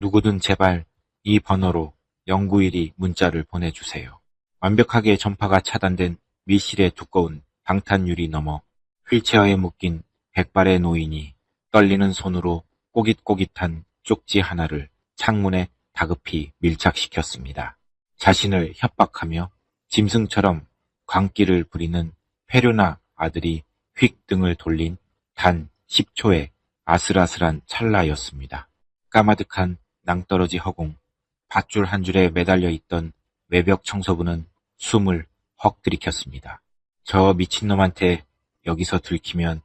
누구든 제발 이 번호로 091이 문자를 보내주세요. 완벽하게 전파가 차단된 밀실의 두꺼운 방탄유리 너머 휠체어에 묶인 백발의 노인이 떨리는 손으로 꼬깃꼬깃한 쪽지 하나를 창문에 다급히 밀착시켰습니다. 자신을 협박하며 짐승처럼 광기를 부리는 페류나 아들이 휙 등을 돌린 단 10초의 아슬아슬한 찰나였습니다. 까마득한 낭떠러지 허공, 밧줄 한 줄에 매달려 있던 외벽 청소부는 숨을 헉 들이켰습니다. 저 미친놈한테 여기서 들키면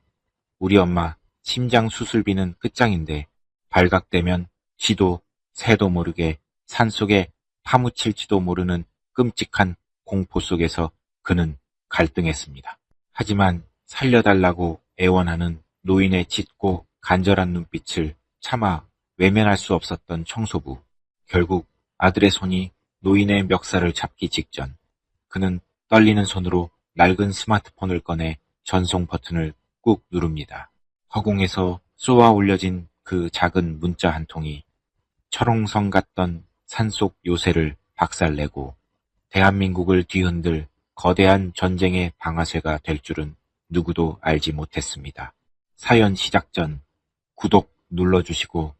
우리 엄마 심장 수술비는 끝장인데 발각되면 쥐도 새도 모르게 산속에 파묻힐지도 모르는 끔찍한 공포 속에서 그는 갈등했습니다. 하지만 살려달라고 애원하는 노인의 짙고 간절한 눈빛을 차마 외면할 수 없었던 청소부. 결국 아들의 손이 노인의 멱살을 잡기 직전 그는 떨리는 손으로 낡은 스마트폰을 꺼내 전송 버튼을 꾹 누릅니다. 허공에서 쏘아 올려진 그 작은 문자 한 통이 철옹성 같던 산속 요새를 박살내고 대한민국을 뒤흔들 거대한 전쟁의 방아쇠가 될 줄은 누구도 알지 못했습니다. 사연 시작 전 구독 눌러주시고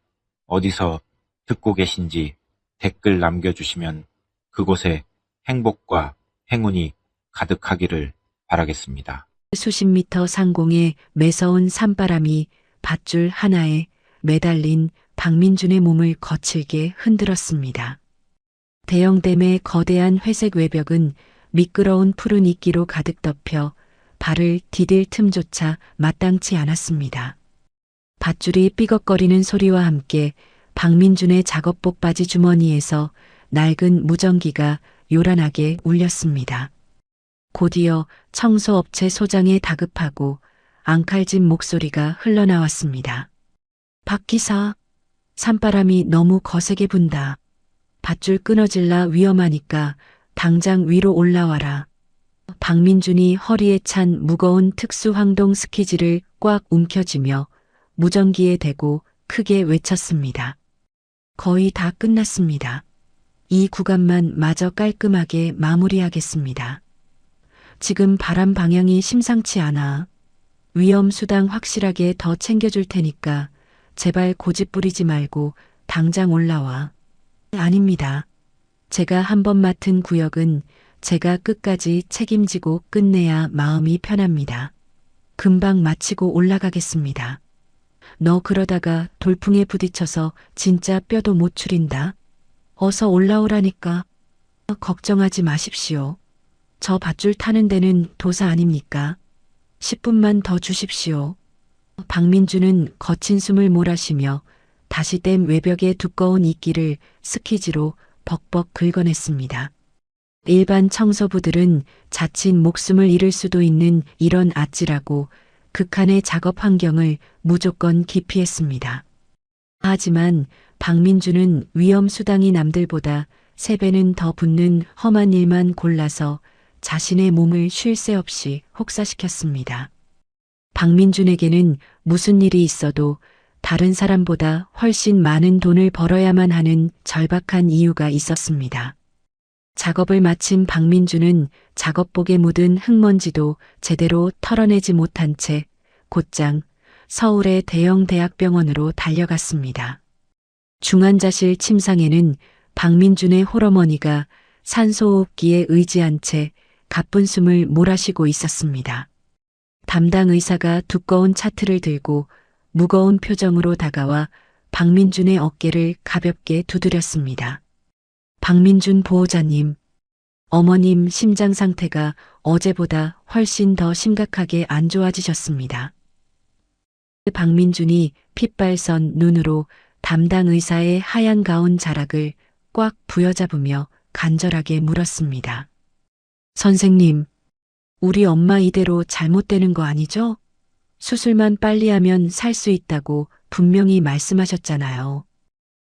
어디서 듣고 계신지 댓글 남겨주시면 그곳에 행복과 행운이 가득하기를 바라겠습니다. 수십 미터 상공에 매서운 산바람이 밧줄 하나에 매달린 박민준의 몸을 거칠게 흔들었습니다. 대형댐의 거대한 회색 외벽은 미끄러운 푸른 이끼로 가득 덮여 발을 디딜 틈조차 마땅치 않았습니다. 밧줄이 삐걱거리는 소리와 함께 박민준의 작업복 바지 주머니에서 낡은 무전기가 요란하게 울렸습니다. 곧이어 청소업체 소장의 다급하고 앙칼진 목소리가 흘러나왔습니다. 박 기사, 산바람이 너무 거세게 분다. 밧줄 끊어질라 위험하니까 당장 위로 올라와라. 박민준이 허리에 찬 무거운 특수황동 스키지를 꽉 움켜쥐며 무전기에 대고 크게 외쳤습니다. 거의 다 끝났습니다. 이 구간만 마저 깔끔하게 마무리하겠습니다. 지금 바람 방향이 심상치 않아. 위험 수당 확실하게 더 챙겨줄 테니까 제발 고집 부리지 말고 당장 올라와. 아닙니다. 제가 한번 맡은 구역은 제가 끝까지 책임지고 끝내야 마음이 편합니다. 금방 마치고 올라가겠습니다. 너 그러다가 돌풍에 부딪혀서 진짜 뼈도 못 추린다. 어서 올라오라니까. 걱정하지 마십시오. 저 밧줄 타는 데는 도사 아닙니까? 10분만 더 주십시오. 박민준은 거친 숨을 몰아쉬며 다시 댐 외벽의 두꺼운 이끼를 스키지로 벅벅 긁어냈습니다. 일반 청소부들은 자칫 목숨을 잃을 수도 있는 이런 아찔하고 극한의 작업 환경을 무조건 기피했습니다. 하지만 박민준은 위험 수당이 남들보다 3배는 더 붙는 험한 일만 골라서 자신의 몸을 쉴 새 없이 혹사시켰습니다. 박민준에게는 무슨 일이 있어도 다른 사람보다 훨씬 많은 돈을 벌어야만 하는 절박한 이유가 있었습니다. 작업을 마친 박민준은 작업복에 묻은 흙먼지도 제대로 털어내지 못한 채 곧장 서울의 대형 대학병원으로 달려갔습니다. 중환자실 침상에는 박민준의 홀어머니가 산소호흡기에 의지한 채 가쁜 숨을 몰아쉬고 있었습니다. 담당 의사가 두꺼운 차트를 들고 무거운 표정으로 다가와 박민준의 어깨를 가볍게 두드렸습니다. 박민준 보호자님, 어머님 심장 상태가 어제보다 훨씬 더 심각하게 안 좋아지셨습니다. 박민준이 핏발선 눈으로 담당 의사의 하얀 가운 자락을 꽉 부여잡으며 간절하게 물었습니다. 선생님, 우리 엄마 이대로 잘못되는 거 아니죠? 수술만 빨리 하면 살 수 있다고 분명히 말씀하셨잖아요.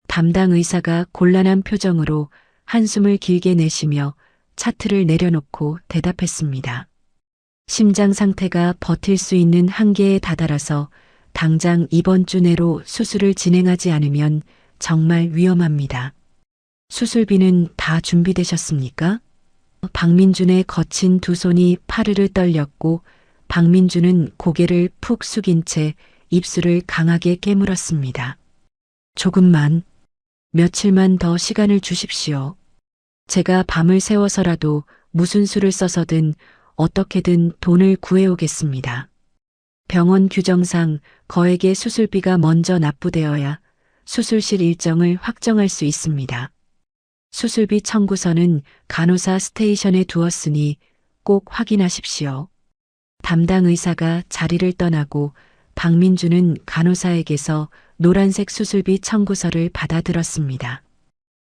담당 의사가 곤란한 표정으로 한숨을 길게 내쉬며 차트를 내려놓고 대답했습니다. 심장 상태가 버틸 수 있는 한계에 다다라서 당장 이번 주 내로 수술을 진행하지 않으면 정말 위험합니다. 수술비는 다 준비되셨습니까? 박민준의 거친 두 손이 파르르 떨렸고 박민준은 고개를 푹 숙인 채 입술을 강하게 깨물었습니다. 조금만, 며칠만 더 시간을 주십시오. 제가 밤을 새워서라도 무슨 수를 써서든 어떻게든 돈을 구해오겠습니다. 병원 규정상 거액의 수술비가 먼저 납부되어야 수술실 일정을 확정할 수 있습니다. 수술비 청구서는 간호사 스테이션에 두었으니 꼭 확인하십시오. 담당 의사가 자리를 떠나고 박민주는 간호사에게서 노란색 수술비 청구서를 받아들었습니다.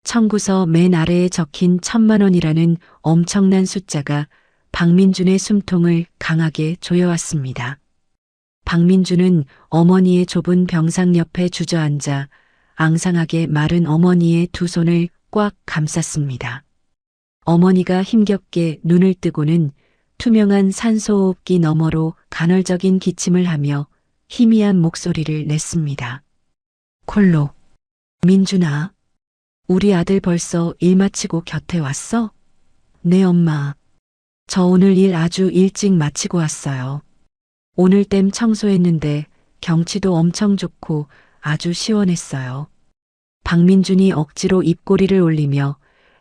청구서 맨 아래에 적힌 1,000만 원이라는 엄청난 숫자가 박민준의 숨통을 강하게 조여왔습니다. 박민준은 어머니의 좁은 병상 옆에 주저앉아 앙상하게 마른 어머니의 두 손을 꽉 감쌌습니다. 어머니가 힘겹게 눈을 뜨고는 투명한 산소호흡기 너머로 간헐적인 기침을 하며 희미한 목소리를 냈습니다. 콜로, 민준아, 우리 아들 벌써 일 마치고 곁에 왔어? 네, 엄마. 저 오늘 일 아주 일찍 마치고 왔어요. 오늘 댐 청소했는데 경치도 엄청 좋고 아주 시원했어요. 박민준이 억지로 입꼬리를 올리며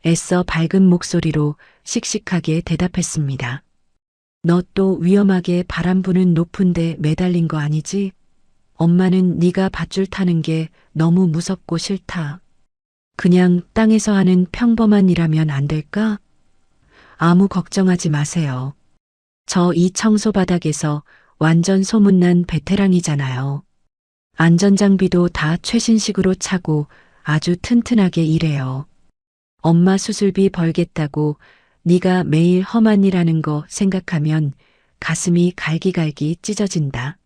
애써 밝은 목소리로 씩씩하게 대답했습니다. 너 또 위험하게 바람 부는 높은 데 매달린 거 아니지? 엄마는 네가 밧줄 타는 게 너무 무섭고 싫다. 그냥 땅에서 하는 평범한 일하면 안 될까? 아무 걱정하지 마세요. 저 이 청소 바닥에서 완전 소문난 베테랑이잖아요. 안전장비도 다 최신식으로 차고 아주 튼튼하게 일해요. 엄마 수술비 벌겠다고 네가 매일 험한 일 하는 거 생각하면 가슴이 갈기갈기 찢어진다.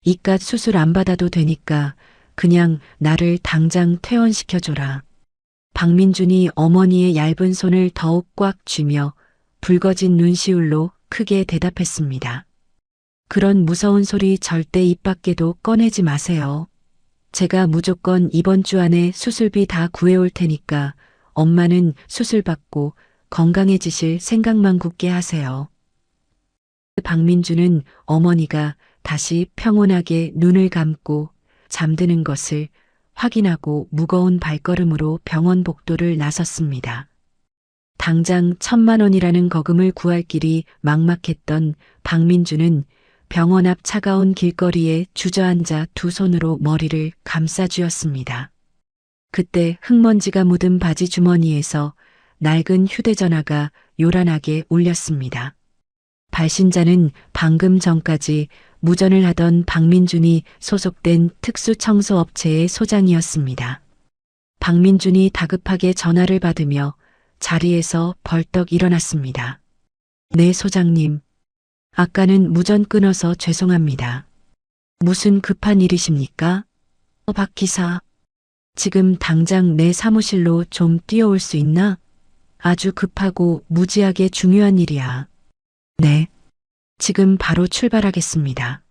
이깟 수술 안 받아도 되니까 그냥 나를 당장 퇴원시켜줘라. 박민준이 어머니의 얇은 손을 더욱 꽉 쥐며 붉어진 눈시울로 크게 대답했습니다. 그런 무서운 소리 절대 입 밖에도 꺼내지 마세요. 제가 무조건 이번 주 안에 수술비 다 구해올 테니까 엄마는 수술 받고 건강해지실 생각만 굳게 하세요. 박민주는 어머니가 다시 평온하게 눈을 감고 잠드는 것을 확인하고 무거운 발걸음으로 병원 복도를 나섰습니다. 당장 1,000만 원이라는 거금을 구할 길이 막막했던 박민주는 병원 앞 차가운 길거리에 주저앉아 두 손으로 머리를 감싸쥐었습니다. 그때 흙먼지가 묻은 바지 주머니에서 낡은 휴대전화가 요란하게 울렸습니다. 발신자는 방금 전까지 무전을 하던 박민준이 소속된 특수청소업체의 소장이었습니다. 박민준이 다급하게 전화를 받으며 자리에서 벌떡 일어났습니다. 네, 소장님. 아까는 무전 끊어서 죄송합니다. 무슨 급한 일이십니까? 박 기사. 지금 당장 내 사무실로 좀 뛰어올 수 있나? 아주 급하고 무지하게 중요한 일이야. 네. 지금 바로 출발하겠습니다.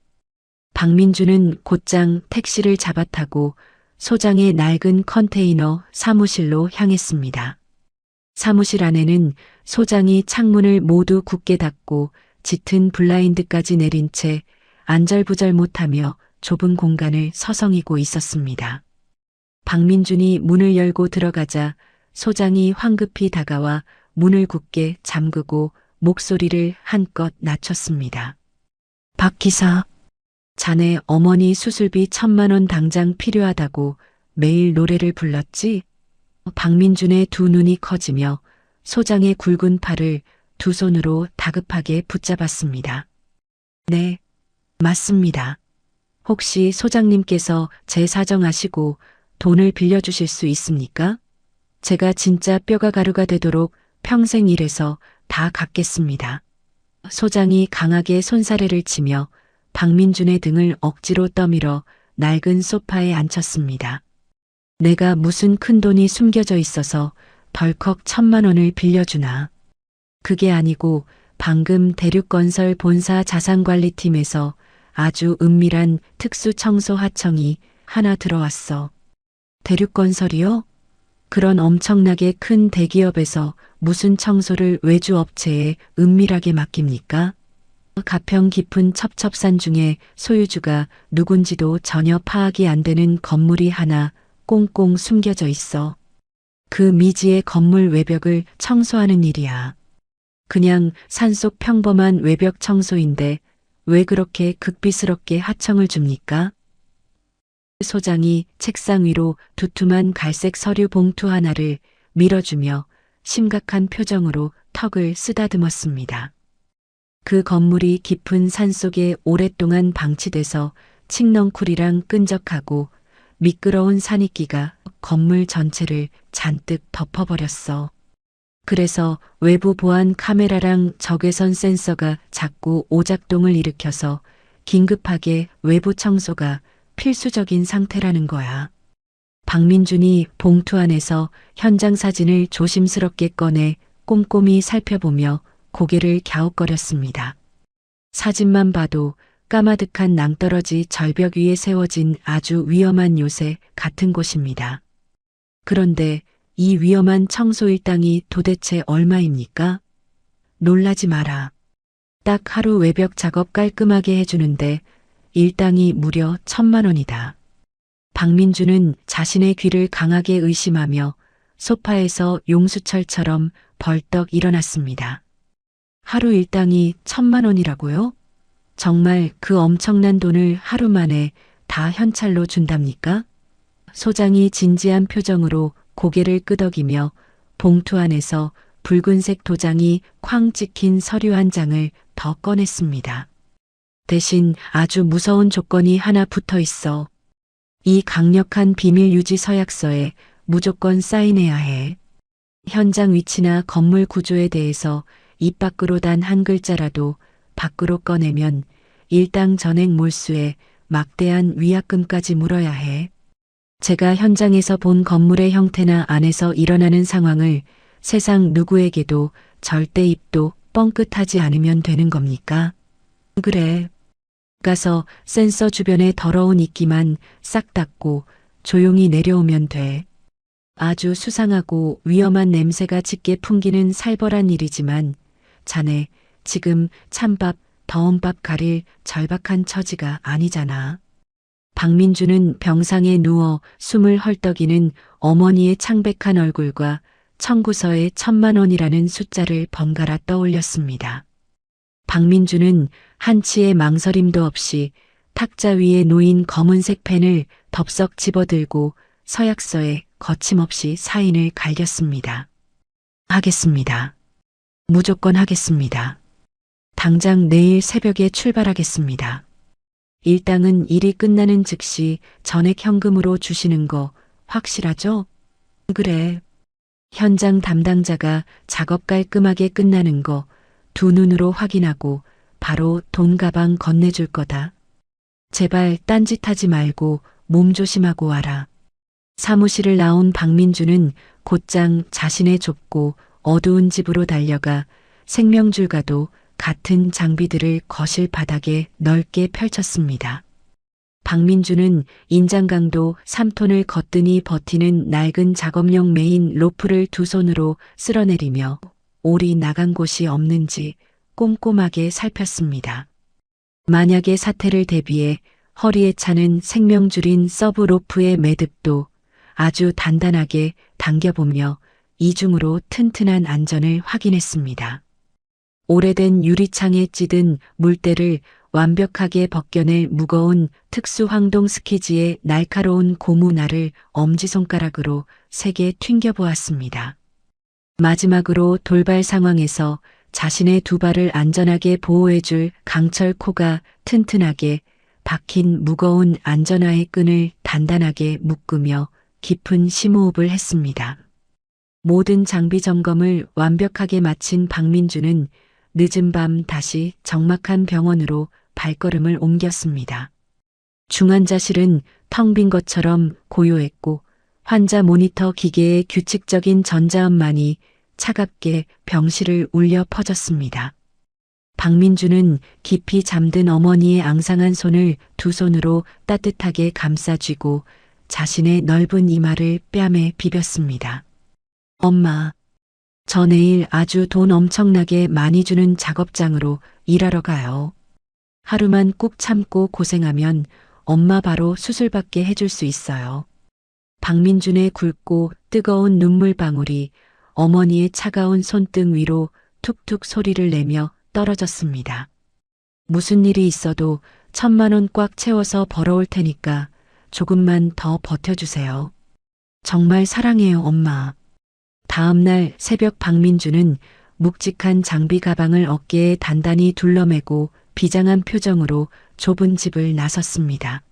박민주는 곧장 택시를 잡아타고 소장의 낡은 컨테이너 사무실로 향했습니다. 사무실 안에는 소장이 창문을 모두 굳게 닫고 짙은 블라인드까지 내린 채 안절부절 못하며 좁은 공간을 서성이고 있었습니다. 박민준이 문을 열고 들어가자 소장이 황급히 다가와 문을 굳게 잠그고 목소리를 한껏 낮췄습니다. 박 기사, 자네 어머니 수술비 1,000만 원 당장 필요하다고 매일 노래를 불렀지? 박민준의 두 눈이 커지며 소장의 굵은 팔을 두 손으로 다급하게 붙잡았습니다. 네, 맞습니다. 혹시 소장님께서 제 사정 아시고 돈을 빌려주실 수 있습니까? 제가 진짜 뼈가 가루가 되도록 평생 일해서 다 갚겠습니다. 소장이 강하게 손사래를 치며 박민준의 등을 억지로 떠밀어 낡은 소파에 앉혔습니다. 내가 무슨 큰 돈이 숨겨져 있어서 덜컥 1,000만 원을 빌려주나. 그게 아니고 방금 대륙건설 본사 자산관리팀에서 아주 은밀한 특수청소 하청이 하나 들어왔어. 대륙건설이요? 그런 엄청나게 큰 대기업에서 무슨 청소를 외주업체에 은밀하게 맡깁니까? 가평 깊은 첩첩산 중에 소유주가 누군지도 전혀 파악이 안 되는 건물이 하나 꽁꽁 숨겨져 있어. 그 미지의 건물 외벽을 청소하는 일이야. 그냥 산속 평범한 외벽 청소인데 왜 그렇게 극비스럽게 하청을 줍니까? 소장이 책상 위로 두툼한 갈색 서류 봉투 하나를 밀어주며 심각한 표정으로 턱을 쓰다듬었습니다. 그 건물이 깊은 산속에 오랫동안 방치돼서 칡넝쿨이랑 끈적하고 미끄러운 산이끼가 건물 전체를 잔뜩 덮어버렸어. 그래서 외부 보안 카메라랑 적외선 센서가 자꾸 오작동을 일으켜서 긴급하게 외부 청소가 필수적인 상태라는 거야. 박민준이 봉투 안에서 현장 사진을 조심스럽게 꺼내 꼼꼼히 살펴보며 고개를 갸웃거렸습니다. 사진만 봐도 까마득한 낭떠러지 절벽 위에 세워진 아주 위험한 요새 같은 곳입니다. 그런데 이 위험한 청소 일당이 도대체 얼마입니까? 놀라지 마라. 딱 하루 외벽 작업 깔끔하게 해주는데 일당이 무려 1,000만 원이다. 박민주는 자신의 귀를 강하게 의심하며 소파에서 용수철처럼 벌떡 일어났습니다. 하루 일당이 1,000만 원이라고요? 정말 그 엄청난 돈을 하루 만에 다 현찰로 준답니까? 소장이 진지한 표정으로 고개를 끄덕이며 봉투 안에서 붉은색 도장이 쾅 찍힌 서류 한 장을 더 꺼냈습니다. 대신 아주 무서운 조건이 하나 붙어 있어. 이 강력한 비밀 유지 서약서에 무조건 사인해야 해. 현장 위치나 건물 구조에 대해서 입 밖으로 단 한 글자라도 밖으로 꺼내면 일당 전액 몰수에 막대한 위약금까지 물어야 해. 제가 현장에서 본 건물의 형태나 안에서 일어나는 상황을 세상 누구에게도 절대 입도 뻥끗하지 않으면 되는 겁니까? 그래. 가서 센서 주변의 더러운 이끼만 싹 닦고 조용히 내려오면 돼. 아주 수상하고 위험한 냄새가 짙게 풍기는 살벌한 일이지만 자네 지금 찬밥, 더운 밥 가릴 절박한 처지가 아니잖아. 박민주는 병상에 누워 숨을 헐떡이는 어머니의 창백한 얼굴과 청구서에 1,000만 원이라는 숫자를 번갈아 떠올렸습니다. 박민주는 한치의 망설임도 없이 탁자 위에 놓인 검은색 펜을 덥석 집어들고 서약서에 거침없이 사인을 갈겼습니다. 하겠습니다. 무조건 하겠습니다. 당장 내일 새벽에 출발하겠습니다. 일당은 일이 끝나는 즉시 전액 현금으로 주시는 거 확실하죠? 그래. 현장 담당자가 작업 깔끔하게 끝나는 거 두 눈으로 확인하고 바로 돈 가방 건네줄 거다. 제발 딴짓하지 말고 몸 조심하고 와라. 사무실을 나온 박민주는 곧장 자신의 좁고 어두운 집으로 달려가 생명줄과도 같은 장비들을 거실 바닥에 넓게 펼쳤습니다. 박민주는 인장강도 3톤을 거뜬히 버티는 낡은 작업용 메인 로프를 두 손으로 쓸어내리며 올이 나간 곳이 없는지 꼼꼼하게 살폈습니다. 만약의 사태를 대비해 허리에 차는 생명줄인 서브 로프의 매듭도 아주 단단하게 당겨보며 이중으로 튼튼한 안전을 확인했습니다. 오래된 유리창에 찌든 물때를 완벽하게 벗겨낼 무거운 특수 황동 스키지의 날카로운 고무날을 엄지손가락으로 세게 튕겨보았습니다. 마지막으로 돌발 상황에서 자신의 두 발을 안전하게 보호해줄 강철 코가 튼튼하게 박힌 무거운 안전화의 끈을 단단하게 묶으며 깊은 심호흡을 했습니다. 모든 장비 점검을 완벽하게 마친 박민주는 늦은 밤 다시 적막한 병원으로 발걸음을 옮겼습니다. 중환자실은 텅 빈 것처럼 고요했고 환자 모니터 기계의 규칙적인 전자음만이 차갑게 병실을 울려 퍼졌습니다. 박민주는 깊이 잠든 어머니의 앙상한 손을 두 손으로 따뜻하게 감싸쥐고 자신의 넓은 이마를 뺨에 비볐습니다. 엄마, 저 내일 아주 돈 엄청나게 많이 주는 작업장으로 일하러 가요. 하루만 꾹 참고 고생하면 엄마 바로 수술받게 해줄 수 있어요. 박민준의 굵고 뜨거운 눈물방울이 어머니의 차가운 손등 위로 툭툭 소리를 내며 떨어졌습니다. 무슨 일이 있어도 1,000만 원 꽉 채워서 벌어올 테니까 조금만 더 버텨주세요. 정말 사랑해요, 엄마. 다음 날 새벽 박민주는 묵직한 장비 가방을 어깨에 단단히 둘러매고 비장한 표정으로 좁은 집을 나섰습니다.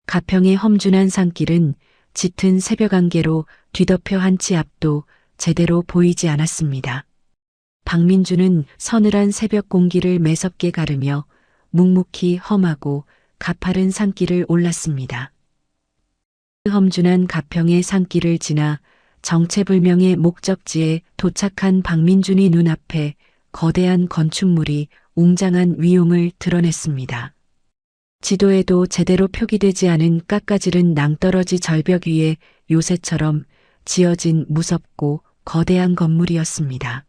가평의 험준한 산길은 짙은 새벽 안개로 뒤덮여 한 치 앞도 제대로 보이지 않았습니다. 박민주는 서늘한 새벽 공기를 매섭게 가르며 묵묵히 험하고 가파른 산길을 올랐습니다. 험준한 가평의 산길을 지나 정체불명의 목적지에 도착한 박민준이 눈앞에 거대한 건축물이 웅장한 위용을 드러냈습니다. 지도에도 제대로 표기되지 않은 깎아지른 낭떠러지 절벽 위에 요새처럼 지어진 무섭고 거대한 건물이었습니다.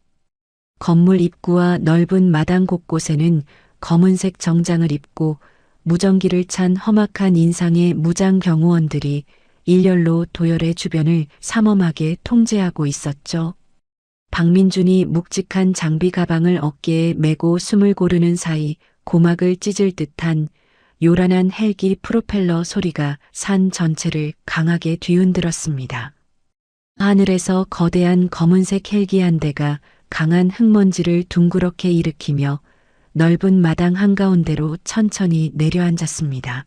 건물 입구와 넓은 마당 곳곳에는 검은색 정장을 입고 무전기를 찬 험악한 인상의 무장 경호원들이 일렬로 도열의 주변을 삼엄하게 통제하고 있었죠. 박민준이 묵직한 장비 가방을 어깨에 메고 숨을 고르는 사이 고막을 찢을 듯한 요란한 헬기 프로펠러 소리가 산 전체를 강하게 뒤흔들었습니다. 하늘에서 거대한 검은색 헬기 한 대가 강한 흙먼지를 둥그렇게 일으키며 넓은 마당 한가운데로 천천히 내려앉았습니다.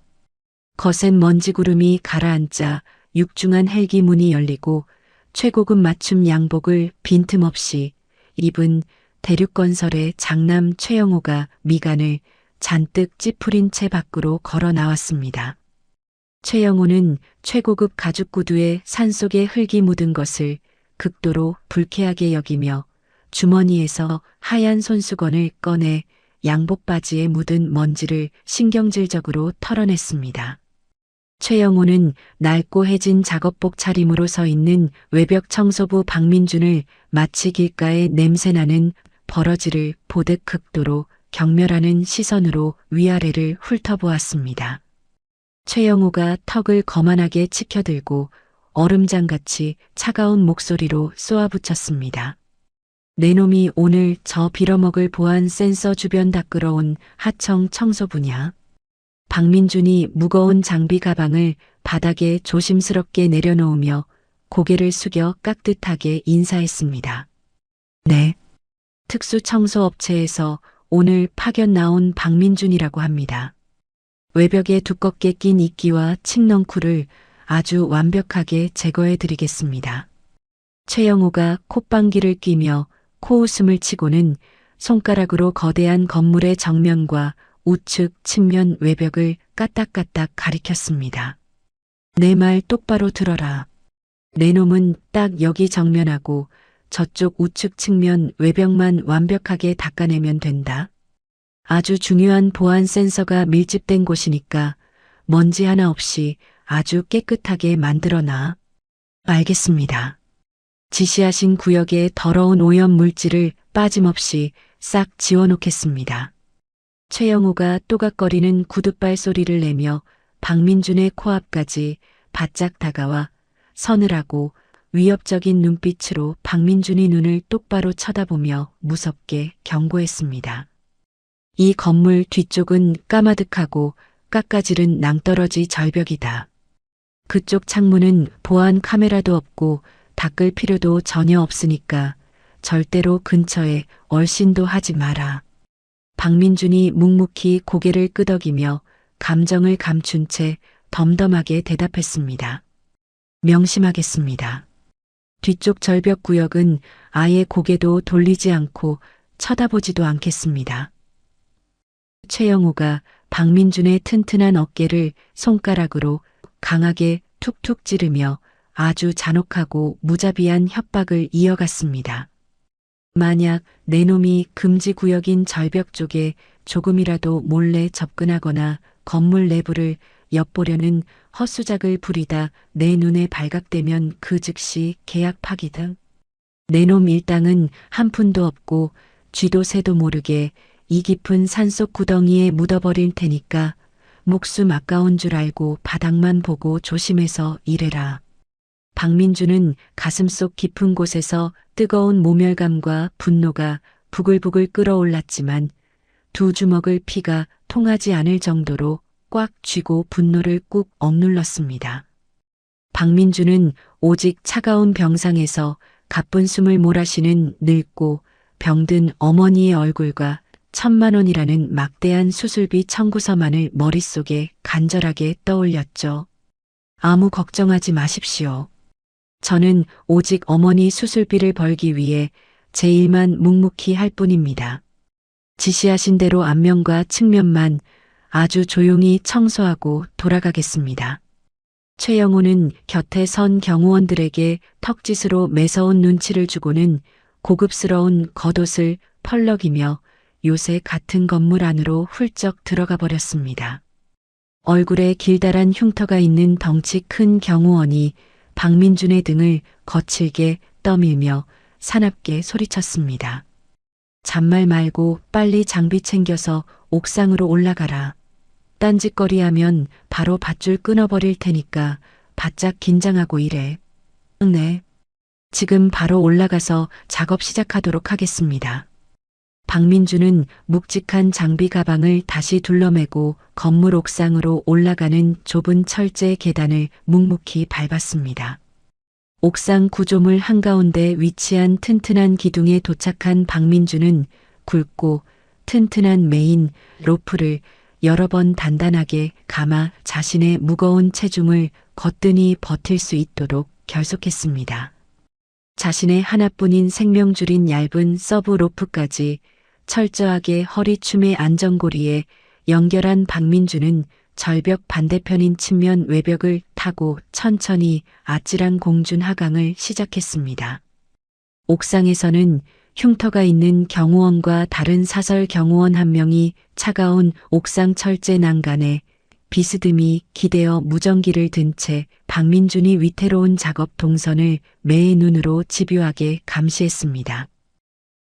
거센 먼지 구름이 가라앉자 육중한 헬기 문이 열리고 최고급 맞춤 양복을 빈틈없이 입은 대륙건설의 장남 최영호가 미간을 잔뜩 찌푸린 채 밖으로 걸어 나왔습니다. 최영호는 최고급 가죽 구두에 산속에 흙이 묻은 것을 극도로 불쾌하게 여기며 주머니에서 하얀 손수건을 꺼내 양복 바지에 묻은 먼지를 신경질적으로 털어냈습니다. 최영호는 낡고 해진 작업복 차림으로 서 있는 외벽 청소부 박민준을 마치 길가에 냄새나는 버러지를 보듯 극도로 경멸하는 시선으로 위아래를 훑어보았습니다. 최영호가 턱을 거만하게 치켜들고 얼음장같이 차가운 목소리로 쏘아붙였습니다. 내 놈이 오늘 저 빌어먹을 보안 센서 주변 닦으러 하청 청소부냐? 박민준이 무거운 장비 가방을 바닥에 조심스럽게 내려놓으며 고개를 숙여 깍듯하게 인사했습니다. 네. 특수청소업체에서 오늘 파견 나온 박민준이라고 합니다. 외벽에 두껍게 낀 이끼와 칡넝쿨을 아주 완벽하게 제거해 드리겠습니다. 최영호가 콧방귀를 뀌며 코웃음을 치고는 손가락으로 거대한 건물의 정면과 우측 측면 외벽을 까딱까딱 가리켰습니다. 내 말 똑바로 들어라. 내 놈은 딱 여기 정면하고 저쪽 우측 측면 외벽만 완벽하게 닦아내면 된다. 아주 중요한 보안 센서가 밀집된 곳이니까 먼지 하나 없이 아주 깨끗하게 만들어놔. 알겠습니다. 지시하신 구역의 더러운 오염 물질을 빠짐없이 싹 지워놓겠습니다. 최영호가 또각거리는 구둣발 소리를 내며 박민준의 코앞까지 바짝 다가와 서늘하고 위협적인 눈빛으로 박민준이 눈을 똑바로 쳐다보며 무섭게 경고했습니다. 이 건물 뒤쪽은 까마득하고 깎아지른 낭떠러지 절벽이다. 그쪽 창문은 보안 카메라도 없고 닦을 필요도 전혀 없으니까 절대로 근처에 얼씬도 하지 마라. 박민준이 묵묵히 고개를 끄덕이며 감정을 감춘 채 덤덤하게 대답했습니다. 명심하겠습니다. 뒤쪽 절벽 구역은 아예 고개도 돌리지 않고 쳐다보지도 않겠습니다. 최영호가 박민준의 튼튼한 어깨를 손가락으로 강하게 툭툭 찌르며 아주 잔혹하고 무자비한 협박을 이어갔습니다. 만약 내 놈이 금지 구역인 절벽 쪽에 조금이라도 몰래 접근하거나 건물 내부를 엿보려는 헛수작을 부리다 내 눈에 발각되면 그 즉시 계약 파기다. 내 놈 일당은 한 푼도 없고 쥐도 새도 모르게 이 깊은 산속 구덩이에 묻어버릴 테니까 목숨 아까운 줄 알고 바닥만 보고 조심해서 일해라. 박민주는 가슴속 깊은 곳에서 뜨거운 모멸감과 분노가 부글부글 끓어올랐지만 두 주먹을 피가 통하지 않을 정도로 꽉 쥐고 분노를 꾹 억눌렀습니다. 박민주는 오직 차가운 병상에서 가쁜 숨을 몰아쉬는 늙고 병든 어머니의 얼굴과 1,000만 원이라는 막대한 수술비 청구서만을 머릿속에 간절하게 떠올렸죠. 아무 걱정하지 마십시오. 저는 오직 어머니 수술비를 벌기 위해 제 일만 묵묵히 할 뿐입니다. 지시하신 대로 안면과 측면만 아주 조용히 청소하고 돌아가겠습니다. 최영호는 곁에 선 경호원들에게 턱짓으로 매서운 눈치를 주고는 고급스러운 겉옷을 펄럭이며 요새 같은 건물 안으로 훌쩍 들어가 버렸습니다. 얼굴에 길다란 흉터가 있는 덩치 큰 경호원이 박민준의 등을 거칠게 떠밀며 사납게 소리쳤습니다. 잔말 말고 빨리 장비 챙겨서 옥상으로 올라가라. 딴짓거리하면 바로 밧줄 끊어버릴 테니까 바짝 긴장하고 일해. 네. 지금 바로 올라가서 작업 시작하도록 하겠습니다. 박민주는 묵직한 장비 가방을 다시 둘러매고 건물 옥상으로 올라가는 좁은 철제 계단을 묵묵히 밟았습니다. 옥상 구조물 한가운데 위치한 튼튼한 기둥에 도착한 박민주는 굵고 튼튼한 메인 로프를 여러 번 단단하게 감아 자신의 무거운 체중을 거뜬히 버틸 수 있도록 결속했습니다. 자신의 하나뿐인 생명줄인 얇은 서브 로프까지 철저하게 허리춤의 안전고리에 연결한 박민주는 절벽 반대편인 측면 외벽을 타고 천천히 아찔한 공준 하강을 시작했습니다. 옥상에서는 흉터가 있는 경호원과 다른 사설 경호원 한 명이 차가운 옥상 철제 난간에 비스듬히 기대어 무전기를 든 채 박민준이 위태로운 작업 동선을 매의 눈으로 집요하게 감시했습니다.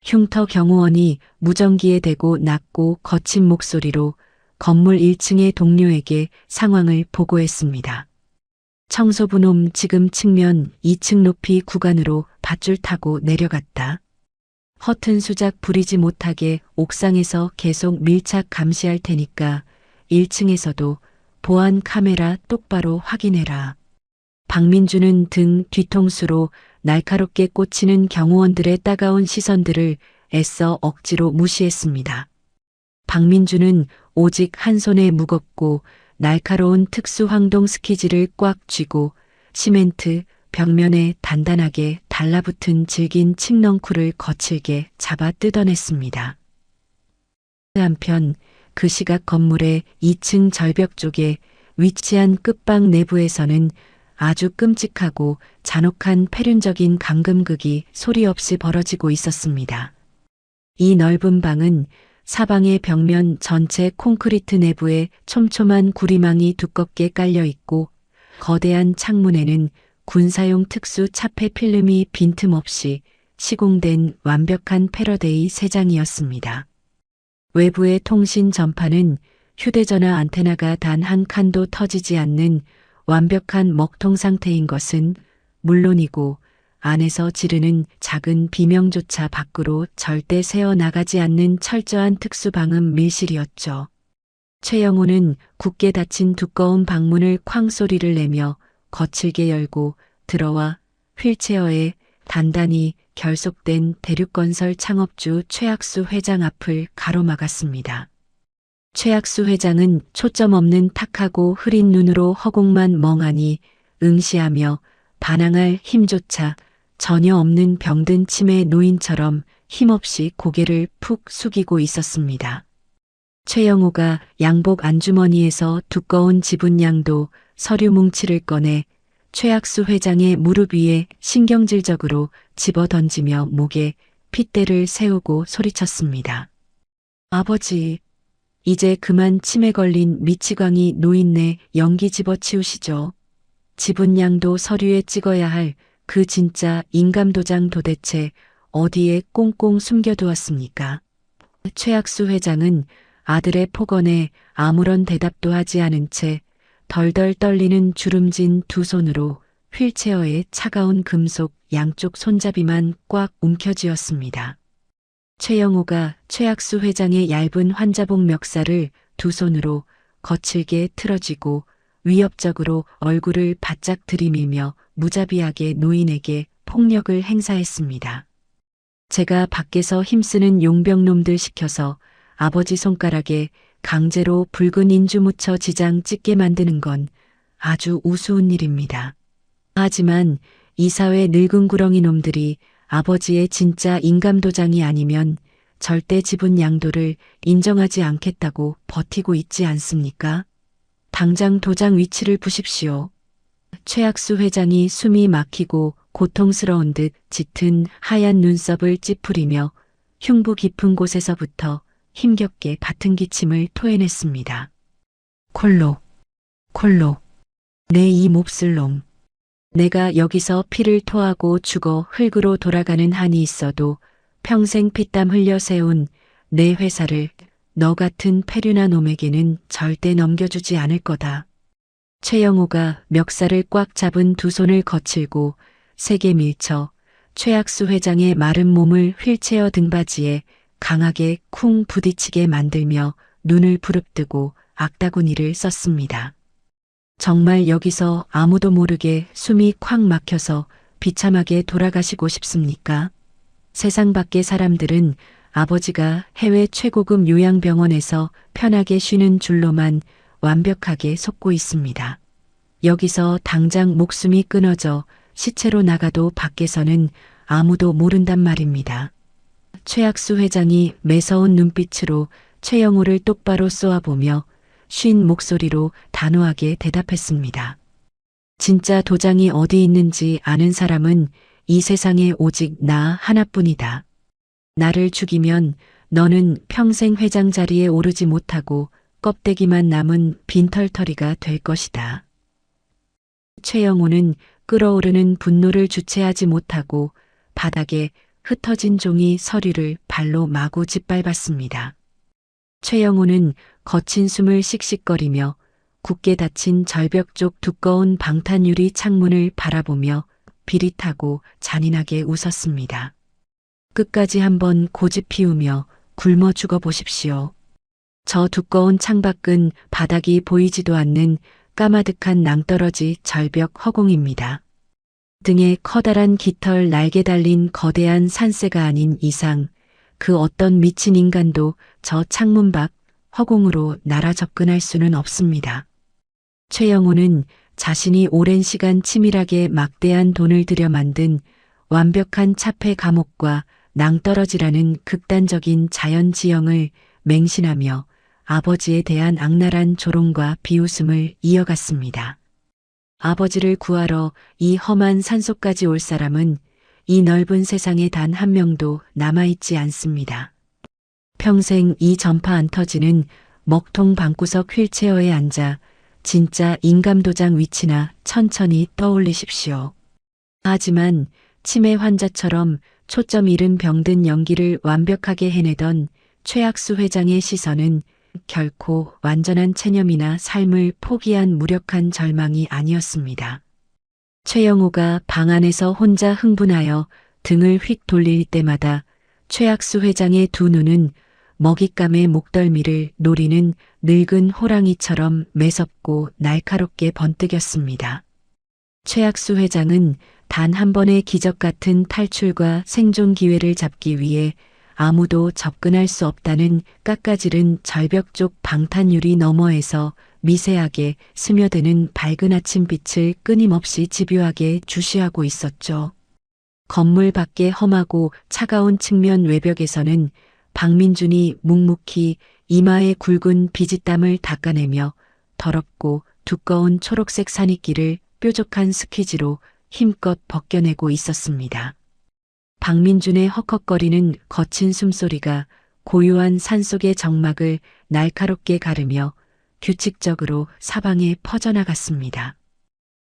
흉터 경호원이 무전기에 대고 낮고 거친 목소리로 건물 1층의 동료에게 상황을 보고했습니다. 청소부 놈 지금 측면 2층 높이 구간으로 밧줄 타고 내려갔다. 허튼 수작 부리지 못하게 옥상에서 계속 밀착 감시할 테니까 1층에서도 보안 카메라 똑바로 확인해라. 박민주는 등 뒤통수로 날카롭게 꽂히는 경호원들의 따가운 시선들을 애써 억지로 무시했습니다. 박민주는 오직 한 손에 무겁고 날카로운 특수 황동 스키지를 꽉 쥐고 시멘트 벽면에 단단하게 달라붙은 질긴 칡넝쿨을 거칠게 잡아 뜯어냈습니다. 한편 그 시각 건물의 2층 절벽 쪽에 위치한 끝방 내부에서는 아주 끔찍하고 잔혹한 패륜적인 감금극이 소리 없이 벌어지고 있었습니다. 이 넓은 방은 사방의 벽면 전체 콘크리트 내부에 촘촘한 구리망이 두껍게 깔려 있고 거대한 창문에는 군사용 특수 차폐 필름이 빈틈없이 시공된 완벽한 패러데이 3장이었습니다. 외부의 통신 전파는 휴대전화 안테나가 단 한 칸도 터지지 않는 완벽한 먹통 상태인 것은 물론이고 안에서 지르는 작은 비명조차 밖으로 절대 새어나가지 않는 철저한 특수방음 밀실이었죠. 최영호는 굳게 닫힌 두꺼운 방문을 쾅 소리를 내며 거칠게 열고 들어와 휠체어에 단단히 결속된 대륙건설 창업주 최학수 회장 앞을 가로막았습니다. 최학수 회장은 초점 없는 탁하고 흐린 눈으로 허공만 멍하니 응시하며 반항할 힘조차 전혀 없는 병든 치매 노인처럼 힘없이 고개를 푹 숙이고 있었습니다. 최영호가 양복 안주머니에서 두꺼운 지분양도 서류 뭉치를 꺼내 최학수 회장의 무릎 위에 신경질적으로 집어던지며 목에 핏대를 세우고 소리쳤습니다. 아버지, 이제 그만 치매 걸린 미치광이 노인네 연기 집어치우시죠. 지분량도 서류에 찍어야 할 그 진짜 인감도장 도대체 어디에 꽁꽁 숨겨두었습니까? 최학수 회장은 아들의 폭언에 아무런 대답도 하지 않은 채 덜덜 떨리는 주름진 두 손으로 휠체어의 차가운 금속 양쪽 손잡이만 꽉 움켜쥐었습니다. 최영호가 최학수 회장의 얇은 환자복 멱살을 두 손으로 거칠게 틀어쥐고 위협적으로 얼굴을 바짝 들이밀며 무자비하게 노인에게 폭력을 행사했습니다. 제가 밖에서 힘쓰는 용병놈들 시켜서 아버지 손가락에 강제로 붉은 인주 묻혀 지장 찍게 만드는 건 아주 우스운 일입니다. 하지만 이 사회 늙은 구렁이 놈들이 아버지의 진짜 인감도장이 아니면 절대 지분 양도를 인정하지 않겠다고 버티고 있지 않습니까? 당장 도장 위치를 보십시오. 최학수 회장이 숨이 막히고 고통스러운 듯 짙은 하얀 눈썹을 찌푸리며 흉부 깊은 곳에서부터 힘겹게 같은 기침을 토해냈습니다. 콜록, 콜록, 내 이 몹쓸 놈. 내가 여기서 피를 토하고 죽어 흙으로 돌아가는 한이 있어도 평생 피땀 흘려 세운 내 회사를 너 같은 패륜한 놈에게는 절대 넘겨주지 않을 거다. 최영호가 멱살을 꽉 잡은 두 손을 거칠고 세게 밀쳐 최학수 회장의 마른 몸을 휠체어 등받이에 강하게 쿵 부딪히게 만들며 눈을 부릅뜨고 악다구니를 썼습니다. 정말 여기서 아무도 모르게 숨이 콱 막혀서 비참하게 돌아가시고 싶습니까? 세상 밖의 사람들은 아버지가 해외 최고급 요양병원에서 편하게 쉬는 줄로만 완벽하게 속고 있습니다. 여기서 당장 목숨이 끊어져 시체로 나가도 밖에서는 아무도 모른단 말입니다. 최학수 회장이 매서운 눈빛으로 최영호를 똑바로 쏘아보며 쉰 목소리로 단호하게 대답했습니다. 진짜 도장이 어디 있는지 아는 사람은 이 세상에 오직 나 하나뿐이다. 나를 죽이면 너는 평생 회장 자리에 오르지 못하고 껍데기만 남은 빈털터리가 될 것이다. 최영호는 끓어오르는 분노를 주체하지 못하고 바닥에 흩어진 종이 서류를 발로 마구 짓밟았습니다. 최영호는 거친 숨을 씩씩거리며 굳게 닫힌 절벽 쪽 두꺼운 방탄유리 창문을 바라보며 비릿하고 잔인하게 웃었습니다. 끝까지 한번 고집 피우며 굶어 죽어 보십시오. 저 두꺼운 창밖은 바닥이 보이지도 않는 까마득한 낭떠러지 절벽 허공입니다. 등에 커다란 깃털 날개 달린 거대한 산새가 아닌 이상 그 어떤 미친 인간도 저 창문 밖 허공으로 날아 접근할 수는 없습니다. 최영호는 자신이 오랜 시간 치밀하게 막대한 돈을 들여 만든 완벽한 차폐 감옥과 낭떠러지라는 극단적인 자연지형을 맹신하며 아버지에 대한 악랄한 조롱과 비웃음을 이어갔습니다. 아버지를 구하러 이 험한 산속까지 올 사람은 이 넓은 세상에 단 한 명도 남아있지 않습니다. 평생 이 전파 안 터지는 먹통 방구석 휠체어에 앉아 진짜 인감도장 위치나 천천히 떠올리십시오. 하지만 치매 환자처럼 초점 잃은 병든 연기를 완벽하게 해내던 최학수 회장의 시선은 결코 완전한 체념이나 삶을 포기한 무력한 절망이 아니었습니다. 최영호가 방 안에서 혼자 흥분하여 등을 휙 돌릴 때마다 최학수 회장의 두 눈은 먹잇감의 목덜미를 노리는 늙은 호랑이처럼 매섭고 날카롭게 번뜩였습니다. 최학수 회장은 단 한 번의 기적 같은 탈출과 생존 기회를 잡기 위해 아무도 접근할 수 없다는 깎아지른 절벽 쪽 방탄유리 너머에서 미세하게 스며드는 밝은 아침빛을 끊임없이 집요하게 주시하고 있었죠. 건물 밖의 험하고 차가운 측면 외벽에서는 박민준이 묵묵히 이마에 굵은 비지땀을 닦아내며 더럽고 두꺼운 초록색 산이끼를 뾰족한 스퀴즈로 힘껏 벗겨내고 있었습니다. 박민준의 헉헉거리는 거친 숨소리가 고요한 산속의 정막을 날카롭게 가르며 규칙적으로 사방에 퍼져나갔습니다.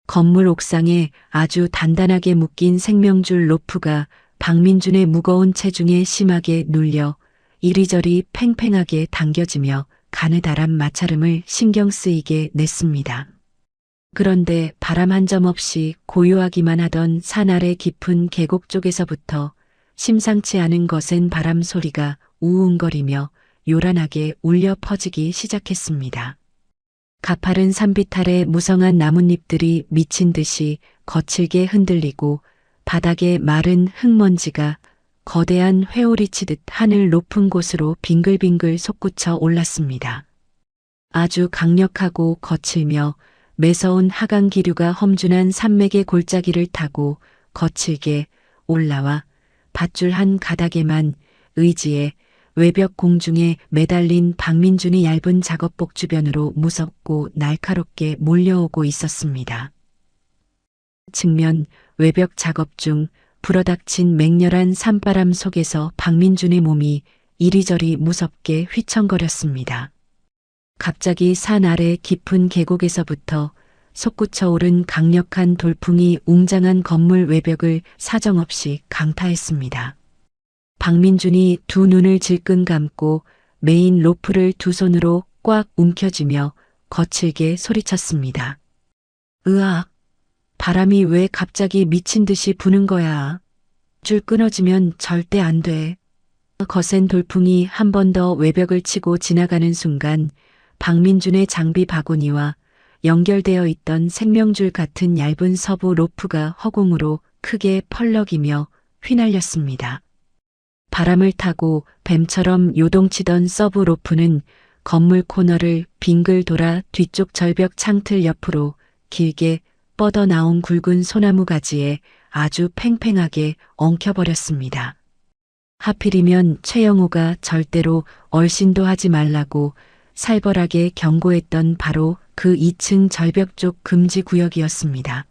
건물 옥상에 아주 단단하게 묶인 생명줄 로프가 박민준의 무거운 체중에 심하게 눌려 이리저리 팽팽하게 당겨지며 가느다란 마찰음을 신경 쓰이게 냈습니다. 그런데 바람 한 점 없이 고요하기만 하던 산 아래 깊은 계곡 쪽에서부터 심상치 않은 거센 바람 소리가 우웅거리며 요란하게 울려 퍼지기 시작했습니다. 가파른 산빛 아래 무성한 나뭇잎들이 미친 듯이 거칠게 흔들리고 바닥에 마른 흙먼지가 거대한 회오리 치듯 하늘 높은 곳으로 빙글빙글 솟구쳐 올랐습니다. 아주 강력하고 거칠며 매서운 하강 기류가 험준한 산맥의 골짜기를 타고 거칠게 올라와 밧줄 한 가닥에만 의지에 외벽 공중에 매달린 박민준이 얇은 작업복 주변으로 무섭고 날카롭게 몰려오고 있었습니다. 측면 외벽 작업 중 불어닥친 맹렬한 산바람 속에서 박민준의 몸이 이리저리 무섭게 휘청거렸습니다. 갑자기 산 아래 깊은 계곡에서부터 솟구쳐 오른 강력한 돌풍이 웅장한 건물 외벽을 사정없이 강타했습니다. 박민준이 두 눈을 질끈 감고 메인 로프를 두 손으로 꽉 움켜쥐며 거칠게 소리쳤습니다. 으악! 바람이 왜 갑자기 미친 듯이 부는 거야? 줄 끊어지면 절대 안 돼. 거센 돌풍이 한 번 더 외벽을 치고 지나가는 순간 박민준의 장비 바구니와 연결되어 있던 생명줄 같은 얇은 서부 로프가 허공으로 크게 펄럭이며 휘날렸습니다. 바람을 타고 뱀처럼 요동치던 서브 로프는 건물 코너를 빙글 돌아 뒤쪽 절벽 창틀 옆으로 길게 뻗어나온 굵은 소나무 가지에 아주 팽팽하게 엉켜버렸습니다. 하필이면 최영호가 절대로 얼씬도 하지 말라고 살벌하게 경고했던 바로 그 2층 절벽 쪽 금지 구역이었습니다.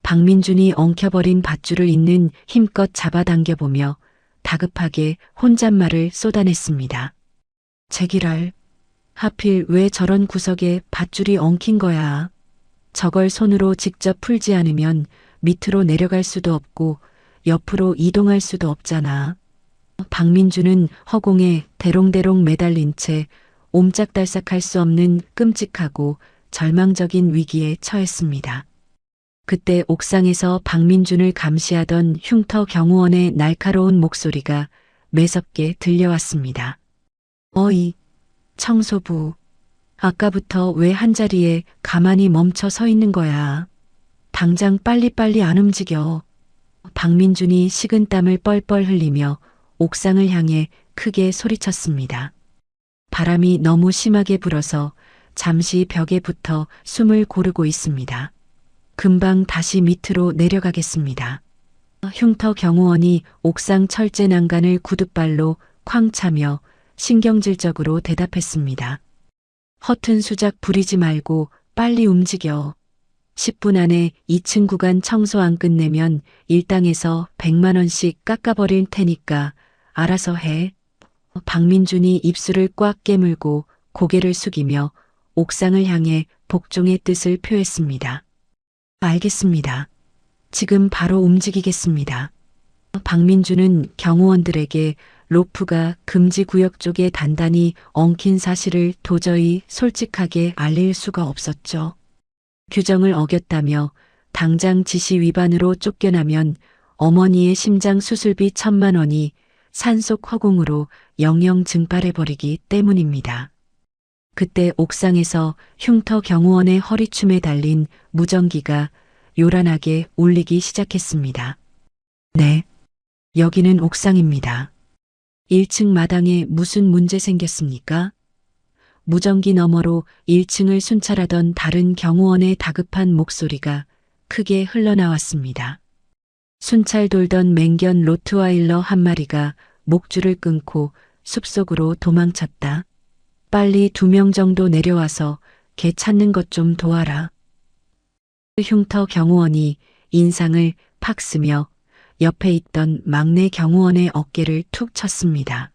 박민준이 엉켜버린 밧줄을 있는 힘껏 잡아당겨보며 다급하게 혼잣말을 쏟아냈습니다. 제기랄, 하필 왜 저런 구석에 밧줄이 엉킨 거야. 저걸 손으로 직접 풀지 않으면 밑으로 내려갈 수도 없고 옆으로 이동할 수도 없잖아. 박민준은 허공에 대롱대롱 매달린 채 옴짝달싹할 수 없는 끔찍하고 절망적인 위기에 처했습니다. 그때 옥상에서 박민준을 감시하던 흉터 경호원의 날카로운 목소리가 매섭게 들려왔습니다. 어이, 청소부. 아까부터 왜 한자리에 가만히 멈춰 서 있는 거야. 당장 빨리빨리 안 움직여. 박민준이 식은땀을 뻘뻘 흘리며 옥상을 향해 크게 소리쳤습니다. 바람이 너무 심하게 불어서 잠시 벽에 붙어 숨을 고르고 있습니다. 금방 다시 밑으로 내려가겠습니다. 흉터 경호원이 옥상 철제 난간을 구둣발로 쾅 차며 신경질적으로 대답했습니다. 허튼 수작 부리지 말고 빨리 움직여. 10분 안에 2층 구간 청소 안 끝내면 일당에서 100만 원씩 깎아버릴 테니까 알아서 해. 박민준이 입술을 꽉 깨물고 고개를 숙이며 옥상을 향해 복종의 뜻을 표했습니다. 알겠습니다. 지금 바로 움직이겠습니다. 박민준은 경호원들에게 로프가 금지 구역 쪽에 단단히 엉킨 사실을 도저히 솔직하게 알릴 수가 없었죠. 규정을 어겼다며 당장 지시 위반으로 쫓겨나면 어머니의 심장 수술비 1,000만 원이 산속 허공으로 영영 증발해버리기 때문입니다. 그때 옥상에서 흉터 경호원의 허리춤에 달린 무전기가 요란하게 울리기 시작했습니다. 네, 여기는 옥상입니다. 1층 마당에 무슨 문제 생겼습니까? 무전기 너머로 1층을 순찰하던 다른 경호원의 다급한 목소리가 크게 흘러나왔습니다. 순찰 돌던 맹견 로트와일러 한 마리가 목줄을 끊고 숲속으로 도망쳤다. 빨리 2명 정도 내려와서 개 찾는 것 좀 도와라. 흉터 경호원이 인상을 팍 쓰며 옆에 있던 막내 경호원의 어깨를 툭 쳤습니다.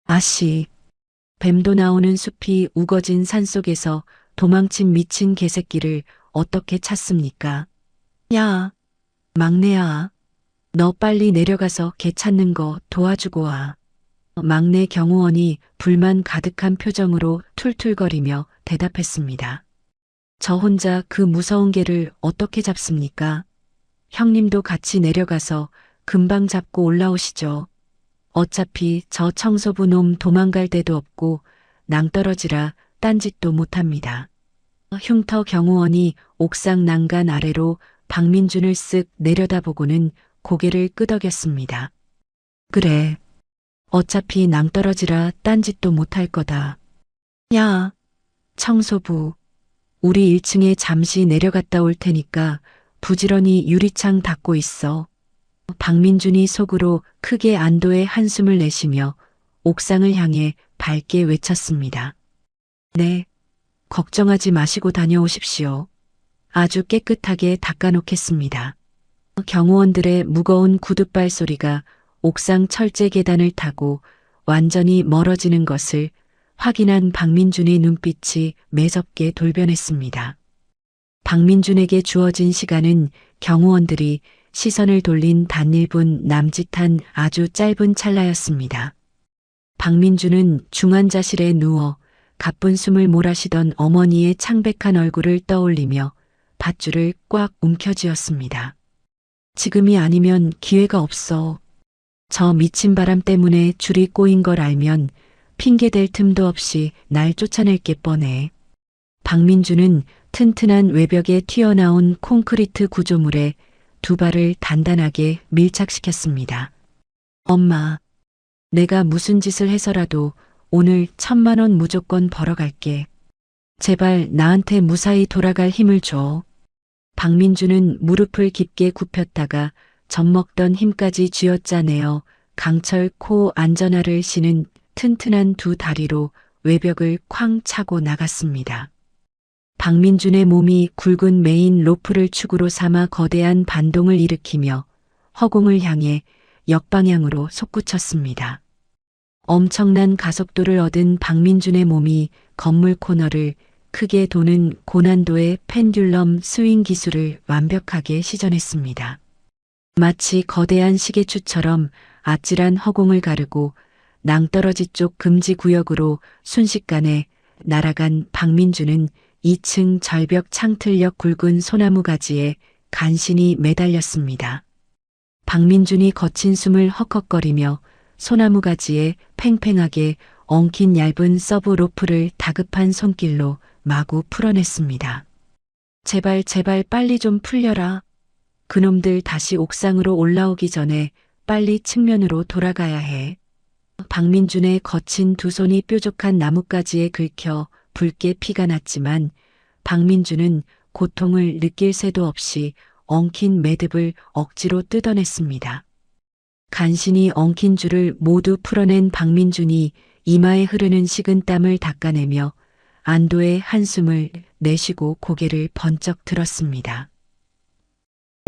아씨, 뱀도 나오는 숲이 우거진 산속에서 도망친 미친 개새끼를 어떻게 찾습니까? 야, 막내야. 너 빨리 내려가서 개 찾는 거 도와주고 와. 막내 경호원이 불만 가득한 표정으로 툴툴거리며 대답했습니다. 저 혼자 그 무서운 개를 어떻게 잡습니까? 형님도 같이 내려가서 금방 잡고 올라오시죠. 어차피 저 청소부 놈 도망갈 데도 없고 낭떠러지라 딴짓도 못합니다. 흉터 경호원이 옥상 난간 아래로 박민준을 쓱 내려다보고는 고개를 끄덕였습니다. 그래. 어차피 낭떠러지라 딴짓도 못할 거다. 야, 청소부. 우리 1층에 잠시 내려갔다 올 테니까 부지런히 유리창 닫고 있어. 박민준이 속으로 크게 안도의 한숨을 내쉬며 옥상을 향해 밝게 외쳤습니다. 네, 걱정하지 마시고 다녀오십시오. 아주 깨끗하게 닦아놓겠습니다. 경호원들의 무거운 구둣발 소리가 옥상 철제 계단을 타고 완전히 멀어지는 것을 확인한 박민준의 눈빛이 매섭게 돌변했습니다. 박민준에게 주어진 시간은 경호원들이 시선을 돌린 단 1분 남짓한 아주 짧은 찰나였습니다. 박민준은 중환자실에 누워 가쁜 숨을 몰아쉬던 어머니의 창백한 얼굴을 떠올리며 밧줄을 꽉 움켜쥐었습니다. 지금이 아니면 기회가 없어. 저 미친 바람 때문에 줄이 꼬인 걸 알면 핑계댈 틈도 없이 날 쫓아낼 게 뻔해. 박민준은 튼튼한 외벽에 튀어나온 콘크리트 구조물에 두 발을 단단하게 밀착시켰습니다. 엄마, 내가 무슨 짓을 해서라도 오늘 1,000만 원 무조건 벌어갈게. 제발 나한테 무사히 돌아갈 힘을 줘. 박민준은 무릎을 깊게 굽혔다가 젖먹던 힘까지 쥐어짜내어 강철 코 안전화를 신은 튼튼한 두 다리로 외벽을 쾅 차고 나갔습니다. 박민준의 몸이 굵은 메인 로프를 축으로 삼아 거대한 반동을 일으키며 허공을 향해 역방향으로 솟구쳤습니다. 엄청난 가속도를 얻은 박민준의 몸이 건물 코너를 크게 도는 고난도의 펜듈럼 스윙 기술을 완벽하게 시전했습니다. 마치 거대한 시계추처럼 아찔한 허공을 가르고 낭떠러지 쪽 금지 구역으로 순식간에 날아간 박민준은 2층 절벽 창틀역 굵은 소나무 가지에 간신히 매달렸습니다. 박민준이 거친 숨을 헉헉거리며 소나무 가지에 팽팽하게 엉킨 얇은 서브 로프를 다급한 손길로 마구 풀어냈습니다. 제발 빨리 좀 풀려라. 그놈들 다시 옥상으로 올라오기 전에 빨리 측면으로 돌아가야 해. 박민준의 거친 두 손이 뾰족한 나뭇가지에 긁혀 붉게 피가 났지만 박민준은 고통을 느낄 새도 없이 엉킨 매듭을 억지로 뜯어냈습니다. 간신히 엉킨 줄을 모두 풀어낸 박민준이 이마에 흐르는 식은 땀을 닦아내며 안도의 한숨을 내쉬고 고개를 번쩍 들었습니다.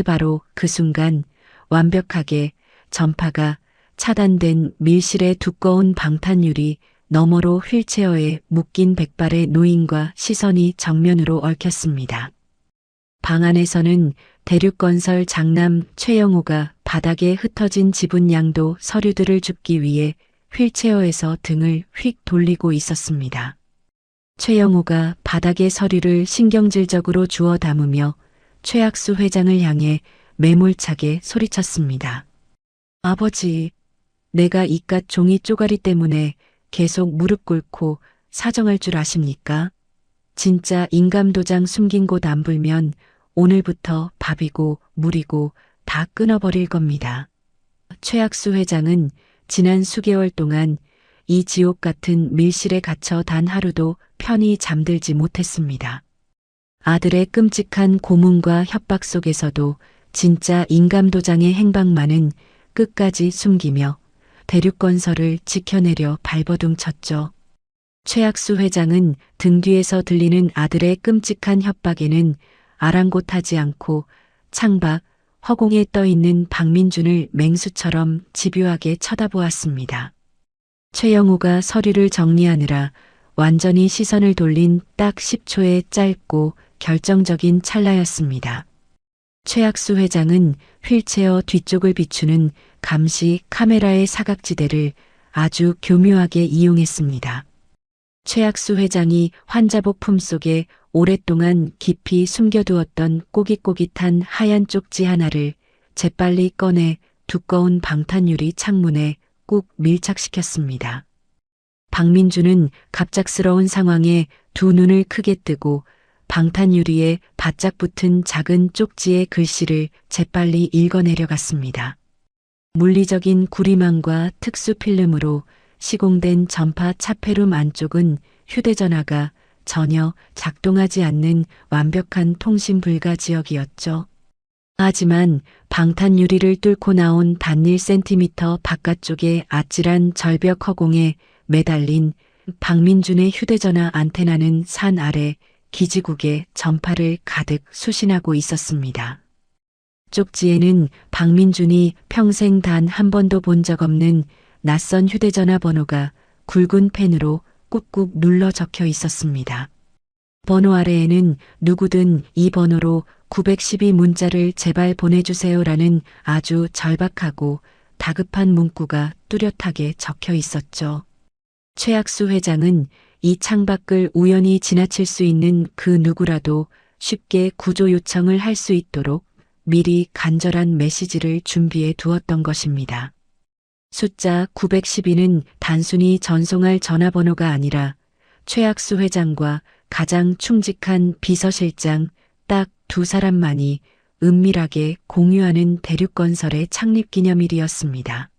바로 그 순간 완벽하게 전파가 차단된 밀실의 두꺼운 방탄유리 너머로 휠체어에 묶인 백발의 노인과 시선이 정면으로 얽혔습니다. 방 안에서는 대륙건설 장남 최영호가 바닥에 흩어진 지분 양도 서류들을 줍기 위해 휠체어에서 등을 휙 돌리고 있었습니다. 최영호가 바닥의 서류를 신경질적으로 주워 담으며 최학수 회장을 향해 매몰차게 소리쳤습니다. 아버지, 내가 이깟 종이 쪼가리 때문에 계속 무릎 꿇고 사정할 줄 아십니까? 진짜 인감도장 숨긴 곳 안 불면 오늘부터 밥이고 물이고 다 끊어버릴 겁니다. 최학수 회장은 지난 수개월 동안 이 지옥 같은 밀실에 갇혀 단 하루도 편히 잠들지 못했습니다. 아들의 끔찍한 고문과 협박 속에서도 진짜 인감도장의 행방만은 끝까지 숨기며 대륙건설을 지켜내려 발버둥 쳤죠. 최학수 회장은 등 뒤에서 들리는 아들의 끔찍한 협박에는 아랑곳하지 않고 창밖 허공에 떠있는 박민준을 맹수처럼 집요하게 쳐다보았습니다. 최영우가 서류를 정리하느라 완전히 시선을 돌린 딱 10초의 짧고 결정적인 찰나였습니다. 최학수 회장은 휠체어 뒤쪽을 비추는 감시 카메라의 사각지대를 아주 교묘하게 이용했습니다. 최학수 회장이 환자복 품속에 오랫동안 깊이 숨겨두었던 꼬깃꼬깃한 하얀 쪽지 하나를 재빨리 꺼내 두꺼운 방탄유리 창문에 꾹 밀착시켰습니다. 박민주는 갑작스러운 상황에 두 눈을 크게 뜨고 방탄유리에 바짝 붙은 작은 쪽지의 글씨를 재빨리 읽어내려갔습니다. 물리적인 구리망과 특수 필름으로 시공된 전파 차폐룸 안쪽은 휴대전화가 전혀 작동하지 않는 완벽한 통신 불가 지역이었죠. 하지만 방탄유리를 뚫고 나온 단 1cm 바깥쪽의 아찔한 절벽 허공에 매달린 박민준의 휴대전화 안테나는 산 아래 기지국의 전파를 가득 수신하고 있었습니다. 쪽지에는 박민준이 평생 단 한 번도 본 적 없는 낯선 휴대전화 번호가 굵은 펜으로 꾹꾹 눌러 적혀 있었습니다. 번호 아래에는 누구든 이 번호로 912 문자를 제발 보내주세요라는 아주 절박하고 다급한 문구가 뚜렷하게 적혀 있었죠. 최학수 회장은 이 창밖을 우연히 지나칠 수 있는 그 누구라도 쉽게 구조 요청을 할 수 있도록 미리 간절한 메시지를 준비해 두었던 것입니다. 숫자 912는 단순히 전송할 전화번호가 아니라 최학수 회장과 가장 충직한 비서실장 딱 두 사람만이 은밀하게 공유하는 대륙건설의 창립기념일이었습니다.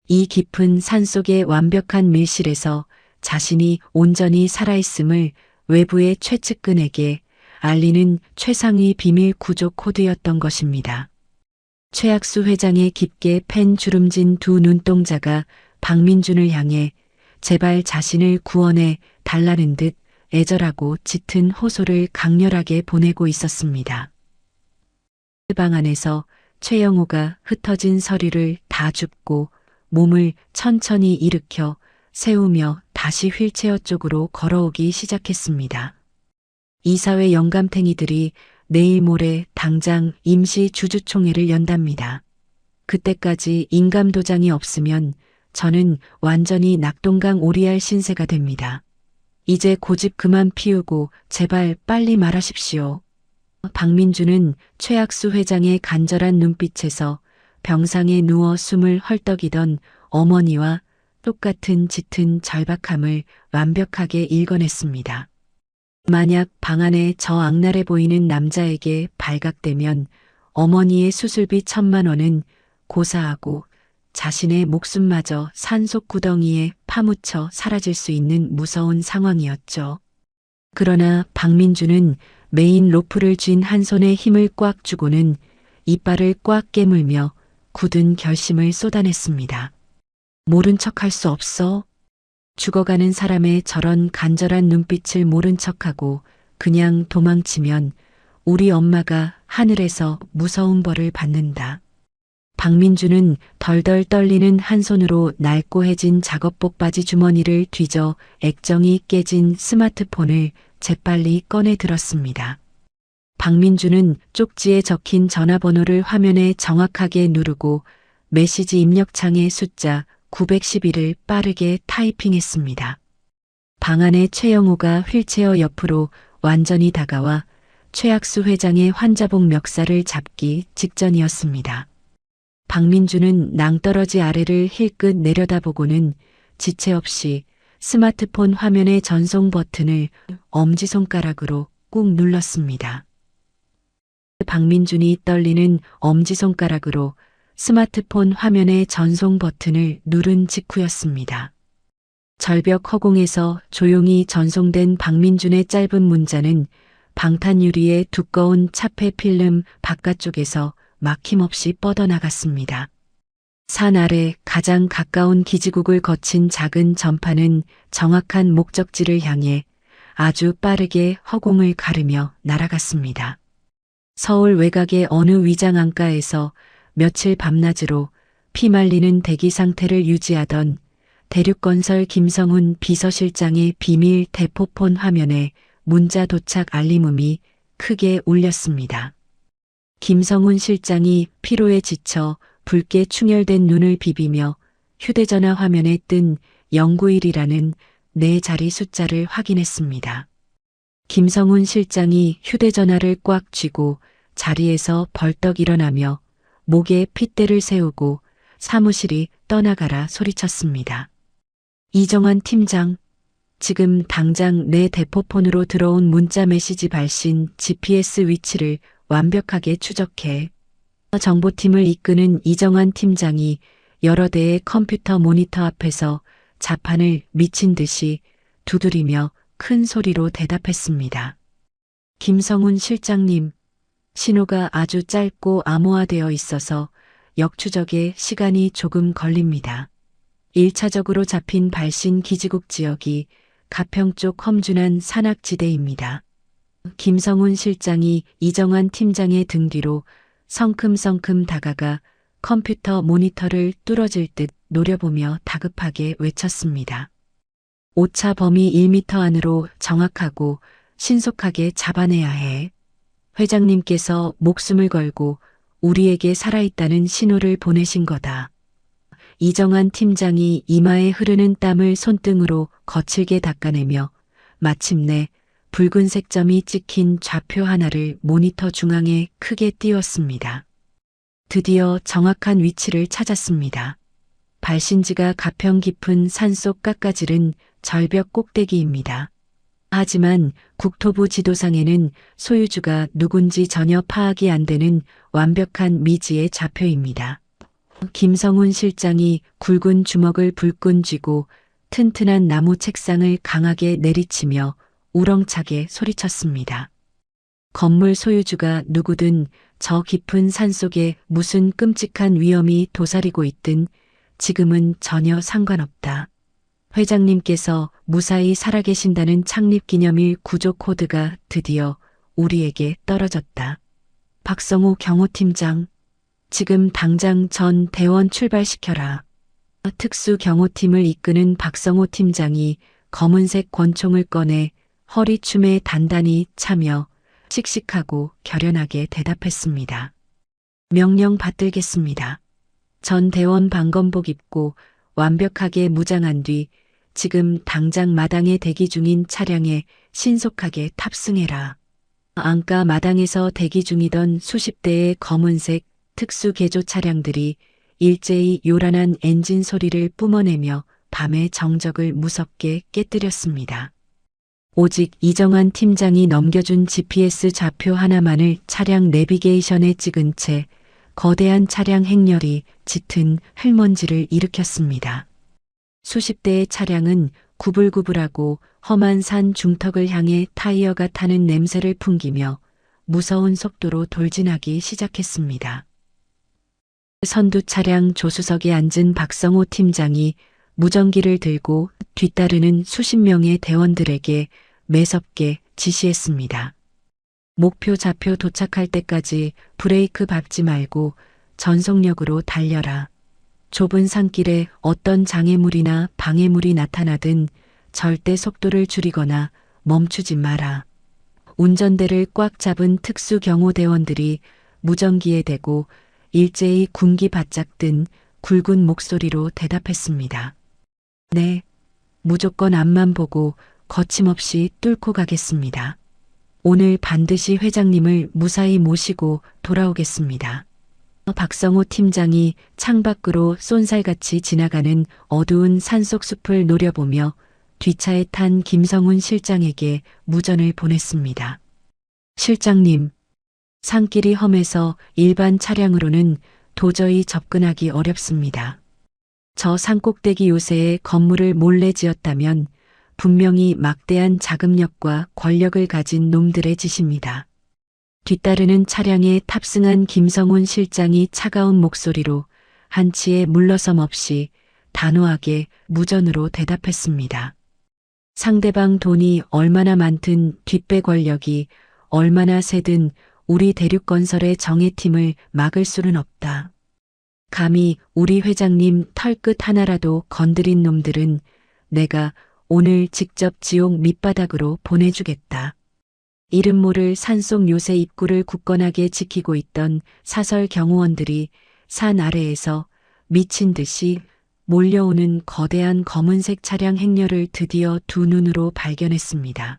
이 깊은 산속의 완벽한 밀실에서 자신이 온전히 살아있음을 외부의 최측근에게 알리는 최상위 비밀 구조 코드였던 것입니다. 최학수 회장의 깊게 팬 주름진 두 눈동자가 박민준을 향해 제발 자신을 구원해 달라는 듯 애절하고 짙은 호소를 강렬하게 보내고 있었습니다. 방 안에서 최영우가 흩어진 서류를 다 줍고 몸을 천천히 일으켜 세우며 다시 휠체어 쪽으로 걸어오기 시작했습니다. 이사회 영감탱이들이 내일 모레 당장 임시 주주총회를 연답니다. 그때까지 인감도장이 없으면 저는 완전히 낙동강 오리알 신세가 됩니다. 이제 고집 그만 피우고 제발 빨리 말하십시오. 박민주는 최학수 회장의 간절한 눈빛에서 병상에 누워 숨을 헐떡이던 어머니와 똑같은 짙은 절박함을 완벽하게 읽어냈습니다. 만약 방 안에 저 악랄해 보이는 남자에게 발각되면 어머니의 수술비 1,000만 원은 고사하고 자신의 목숨마저 산속 구덩이에 파묻혀 사라질 수 있는 무서운 상황이었죠. 그러나 박민주는 메인 로프를 쥔 한 손에 힘을 꽉 주고는 이빨을 꽉 깨물며 굳은 결심을 쏟아냈습니다. 모른 척할 수 없어. 죽어가는 사람의 저런 간절한 눈빛을 모른 척하고 그냥 도망치면 우리 엄마가 하늘에서 무서운 벌을 받는다. 박민주는 덜덜 떨리는 한 손으로 낡고해진 작업복 바지 주머니를 뒤져 액정이 깨진 스마트폰을 재빨리 꺼내 들었습니다. 박민주는 쪽지에 적힌 전화번호를 화면에 정확하게 누르고 메시지 입력창의 숫자 911을 빠르게 타이핑했습니다. 방 안에 최영우가 휠체어 옆으로 완전히 다가와 최학수 회장의 환자복 멱살을 잡기 직전이었습니다. 박민주는 낭떠러지 아래를 힐끗 내려다보고는 지체 없이 스마트폰 화면의 전송 버튼을 엄지손가락으로 꾹 눌렀습니다. 박민준이 떨리는 엄지손가락으로 스마트폰 화면의 전송 버튼을 누른 직후였습니다. 절벽 허공에서 조용히 전송된 박민준의 짧은 문자는 방탄유리의 두꺼운 차폐 필름 바깥쪽에서 막힘없이 뻗어나갔습니다. 산 아래 가장 가까운 기지국을 거친 작은 전파는 정확한 목적지를 향해 아주 빠르게 허공을 가르며 날아갔습니다. 서울 외곽의 어느 위장 안가에서 며칠 밤낮으로 피말리는 대기 상태를 유지하던 대륙건설 김성훈 비서실장의 비밀 대포폰 화면에 문자 도착 알림음이 크게 울렸습니다. 김성훈 실장이 피로에 지쳐 붉게 충혈된 눈을 비비며 휴대전화 화면에 뜬 091이라는 네 자리 숫자를 확인했습니다. 김성훈 실장이 휴대전화를 꽉 쥐고 자리에서 벌떡 일어나며 목에 핏대를 세우고 사무실이 떠나가라 소리쳤습니다. 이정환 팀장, 지금 당장 내 대포폰으로 들어온 문자 메시지 발신 GPS 위치를 완벽하게 추적해. 정보팀을 이끄는 이정환 팀장이 여러 대의 컴퓨터 모니터 앞에서 자판을 미친 듯이 두드리며 큰 소리로 대답했습니다. 김성훈 실장님, 신호가 아주 짧고 암호화되어 있어서 역추적에 시간이 조금 걸립니다. 1차적으로 잡힌 발신 기지국 지역이 가평 쪽 험준한 산악지대입니다. 김성훈 실장이 이정환 팀장의 등 뒤로 성큼성큼 다가가 컴퓨터 모니터를 뚫어질 듯 노려보며 다급하게 외쳤습니다. 오차 범위 1m 안으로 정확하고 신속하게 잡아내야 해. 회장님께서 목숨을 걸고 우리에게 살아있다는 신호를 보내신 거다. 이정환 팀장이 이마에 흐르는 땀을 손등으로 거칠게 닦아내며 마침내 붉은색 점이 찍힌 좌표 하나를 모니터 중앙에 크게 띄웠습니다. 드디어 정확한 위치를 찾았습니다. 발신지가 가평 깊은 산속 깎아지른 절벽 꼭대기입니다. 하지만 국토부 지도상에는 소유주가 누군지 전혀 파악이 안 되는 완벽한 미지의 좌표입니다. 김성훈 실장이 굵은 주먹을 불끈 쥐고 튼튼한 나무 책상을 강하게 내리치며 우렁차게 소리쳤습니다. 건물 소유주가 누구든 저 깊은 산속에 무슨 끔찍한 위험이 도사리고 있든 지금은 전혀 상관없다. 회장님께서 무사히 살아계신다는 창립기념일 구조 코드가 드디어 우리에게 떨어졌다. 박성호 경호팀장, 지금 당장 전 대원 출발시켜라. 특수경호팀을 이끄는 박성호 팀장이 검은색 권총을 꺼내 허리춤에 단단히 차며 씩씩하고 결연하게 대답했습니다. 명령 받들겠습니다. 전 대원 방검복 입고 완벽하게 무장한 뒤 지금 당장 마당에 대기 중인 차량에 신속하게 탑승해라. 안가 마당에서 대기 중이던 수십 대의 검은색 특수 개조 차량들이 일제히 요란한 엔진 소리를 뿜어내며 밤의 정적을 무섭게 깨뜨렸습니다. 오직 이정환 팀장이 넘겨준 GPS 좌표 하나만을 차량 내비게이션에 찍은 채 거대한 차량 행렬이 짙은 흙먼지를 일으켰습니다. 수십 대의 차량은 구불구불하고 험한 산 중턱을 향해 타이어가 타는 냄새를 풍기며 무서운 속도로 돌진하기 시작했습니다. 선두 차량 조수석에 앉은 박성호 팀장이 무전기를 들고 뒤따르는 수십 명의 대원들에게 매섭게 지시했습니다. 목표 좌표 도착할 때까지 브레이크 밟지 말고 전속력으로 달려라. 좁은 산길에 어떤 장애물이나 방해물이 나타나든 절대 속도를 줄이거나 멈추지 마라. 운전대를 꽉 잡은 특수경호대원들이 무전기에 대고 일제히 군기 바짝 든 굵은 목소리로 대답했습니다. 네, 무조건 앞만 보고 거침없이 뚫고 가겠습니다. 오늘 반드시 회장님을 무사히 모시고 돌아오겠습니다. 박성호 팀장이 창밖으로 쏜살같이 지나가는 어두운 산속 숲을 노려보며 뒷차에 탄 김성훈 실장에게 무전을 보냈습니다. 실장님, 산길이 험해서 일반 차량으로는 도저히 접근하기 어렵습니다. 저 산꼭대기 요새에 건물을 몰래 지었다면 분명히 막대한 자금력과 권력을 가진 놈들의 짓입니다. 뒤따르는 차량에 탑승한 김성훈 실장이 차가운 목소리로 한치의 물러섬 없이 단호하게 무전으로 대답했습니다. 상대방 돈이 얼마나 많든 뒷배 권력이 얼마나 세든 우리 대륙건설의 정예팀을 막을 수는 없다. 감히 우리 회장님 털끝 하나라도 건드린 놈들은 내가 오늘 직접 지옥 밑바닥으로 보내주겠다. 이름 모를 산속 요새 입구를 굳건하게 지키고 있던 사설 경호원들이 산 아래에서 미친 듯이 몰려오는 거대한 검은색 차량 행렬을 드디어 두 눈으로 발견했습니다.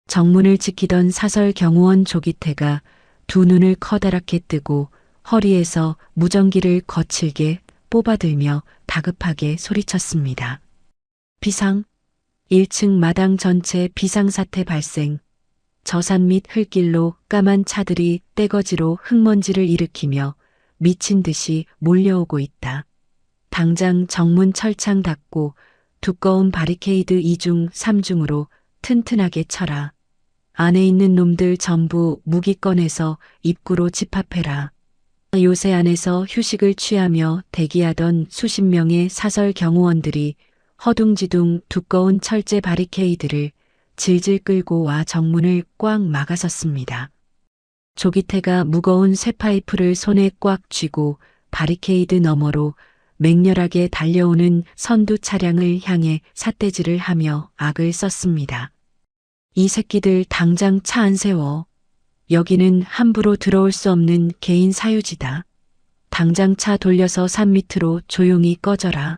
정문을 지키던 사설 경호원 조기태가 두 눈을 커다랗게 뜨고 허리에서 무전기를 거칠게 뽑아들며 다급하게 소리쳤습니다. 비상, 1층 마당 전체 비상사태 발생. 저산 및 흙길로 까만 차들이 떼거지로 흙먼지를 일으키며 미친 듯이 몰려오고 있다. 당장 정문 철창 닫고 두꺼운 바리케이드 2중 3중으로 튼튼하게 쳐라. 안에 있는 놈들 전부 무기 꺼내서 입구로 집합해라. 요새 안에서 휴식을 취하며 대기하던 수십 명의 사설 경호원들이 허둥지둥 두꺼운 철제 바리케이드를 질질 끌고 와 정문을 꽉 막아섰습니다. 조기태가 무거운 쇠파이프를 손에 꽉 쥐고 바리케이드 너머로 맹렬하게 달려오는 선두 차량을 향해 삿대질을 하며 악을 썼습니다. 이 새끼들 당장 차 안 세워. 여기는 함부로 들어올 수 없는 개인 사유지다. 당장 차 돌려서 산 밑으로 조용히 꺼져라.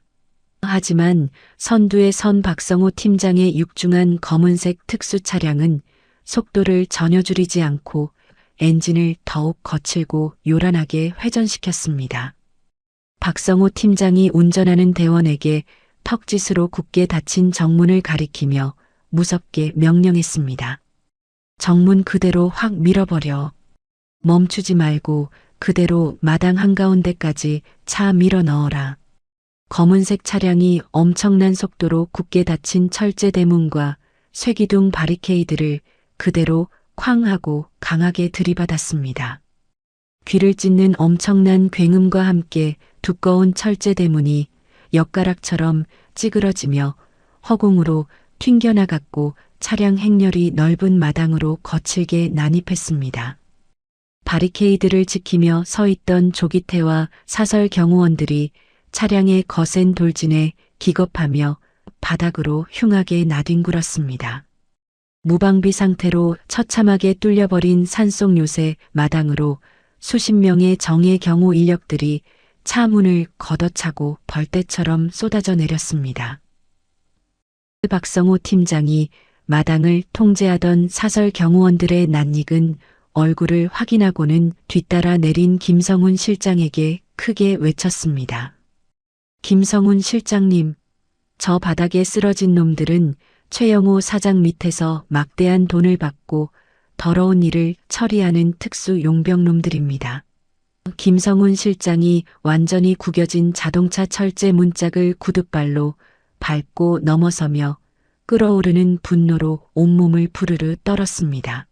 하지만 선두에 선 박성호 팀장의 육중한 검은색 특수 차량은 속도를 전혀 줄이지 않고 엔진을 더욱 거칠고 요란하게 회전시켰습니다. 박성호 팀장이 운전하는 대원에게 턱짓으로 굳게 닫힌 정문을 가리키며 무섭게 명령했습니다. 정문 그대로 확 밀어버려. 멈추지 말고 그대로 마당 한가운데까지 차 밀어 넣어라. 검은색 차량이 엄청난 속도로 굳게 닫힌 철제 대문과 쇠기둥 바리케이드를 그대로 쾅 하고 강하게 들이받았습니다. 귀를 찢는 엄청난 굉음과 함께 두꺼운 철제 대문이 엿가락처럼 찌그러지며 허공으로 튕겨나갔고 차량 행렬이 넓은 마당으로 거칠게 난입했습니다. 바리케이드를 지키며 서 있던 조기태와 사설 경호원들이 차량의 거센 돌진에 기겁하며 바닥으로 흉하게 나뒹굴었습니다. 무방비 상태로 처참하게 뚫려버린 산속 요새 마당으로 수십 명의 정예 경호 인력들이 차 문을 걷어차고 벌떼처럼 쏟아져 내렸습니다. 박성호 팀장이 마당을 통제하던 사설 경호원들의 낯익은 얼굴을 확인하고는 뒤따라 내린 김성훈 실장에게 크게 외쳤습니다. 김성훈 실장님, 저 바닥에 쓰러진 놈들은 최영호 사장 밑에서 막대한 돈을 받고 더러운 일을 처리하는 특수 용병놈들입니다. 김성훈 실장이 완전히 구겨진 자동차 철제 문짝을 구둣발로 밟고 넘어서며 끓어오르는 분노로 온몸을 부르르 떨었습니다.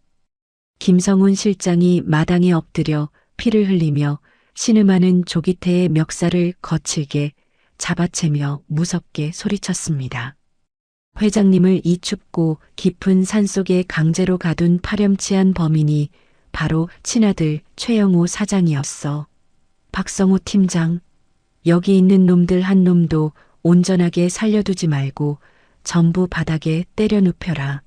김성훈 실장이 마당에 엎드려 피를 흘리며 신음하는 조기태의 멱살을 거칠게 잡아채며 무섭게 소리쳤습니다. 회장님을 이 춥고 깊은 산속에 강제로 가둔 파렴치한 범인이 바로 친아들 최영호 사장이었어. 박성호 팀장, 여기 있는 놈들 한 놈도 온전하게 살려두지 말고 전부 바닥에 때려 눕혀라.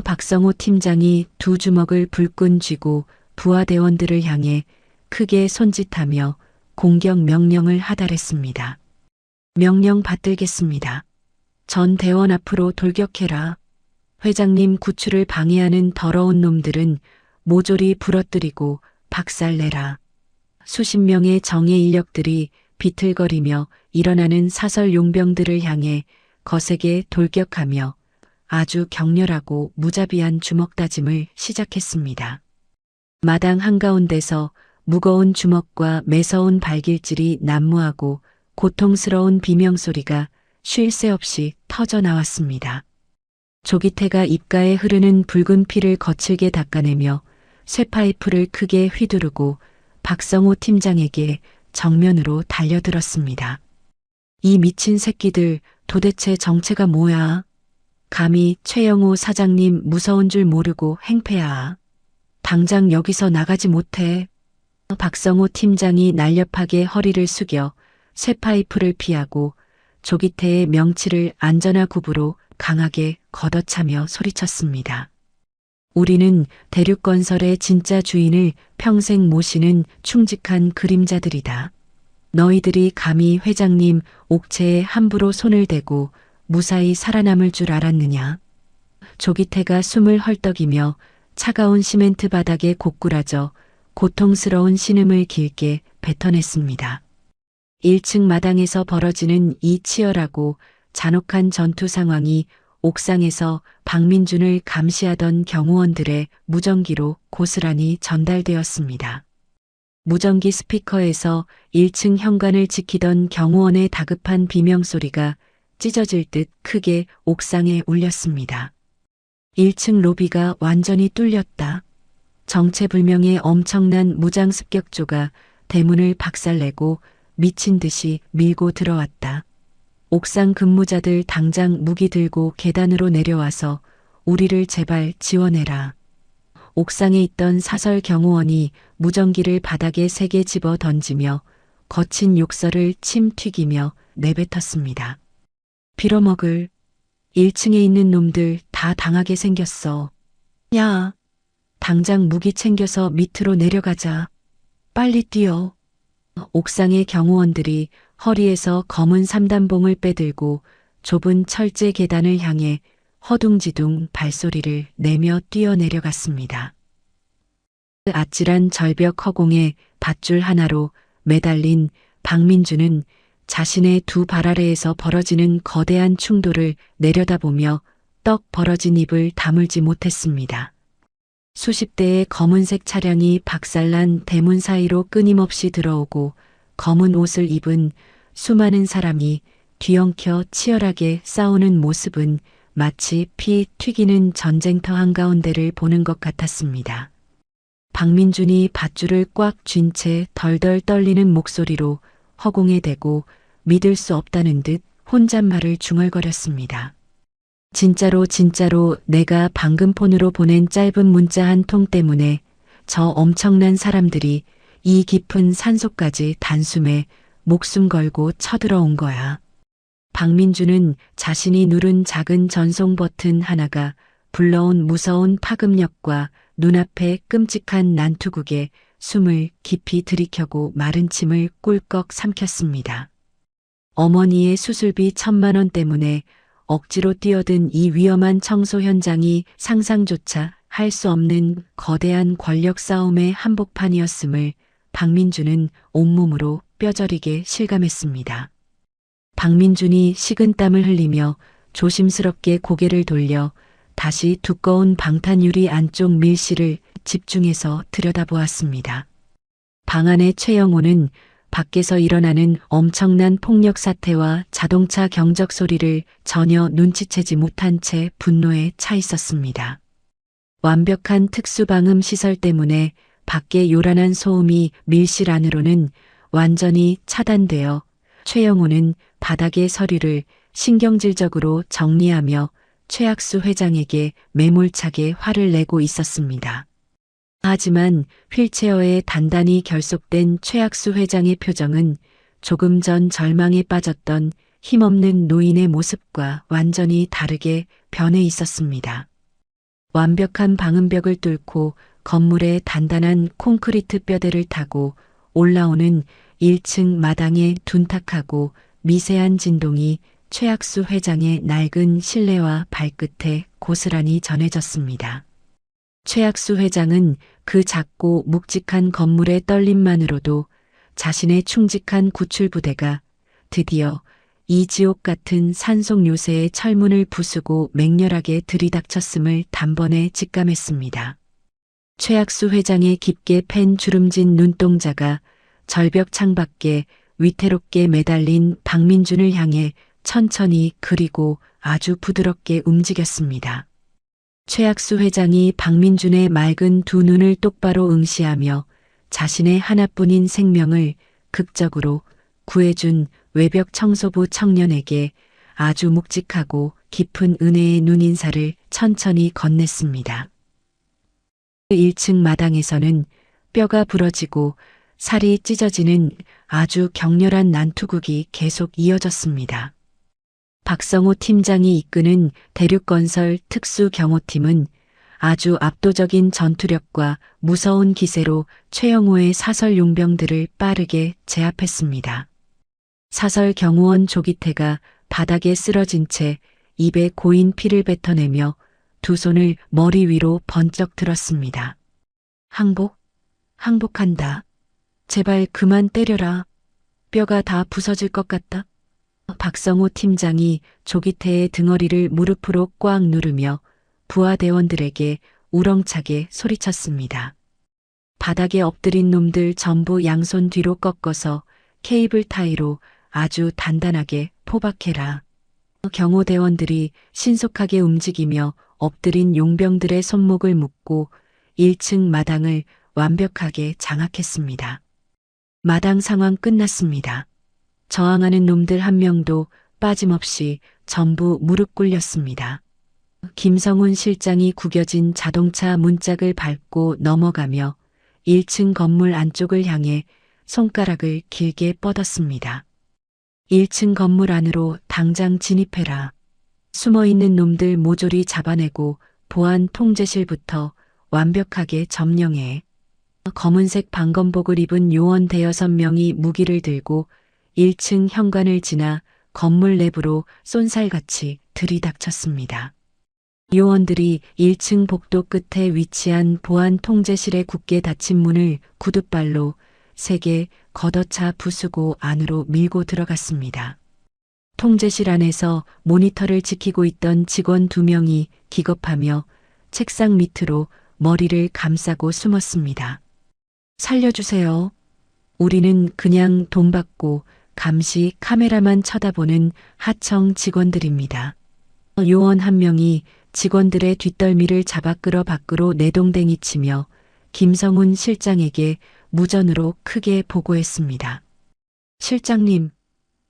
박성호 팀장이 두 주먹을 불끈 쥐고 부하대원들을 향해 크게 손짓하며 공격 명령을 하달했습니다. 명령 받들겠습니다. 전 대원 앞으로 돌격해라. 회장님 구출을 방해하는 더러운 놈들은 모조리 부러뜨리고 박살내라. 수십 명의 정예 인력들이 비틀거리며 일어나는 사설 용병들을 향해 거세게 돌격하며 아주 격렬하고 무자비한 주먹다짐을 시작했습니다. 마당 한가운데서 무거운 주먹과 매서운 발길질이 난무하고 고통스러운 비명소리가 쉴 새 없이 터져 나왔습니다. 조기태가 입가에 흐르는 붉은 피를 거칠게 닦아내며 쇠파이프를 크게 휘두르고 박성호 팀장에게 정면으로 달려들었습니다. 이 미친 새끼들 도대체 정체가 뭐야? 감히 최영호 사장님 무서운 줄 모르고 행패야. 당장 여기서 나가지 못해. 박성호 팀장이 날렵하게 허리를 숙여 쇠파이프를 피하고 조기태의 명치를 안전화 굽으로 강하게 걷어차며 소리쳤습니다. 우리는 대륙건설의 진짜 주인을 평생 모시는 충직한 그림자들이다. 너희들이 감히 회장님 옥체에 함부로 손을 대고 무사히 살아남을 줄 알았느냐. 조기태가 숨을 헐떡이며 차가운 시멘트 바닥에 고꾸라져 고통스러운 신음을 길게 뱉어냈습니다. 1층 마당에서 벌어지는 이 치열하고 잔혹한 전투 상황이 옥상에서 박민준을 감시하던 경호원들의 무전기로 고스란히 전달되었습니다. 무전기 스피커에서 1층 현관을 지키던 경호원의 다급한 비명소리가 찢어질 듯 크게 옥상에 울렸습니다. 1층 로비가 완전히 뚫렸다. 정체불명의 엄청난 무장 습격조가 대문을 박살내고 미친 듯이 밀고 들어왔다. 옥상 근무자들 당장 무기 들고 계단으로 내려와서 우리를 제발 지원해라. 옥상에 있던 사설 경호원이 무전기를 바닥에 세게 집어 던지며 거친 욕설을 침 튀기며 내뱉었습니다. 빌어먹을 1층에 있는 놈들 다 당하게 생겼어. 야, 당장 무기 챙겨서 밑으로 내려가자. 빨리 뛰어. 옥상의 경호원들이 허리에서 검은 삼단봉을 빼들고 좁은 철제 계단을 향해 허둥지둥 발소리를 내며 뛰어내려갔습니다. 아찔한 절벽 허공에 밧줄 하나로 매달린 박민주는 자신의 두 발 아래에서 벌어지는 거대한 충돌을 내려다보며 떡 벌어진 입을 다물지 못했습니다. 수십 대의 검은색 차량이 박살난 대문 사이로 끊임없이 들어오고 검은 옷을 입은 수많은 사람이 뒤엉켜 치열하게 싸우는 모습은 마치 피 튀기는 전쟁터 한가운데를 보는 것 같았습니다. 박민준이 밧줄을 꽉 쥔 채 덜덜 떨리는 목소리로 허공에 대고 믿을 수 없다는 듯 혼잣말을 중얼거렸습니다. 진짜로 내가 방금 폰으로 보낸 짧은 문자 한 통 때문에 저 엄청난 사람들이 이 깊은 산속까지 단숨에 목숨 걸고 쳐들어온 거야. 박민주는 자신이 누른 작은 전송 버튼 하나가 불러온 무서운 파급력과 눈앞의 끔찍한 난투극에 숨을 깊이 들이켜고 마른 침을 꿀꺽 삼켰습니다. 어머니의 수술비 1,000만 원 때문에 억지로 뛰어든 이 위험한 청소 현장이 상상조차 할 수 없는 거대한 권력 싸움의 한복판이었음을 박민준은 온몸으로 뼈저리게 실감했습니다. 박민준이 식은땀을 흘리며 조심스럽게 고개를 돌려 다시 두꺼운 방탄유리 안쪽 밀실을 집중해서 들여다보았습니다. 방 안의 최영호는 밖에서 일어나는 엄청난 폭력 사태와 자동차 경적 소리를 전혀 눈치채지 못한 채 분노에 차 있었습니다. 완벽한 특수방음 시설 때문에 밖에 요란한 소음이 밀실 안으로는 완전히 차단되어 최영호는 바닥의 서류를 신경질적으로 정리하며 최학수 회장에게 매몰차게 화를 내고 있었습니다. 하지만 휠체어에 단단히 결속된 최학수 회장의 표정은 조금 전 절망에 빠졌던 힘없는 노인의 모습과 완전히 다르게 변해 있었습니다. 완벽한 방음벽을 뚫고 건물의 단단한 콘크리트 뼈대를 타고 올라오는 1층 마당의 둔탁하고 미세한 진동이 최학수 회장의 낡은 실내와 발끝에 고스란히 전해졌습니다. 최학수 회장은 그 작고 묵직한 건물의 떨림만으로도 자신의 충직한 구출부대가 드디어 이 지옥 같은 산속 요새의 철문을 부수고 맹렬하게 들이닥쳤음을 단번에 직감했습니다. 최학수 회장의 깊게 팬 주름진 눈동자가 절벽 창밖에 위태롭게 매달린 박민준을 향해 천천히 그리고 아주 부드럽게 움직였습니다. 최학수 회장이 박민준의 맑은 두 눈을 똑바로 응시하며 자신의 하나뿐인 생명을 극적으로 구해준 외벽 청소부 청년에게 아주 묵직하고 깊은 은혜의 눈인사를 천천히 건넸습니다. 1층 마당에서는 뼈가 부러지고 살이 찢어지는 아주 격렬한 난투극이 계속 이어졌습니다. 박성호 팀장이 이끄는 대륙건설 특수경호팀은 아주 압도적인 전투력과 무서운 기세로 최영호의 사설 용병들을 빠르게 제압했습니다. 사설 경호원 조기태가 바닥에 쓰러진 채 입에 고인 피를 뱉어내며 두 손을 머리 위로 번쩍 들었습니다. 항복한다. 제발 그만 때려라. 뼈가 다 부서질 것 같다. 박성호 팀장이 조기태의 등허리를 무릎으로 꽉 누르며 부하대원들에게 우렁차게 소리쳤습니다. 바닥에 엎드린 놈들 전부 양손 뒤로 꺾어서 케이블 타이로 아주 단단하게 포박해라. 경호대원들이 신속하게 움직이며 엎드린 용병들의 손목을 묶고 1층 마당을 완벽하게 장악했습니다. 마당 상황 끝났습니다. 저항하는 놈들 한 명도 빠짐없이 전부 무릎 꿇렸습니다. 김성훈 실장이 구겨진 자동차 문짝을 밟고 넘어가며 1층 건물 안쪽을 향해 손가락을 길게 뻗었습니다. 1층 건물 안으로 당장 진입해라. 숨어있는 놈들 모조리 잡아내고 보안 통제실부터 완벽하게 점령해. 검은색 방검복을 입은 요원 대여섯 명이 무기를 들고 1층 현관을 지나 건물 내부로 쏜살같이 들이닥쳤습니다. 요원들이 1층 복도 끝에 위치한 보안 통제실의 굳게 닫힌 문을 구둣발로 세게 걷어차 부수고 안으로 밀고 들어갔습니다. 통제실 안에서 모니터를 지키고 있던 직원 2명이 기겁하며 책상 밑으로 머리를 감싸고 숨었습니다. 살려주세요. 우리는 그냥 돈 받고 감시 카메라만 쳐다보는 하청 직원들입니다. 요원 한 명이 직원들의 뒷덜미를 잡아 끌어 밖으로 내동댕이 치며 김성훈 실장에게 무전으로 크게 보고했습니다. 실장님,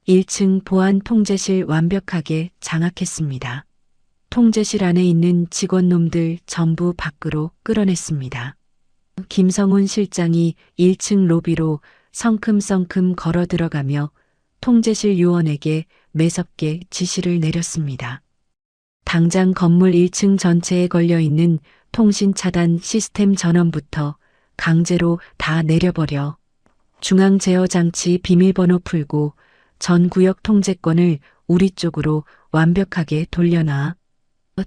1층 보안 통제실 완벽하게 장악했습니다. 통제실 안에 있는 직원놈들 전부 밖으로 끌어냈습니다. 김성훈 실장이 1층 로비로 성큼성큼 걸어 들어가며 통제실 요원에게 매섭게 지시를 내렸습니다. 당장 건물 1층 전체에 걸려있는 통신 차단 시스템 전원부터 강제로 다 내려버려. 중앙 제어 장치 비밀번호 풀고 전 구역 통제권을 우리 쪽으로 완벽하게 돌려놔.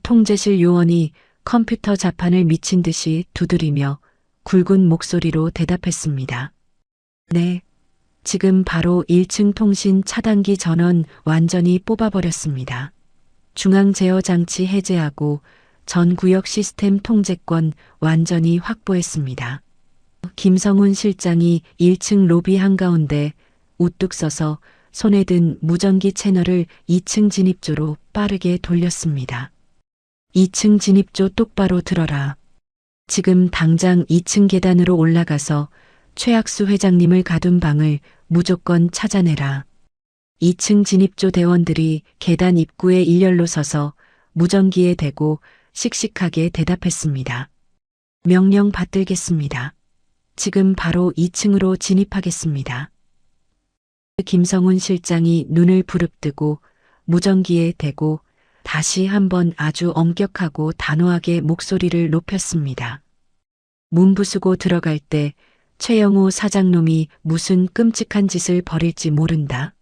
통제실 요원이 컴퓨터 자판을 미친 듯이 두드리며 굵은 목소리로 대답했습니다. 네, 지금 바로 1층 통신 차단기 전원 완전히 뽑아버렸습니다. 중앙 제어 장치 해제하고 전 구역 시스템 통제권 완전히 확보했습니다. 김성훈 실장이 1층 로비 한가운데 우뚝 서서 손에 든 무전기 채널을 2층 진입조로 빠르게 돌렸습니다. 2층 진입조 똑바로 들어라. 지금 당장 2층 계단으로 올라가서 최학수 회장님을 가둔 방을 무조건 찾아내라. 2층 진입조 대원들이 계단 입구에 일렬로 서서 무전기에 대고 씩씩하게 대답했습니다. 명령 받들겠습니다. 지금 바로 2층으로 진입하겠습니다. 김성훈 실장이 눈을 부릅뜨고 무전기에 대고 다시 한번 아주 엄격하고 단호하게 목소리를 높였습니다. 문 부수고 들어갈 때 최영호 사장놈이 무슨 끔찍한 짓을 벌일지 모른다.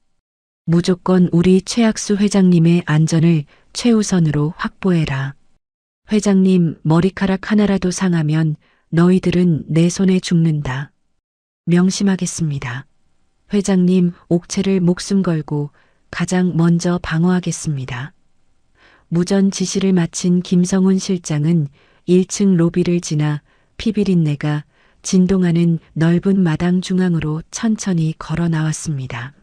무조건 우리 최학수 회장님의 안전을 최우선으로 확보해라. 회장님 머리카락 하나라도 상하면 너희들은 내 손에 죽는다. 명심하겠습니다. 회장님 옥체를 목숨 걸고 가장 먼저 방어하겠습니다. 무전 지시를 마친 김성훈 실장은 1층 로비를 지나 피비린내가 진동하는 넓은 마당 중앙으로 천천히 걸어 나왔습니다.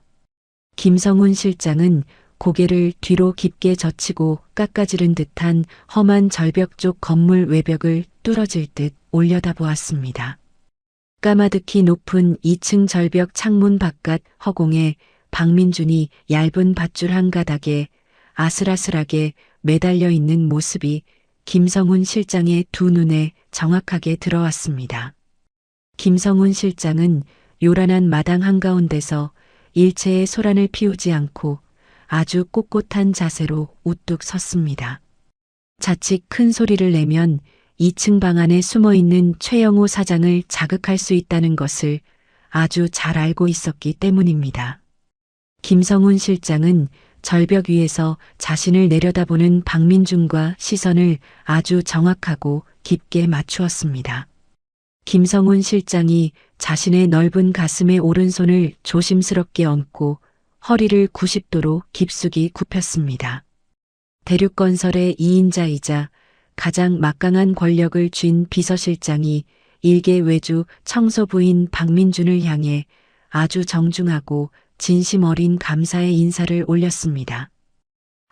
김성훈 실장은 고개를 뒤로 깊게 젖히고 깎아지른 듯한 험한 절벽 쪽 건물 외벽을 뚫어질 듯 올려다보았습니다. 까마득히 높은 2층 절벽 창문 바깥 허공에 박민준이 얇은 밧줄 한 가닥에 아슬아슬하게 매달려 있는 모습이 김성훈 실장의 두 눈에 정확하게 들어왔습니다. 김성훈 실장은 요란한 마당 한가운데서 일체의 소란을 피우지 않고 아주 꼿꼿한 자세로 우뚝 섰습니다. 자칫 큰 소리를 내면 2층 방 안에 숨어 있는 최영호 사장을 자극할 수 있다는 것을 아주 잘 알고 있었기 때문입니다. 김성훈 실장은 절벽 위에서 자신을 내려다보는 박민준과 시선을 아주 정확하고 깊게 맞추었습니다. 김성훈 실장이 자신의 넓은 가슴에 오른손을 조심스럽게 얹고 허리를 90도로 깊숙이 굽혔습니다. 대륙건설의 2인자이자 가장 막강한 권력을 쥔 비서실장이 일개 외주 청소부인 박민준을 향해 아주 정중하고 진심 어린 감사의 인사를 올렸습니다.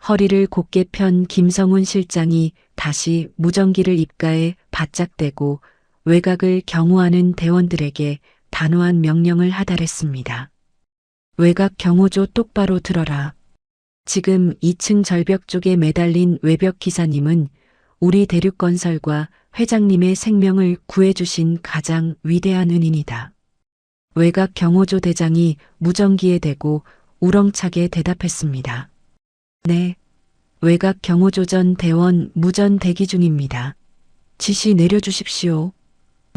허리를 곧게 편 김성훈 실장이 다시 무전기를 입가에 바짝 대고 외곽을 경호하는 대원들에게 단호한 명령을 하달했습니다. 외곽 경호조 똑바로 들어라. 지금 2층 절벽 쪽에 매달린 외벽 기사님은 우리 대륙건설과 회장님의 생명을 구해주신 가장 위대한 은인이다. 외곽 경호조 대장이 무전기에 대고 우렁차게 대답했습니다. 네, 외곽 경호조 전 대원 무전 대기 중입니다. 지시 내려주십시오.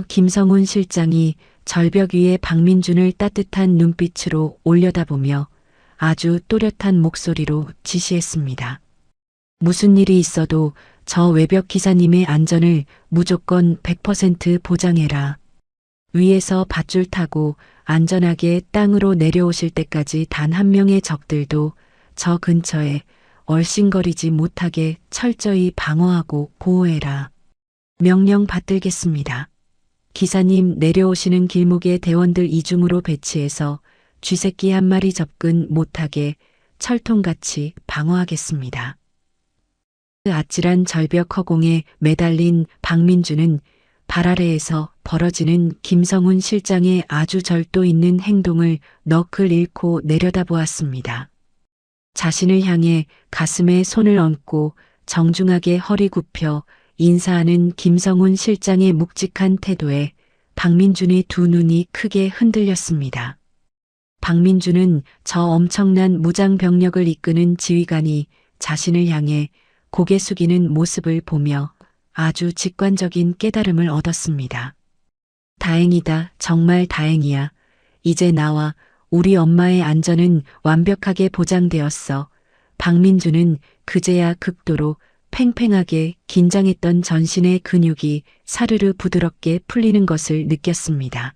김성훈 실장이 절벽 위에 박민준을 따뜻한 눈빛으로 올려다보며 아주 또렷한 목소리로 지시했습니다. 무슨 일이 있어도 저 외벽 기사님의 안전을 무조건 100% 보장해라. 위에서 밧줄 타고 안전하게 땅으로 내려오실 때까지 단 한 명의 적들도 저 근처에 얼씬거리지 못하게 철저히 방어하고 보호해라. 명령 받들겠습니다. 기사님 내려오시는 길목에 대원들 이중으로 배치해서 쥐새끼 한 마리 접근 못하게 철통같이 방어하겠습니다. 그 아찔한 절벽 허공에 매달린 박민준은 발 아래에서 벌어지는 김성훈 실장의 아주 절도 있는 행동을 넋을 잃고 내려다보았습니다. 자신을 향해 가슴에 손을 얹고 정중하게 허리 굽혀 인사하는 김성훈 실장의 묵직한 태도에 박민준의 두 눈이 크게 흔들렸습니다. 박민준은 저 엄청난 무장병력을 이끄는 지휘관이 자신을 향해 고개 숙이는 모습을 보며 아주 직관적인 깨달음을 얻었습니다. 다행이다, 정말 다행이야. 이제 나와 우리 엄마의 안전은 완벽하게 보장되었어. 박민준은 그제야 극도로 팽팽하게 긴장했던 전신의 근육이 사르르 부드럽게 풀리는 것을 느꼈습니다.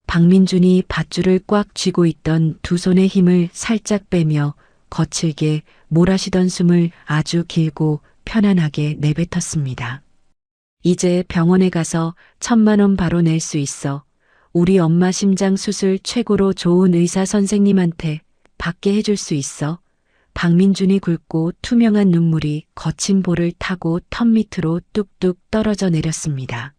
박민준이 밧줄을 꽉 쥐고 있던 두 손의 힘을 살짝 빼며 거칠게 몰아쉬던 숨을 아주 길고 편안하게 내뱉었습니다. 이제 병원에 가서 1,000만 원 바로 낼 수 있어. 우리 엄마 심장 수술 최고로 좋은 의사 선생님한테 받게 해줄 수 있어. 박민준이 굵고 투명한 눈물이 거친 볼을 타고 턱 밑으로 뚝뚝 떨어져 내렸습니다.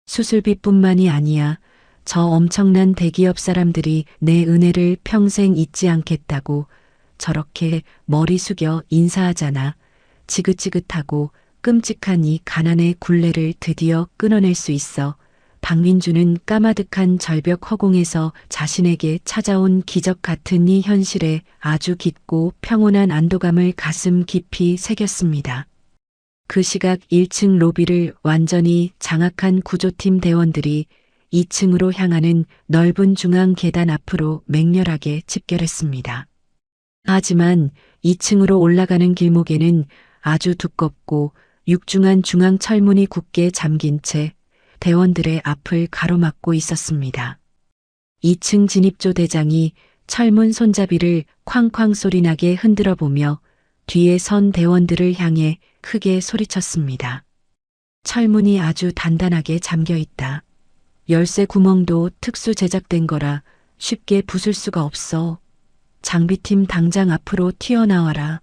수술비뿐만이 아니야. 저 엄청난 대기업 사람들이 내 은혜를 평생 잊지 않겠다고 저렇게 머리 숙여 인사하잖아. 지긋지긋하고 끔찍한 이 가난의 굴레를 드디어 끊어낼 수 있어. 박민준은 까마득한 절벽 허공에서 자신에게 찾아온 기적 같은 이 현실에 아주 깊고 평온한 안도감을 가슴 깊이 새겼습니다. 그 시각 1층 로비를 완전히 장악한 구조팀 대원들이 2층으로 향하는 넓은 중앙 계단 앞으로 맹렬하게 집결했습니다. 하지만 2층으로 올라가는 길목에는 아주 두껍고 육중한 중앙 철문이 굳게 잠긴 채 대원들의 앞을 가로막고 있었습니다. 2층 진입조 대장이 철문 손잡이를 쾅쾅 소리나게 흔들어 보며 뒤에 선 대원들을 향해 크게 소리쳤습니다. 철문이 아주 단단하게 잠겨 있다. 열쇠 구멍도 특수 제작된 거라 쉽게 부술 수가 없어. 장비팀 당장 앞으로 튀어나와라.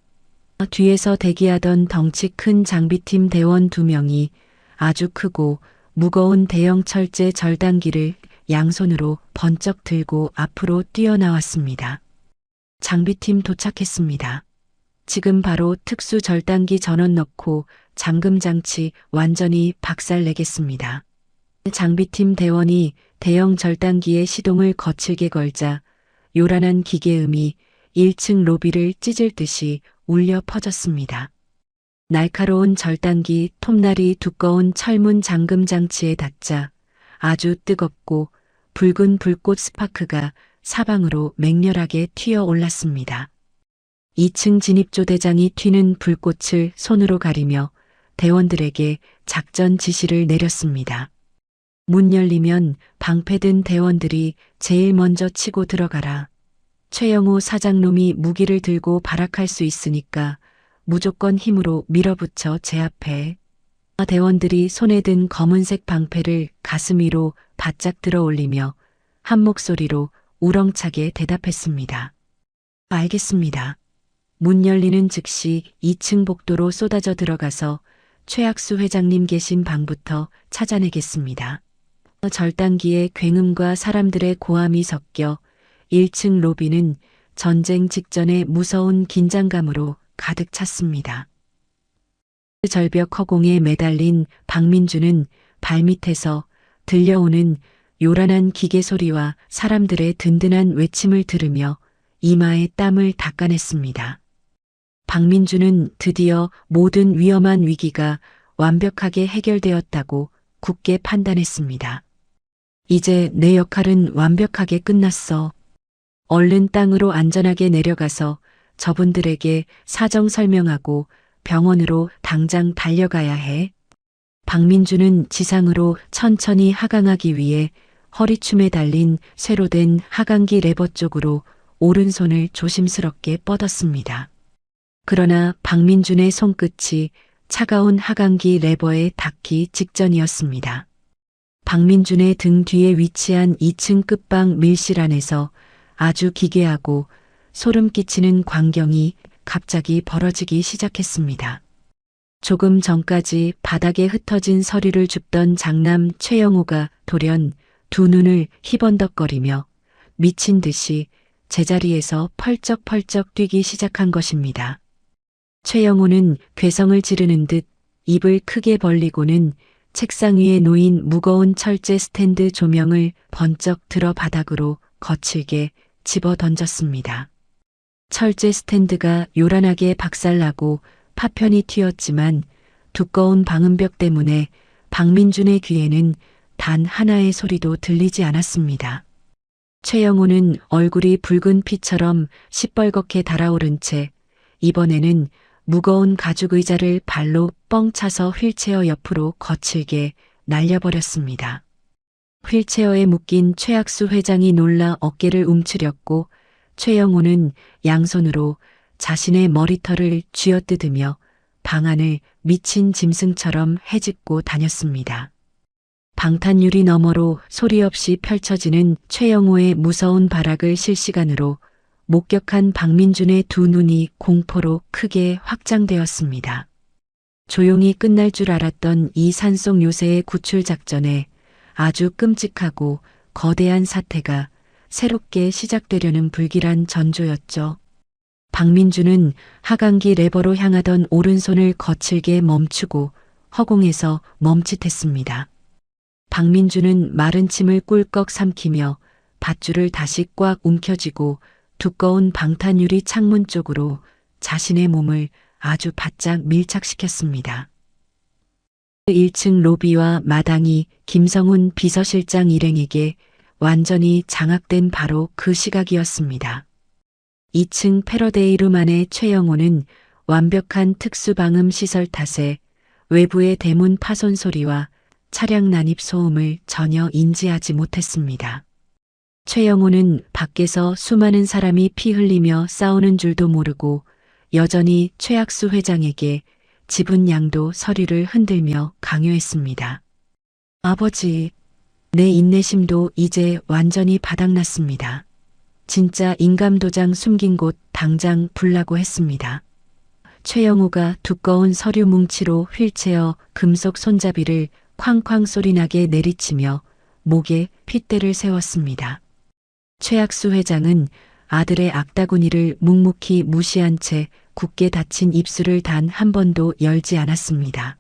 뒤에서 대기하던 덩치 큰 장비팀 대원 2명이 아주 크고 무거운 대형 철제 절단기를 양손으로 번쩍 들고 앞으로 뛰어나왔습니다. 장비팀 도착했습니다. 지금 바로 특수 절단기 전원 넣고 잠금 장치 완전히 박살내겠습니다. 장비팀 대원이 대형 절단기의 시동을 거칠게 걸자 요란한 기계음이 1층 로비를 찢을 듯이 울려 퍼졌습니다. 날카로운 절단기 톱날이 두꺼운 철문 잠금 장치에 닿자 아주 뜨겁고 붉은 불꽃 스파크가 사방으로 맹렬하게 튀어 올랐습니다. 2층 진입조대장이 튀는 불꽃을 손으로 가리며 대원들에게 작전 지시를 내렸습니다. 문 열리면 방패든 대원들이 제일 먼저 치고 들어가라. 최영호 사장놈이 무기를 들고 발악할 수 있으니까 무조건 힘으로 밀어붙여 제압해. 대원들이 손에 든 검은색 방패를 가슴 위로 바짝 들어 올리며 한 목소리로 우렁차게 대답했습니다. 알겠습니다. 문 열리는 즉시 2층 복도로 쏟아져 들어가서 최학수 회장님 계신 방부터 찾아내겠습니다. 절단기의 굉음과 사람들의 고함이 섞여 1층 로비는 전쟁 직전의 무서운 긴장감으로 가득 찼습니다. 절벽 허공에 매달린 박민주는 발밑에서 들려오는 요란한 기계 소리와 사람들의 든든한 외침을 들으며 이마에 땀을 닦아냈습니다. 박민주는 드디어 모든 위험한 위기가 완벽하게 해결되었다고 굳게 판단했습니다. 이제 내 역할은 완벽하게 끝났어. 얼른 땅으로 안전하게 내려가서 저분들에게 사정 설명하고 병원으로 당장 달려가야 해. 박민주는 지상으로 천천히 하강하기 위해 허리춤에 달린 쇠로 된 하강기 레버 쪽으로 오른손을 조심스럽게 뻗었습니다. 그러나 박민준의 손끝이 차가운 하강기 레버에 닿기 직전이었습니다. 박민준의 등 뒤에 위치한 2층 끝방 밀실 안에서 아주 기괴하고 소름 끼치는 광경이 갑자기 벌어지기 시작했습니다. 조금 전까지 바닥에 흩어진 서리를 줍던 장남 최영호가 돌연 두 눈을 희번덕거리며 미친 듯이 제자리에서 펄쩍펄쩍 뛰기 시작한 것입니다. 최영호는 괴성을 지르는 듯 입을 크게 벌리고는 책상 위에 놓인 무거운 철제 스탠드 조명을 번쩍 들어 바닥으로 거칠게 집어 던졌습니다. 철제 스탠드가 요란하게 박살나고 파편이 튀었지만 두꺼운 방음벽 때문에 박민준의 귀에는 단 하나의 소리도 들리지 않았습니다. 최영호는 얼굴이 붉은 피처럼 시뻘겋게 달아오른 채 이번에는 무거운 가죽 의자를 발로 뻥 차서 휠체어 옆으로 거칠게 날려버렸습니다. 휠체어에 묶인 최학수 회장이 놀라 어깨를 움츠렸고 최영호는 양손으로 자신의 머리털을 쥐어뜯으며 방안을 미친 짐승처럼 헤집고 다녔습니다. 방탄유리 너머로 소리 없이 펼쳐지는 최영호의 무서운 발악을 실시간으로 목격한 박민준의 두 눈이 공포로 크게 확장되었습니다. 조용히 끝날 줄 알았던 이 산속 요새의 구출 작전에 아주 끔찍하고 거대한 사태가 새롭게 시작되려는 불길한 전조였죠. 박민준은 하강기 레버로 향하던 오른손을 거칠게 멈추고 허공에서 멈칫했습니다. 박민준은 마른 침을 꿀꺽 삼키며 밧줄을 다시 꽉 움켜쥐고 두꺼운 방탄유리 창문 쪽으로 자신의 몸을 아주 바짝 밀착시켰습니다. 1층 로비와 마당이 김성훈 비서실장 일행에게 완전히 장악된 바로 그 시각이었습니다. 2층 패러데이룸 안의 최영호는 완벽한 특수방음 시설 탓에 외부의 대문 파손 소리와 차량 난입 소음을 전혀 인지하지 못했습니다. 최영호는 밖에서 수많은 사람이 피 흘리며 싸우는 줄도 모르고 여전히 최학수 회장에게 지분 양도 서류를 흔들며 강요했습니다. 아버지, 내 인내심도 이제 완전히 바닥났습니다. 진짜 인감도장 숨긴 곳 당장 불라고 했습니다. 최영호가 두꺼운 서류 뭉치로 휠체어 금속 손잡이를 쾅쾅 소리나게 내리치며 목에 핏대를 세웠습니다. 최학수 회장은 아들의 악다구니를 묵묵히 무시한 채 굳게 닫힌 입술을 단 한 번도 열지 않았습니다.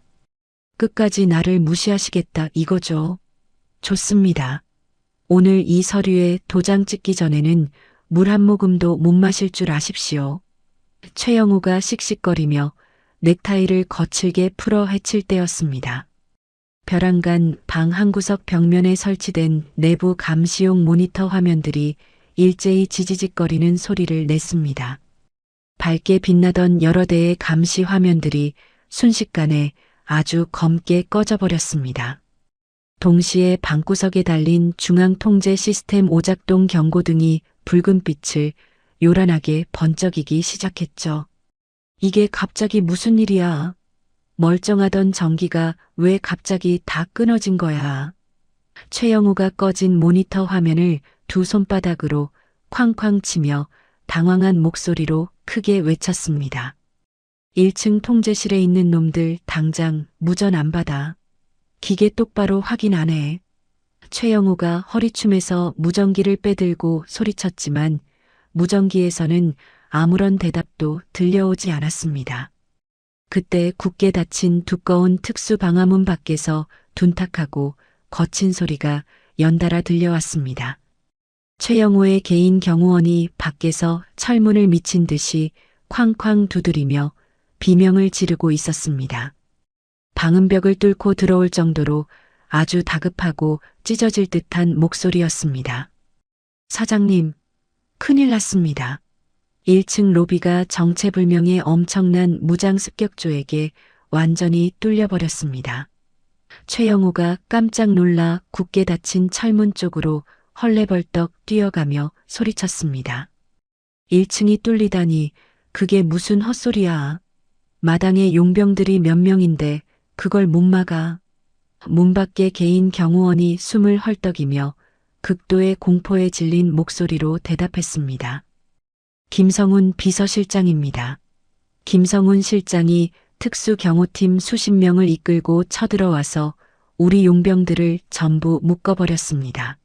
끝까지 나를 무시하시겠다 이거죠. 좋습니다. 오늘 이 서류에 도장 찍기 전에는 물 한 모금도 못 마실 줄 아십시오. 최영우가 씩씩거리며 넥타이를 거칠게 풀어 헤칠 때였습니다. 벼랑간 방 한 구석 벽면에 설치된 내부 감시용 모니터 화면들이 일제히 지지직거리는 소리를 냈습니다. 밝게 빛나던 여러 대의 감시 화면들이 순식간에 아주 검게 꺼져버렸습니다. 동시에 방구석에 달린 중앙 통제 시스템 오작동 경고등이 붉은 빛을 요란하게 번쩍이기 시작했죠. 이게 갑자기 무슨 일이야? 멀쩡하던 전기가 왜 갑자기 다 끊어진 거야? 최영우가 꺼진 모니터 화면을 두 손바닥으로 쾅쾅 치며 당황한 목소리로 크게 외쳤습니다. 1층 통제실에 있는 놈들 당장 무전 안 받아. 기계 똑바로 확인 안 해. 최영우가 허리춤에서 무전기를 빼들고 소리쳤지만 무전기에서는 아무런 대답도 들려오지 않았습니다. 그때 굳게 닫힌 두꺼운 특수 방화문 밖에서 둔탁하고 거친 소리가 연달아 들려왔습니다. 최영우의 개인 경호원이 밖에서 철문을 미친 듯이 쾅쾅 두드리며 비명을 지르고 있었습니다. 방음벽을 뚫고 들어올 정도로 아주 다급하고 찢어질 듯한 목소리였습니다. 사장님, 큰일 났습니다. 1층 로비가 정체불명의 엄청난 무장 습격조에게 완전히 뚫려버렸습니다. 최영우가 깜짝 놀라 굳게 닫힌 철문 쪽으로 헐레벌떡 뛰어가며 소리쳤습니다. 1층이 뚫리다니 그게 무슨 헛소리야. 마당에 용병들이 몇 명인데 그걸 못 막아. 문 밖에 개인 경호원이 숨을 헐떡이며 극도의 공포에 질린 목소리로 대답했습니다. 김성훈 비서실장입니다. 김성훈 실장이 특수경호팀 수십 명을 이끌고 쳐들어와서 우리 용병들을 전부 묶어버렸습니다.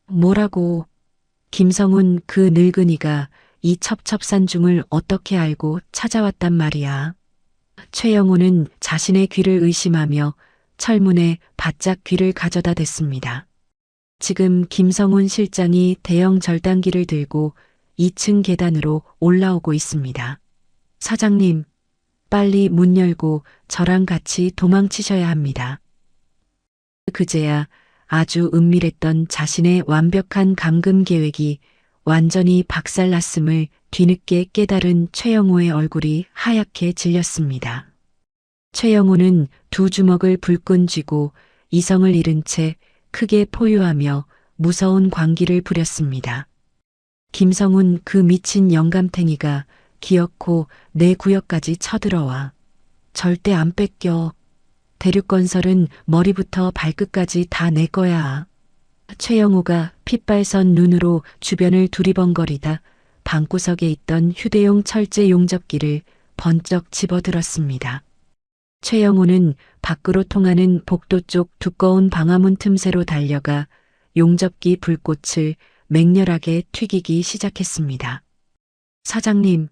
뭐라고? 김성훈 그 늙은이가 이 첩첩산중을 어떻게 알고 찾아왔단 말이야. 최영우는 자신의 귀를 의심하며 철문에 바짝 귀를 가져다 댔습니다. 지금 김성훈 실장이 대형 절단기를 들고 2층 계단으로 올라오고 있습니다. 사장님, 빨리 문 열고 저랑 같이 도망치셔야 합니다. 그제야 아주 은밀했던 자신의 완벽한 감금 계획이 완전히 박살났음을 뒤늦게 깨달은 최영우의 얼굴이 하얗게 질렸습니다. 최영우는 두 주먹을 불끈 쥐고 이성을 잃은 채 크게 포효하며 무서운 광기를 부렸습니다. 김성훈 그 미친 영감탱이가 기어코 내 구역까지 쳐들어와. 절대 안 뺏겨. 대륙건설은 머리부터 발끝까지 다 내 거야. 최영우가 핏발선 눈으로 주변을 두리번거리다 방구석에 있던 휴대용 철제 용접기를 번쩍 집어들었습니다. 최영우는 밖으로 통하는 복도 쪽 두꺼운 방화문 틈새로 달려가 용접기 불꽃을 맹렬하게 튀기기 시작했습니다. 사장님,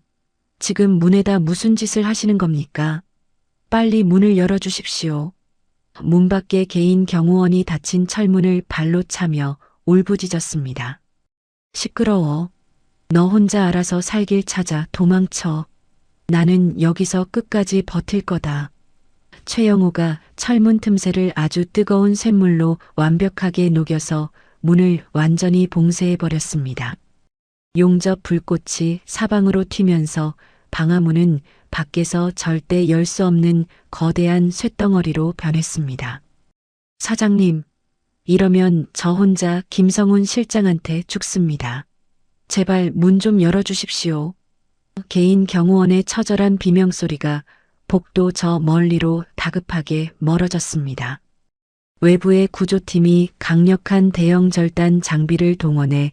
지금 문에다 무슨 짓을 하시는 겁니까? 빨리 문을 열어주십시오. 문 밖에 개인 경호원이 닫힌 철문을 발로 차며 울부짖었습니다. 시끄러워. 너 혼자 알아서 살길 찾아 도망쳐. 나는 여기서 끝까지 버틸 거다. 최영우가 철문 틈새를 아주 뜨거운 쇳물로 완벽하게 녹여서 문을 완전히 봉쇄해버렸습니다. 용접 불꽃이 사방으로 튀면서 방화문은 밖에서 절대 열 수 없는 거대한 쇳덩어리로 변했습니다. 사장님, 이러면 저 혼자 김성훈 실장한테 죽습니다. 제발 문 좀 열어주십시오. 개인 경호원의 처절한 비명소리가 복도 저 멀리로 다급하게 멀어졌습니다. 외부의 구조팀이 강력한 대형 절단 장비를 동원해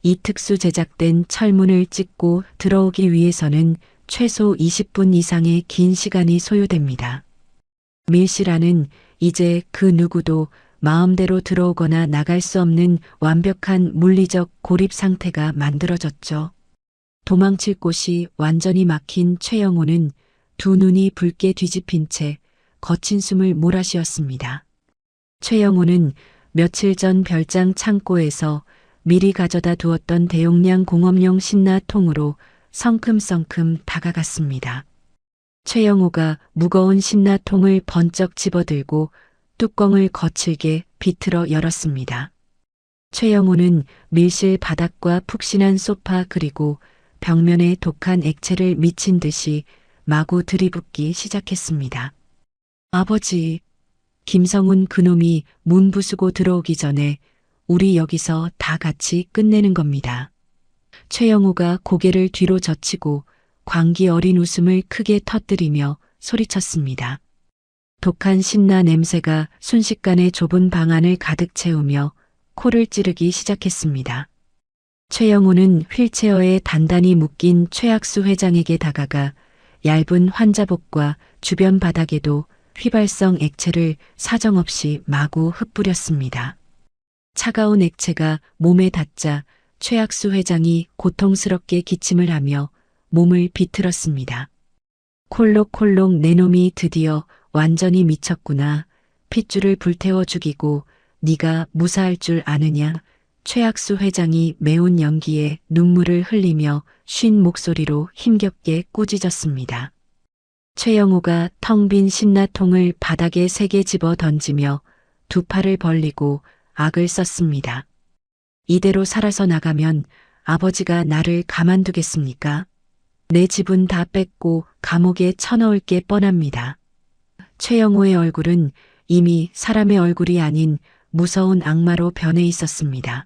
이 특수 제작된 철문을 찍고 들어오기 위해서는 최소 20분 이상의 긴 시간이 소요됩니다. 밀실안은 이제 그 누구도 마음대로 들어오거나 나갈 수 없는 완벽한 물리적 고립 상태가 만들어졌죠. 도망칠 곳이 완전히 막힌 최영우는 두 눈이 붉게 뒤집힌 채 거친 숨을 몰아쉬었습니다. 최영우는 며칠 전 별장 창고에서 미리 가져다 두었던 대용량 공업용 신라통으로 성큼성큼 다가갔습니다. 최영호가 무거운 신라통을 번쩍 집어들고 뚜껑을 거칠게 비틀어 열었습니다. 최영호는 밀실 바닥과 푹신한 소파 그리고 벽면에 독한 액체를 미친 듯이 마구 들이붓기 시작했습니다. 아버지, 김성훈 그놈이 문 부수고 들어오기 전에 우리 여기서 다 같이 끝내는 겁니다. 최영호가 고개를 뒤로 젖히고 광기 어린 웃음을 크게 터뜨리며 소리쳤습니다. 독한 신라 냄새가 순식간에 좁은 방 안을 가득 채우며 코를 찌르기 시작했습니다. 최영호는 휠체어에 단단히 묶인 최학수 회장에게 다가가 얇은 환자복과 주변 바닥에도 휘발성 액체를 사정없이 마구 흩뿌렸습니다. 차가운 액체가 몸에 닿자 최학수 회장이 고통스럽게 기침을 하며 몸을 비틀었습니다. 콜록콜록 내 놈이 드디어 완전히 미쳤구나. 핏줄을 불태워 죽이고 네가 무사할 줄 아느냐. 최학수 회장이 매운 연기에 눈물을 흘리며 쉰 목소리로 힘겹게 꾸짖었습니다. 최영호가 텅 빈 신라통을 바닥에 세게 집어 던지며 두 팔을 벌리고 악을 썼습니다. 이대로 살아서 나가면 아버지가 나를 가만두겠습니까? 내 집은 다 뺏고 감옥에 쳐넣을 게 뻔합니다. 최영호의 얼굴은 이미 사람의 얼굴이 아닌 무서운 악마로 변해 있었습니다.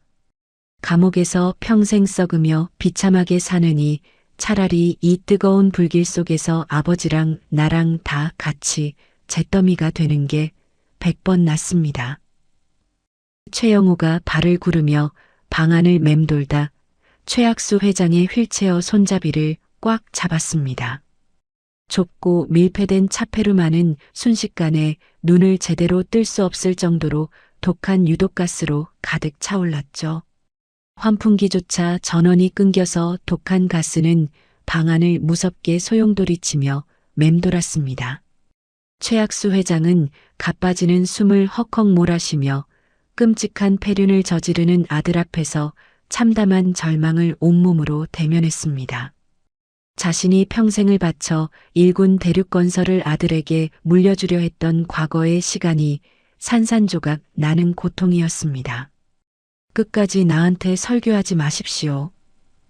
감옥에서 평생 썩으며 비참하게 사느니 차라리 이 뜨거운 불길 속에서 아버지랑 나랑 다 같이 잿더미가 되는 게 100번 낫습니다. 최영호가 발을 구르며 방 안을 맴돌다 최학수 회장의 휠체어 손잡이를 꽉 잡았습니다. 좁고 밀폐된 차폐루만은 순식간에 눈을 제대로 뜰 수 없을 정도로 독한 유독가스로 가득 차올랐죠. 환풍기조차 전원이 끊겨서 독한 가스는 방 안을 무섭게 소용돌이치며 맴돌았습니다. 최학수 회장은 가빠지는 숨을 헉헉 몰아쉬며 끔찍한 폐륜을 저지르는 아들 앞에서 참담한 절망을 온몸으로 대면했습니다. 자신이 평생을 바쳐 일군 대륙건설을 아들에게 물려주려 했던 과거의 시간이 산산조각 나는 고통이었습니다. 끝까지 나한테 설교하지 마십시오.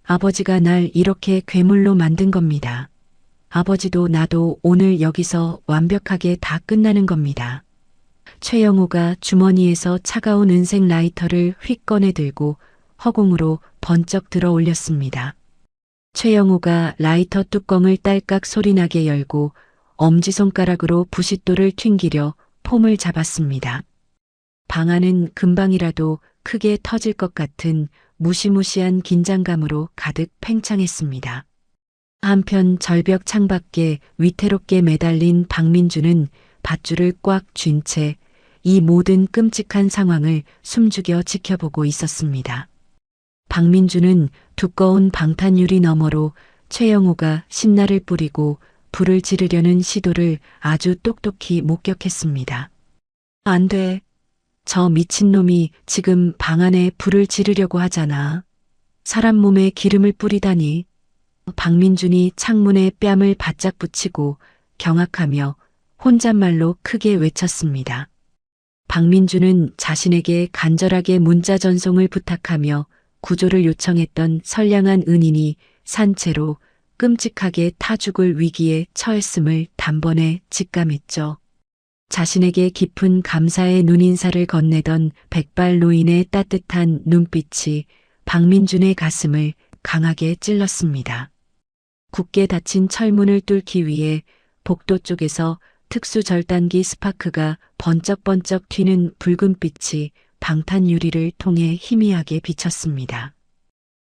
아버지가 날 이렇게 괴물로 만든 겁니다. 아버지도 나도 오늘 여기서 완벽하게 다 끝나는 겁니다. 최영호가 주머니에서 차가운 은색 라이터를 휙 꺼내 들고 허공으로 번쩍 들어 올렸습니다. 최영호가 라이터 뚜껑을 딸깍 소리나게 열고 엄지손가락으로 부싯돌을 튕기려 폼을 잡았습니다. 방 안은 금방이라도 크게 터질 것 같은 무시무시한 긴장감으로 가득 팽창했습니다. 한편 절벽 창밖에 위태롭게 매달린 박민주는 밧줄을 꽉 쥔 채 이 모든 끔찍한 상황을 숨죽여 지켜보고 있었습니다. 박민주는 두꺼운 방탄유리 너머로 최영호가 신나를 뿌리고 불을 지르려는 시도를 아주 똑똑히 목격했습니다. 안 돼. 저 미친놈이 지금 방 안에 불을 지르려고 하잖아. 사람 몸에 기름을 뿌리다니. 박민준이 창문에 뺨을 바짝 붙이고 경악하며 혼잣말로 크게 외쳤습니다. 박민준은 자신에게 간절하게 문자 전송을 부탁하며 구조를 요청했던 선량한 은인이 산채로 끔찍하게 타 죽을 위기에 처했음을 단번에 직감했죠. 자신에게 깊은 감사의 눈인사를 건네던 백발 노인의 따뜻한 눈빛이 박민준의 가슴을 강하게 찔렀습니다. 굳게 닫힌 철문을 뚫기 위해 복도 쪽에서 특수 절단기 스파크가 번쩍번쩍 튀는 붉은 빛이 방탄 유리를 통해 희미하게 비쳤습니다.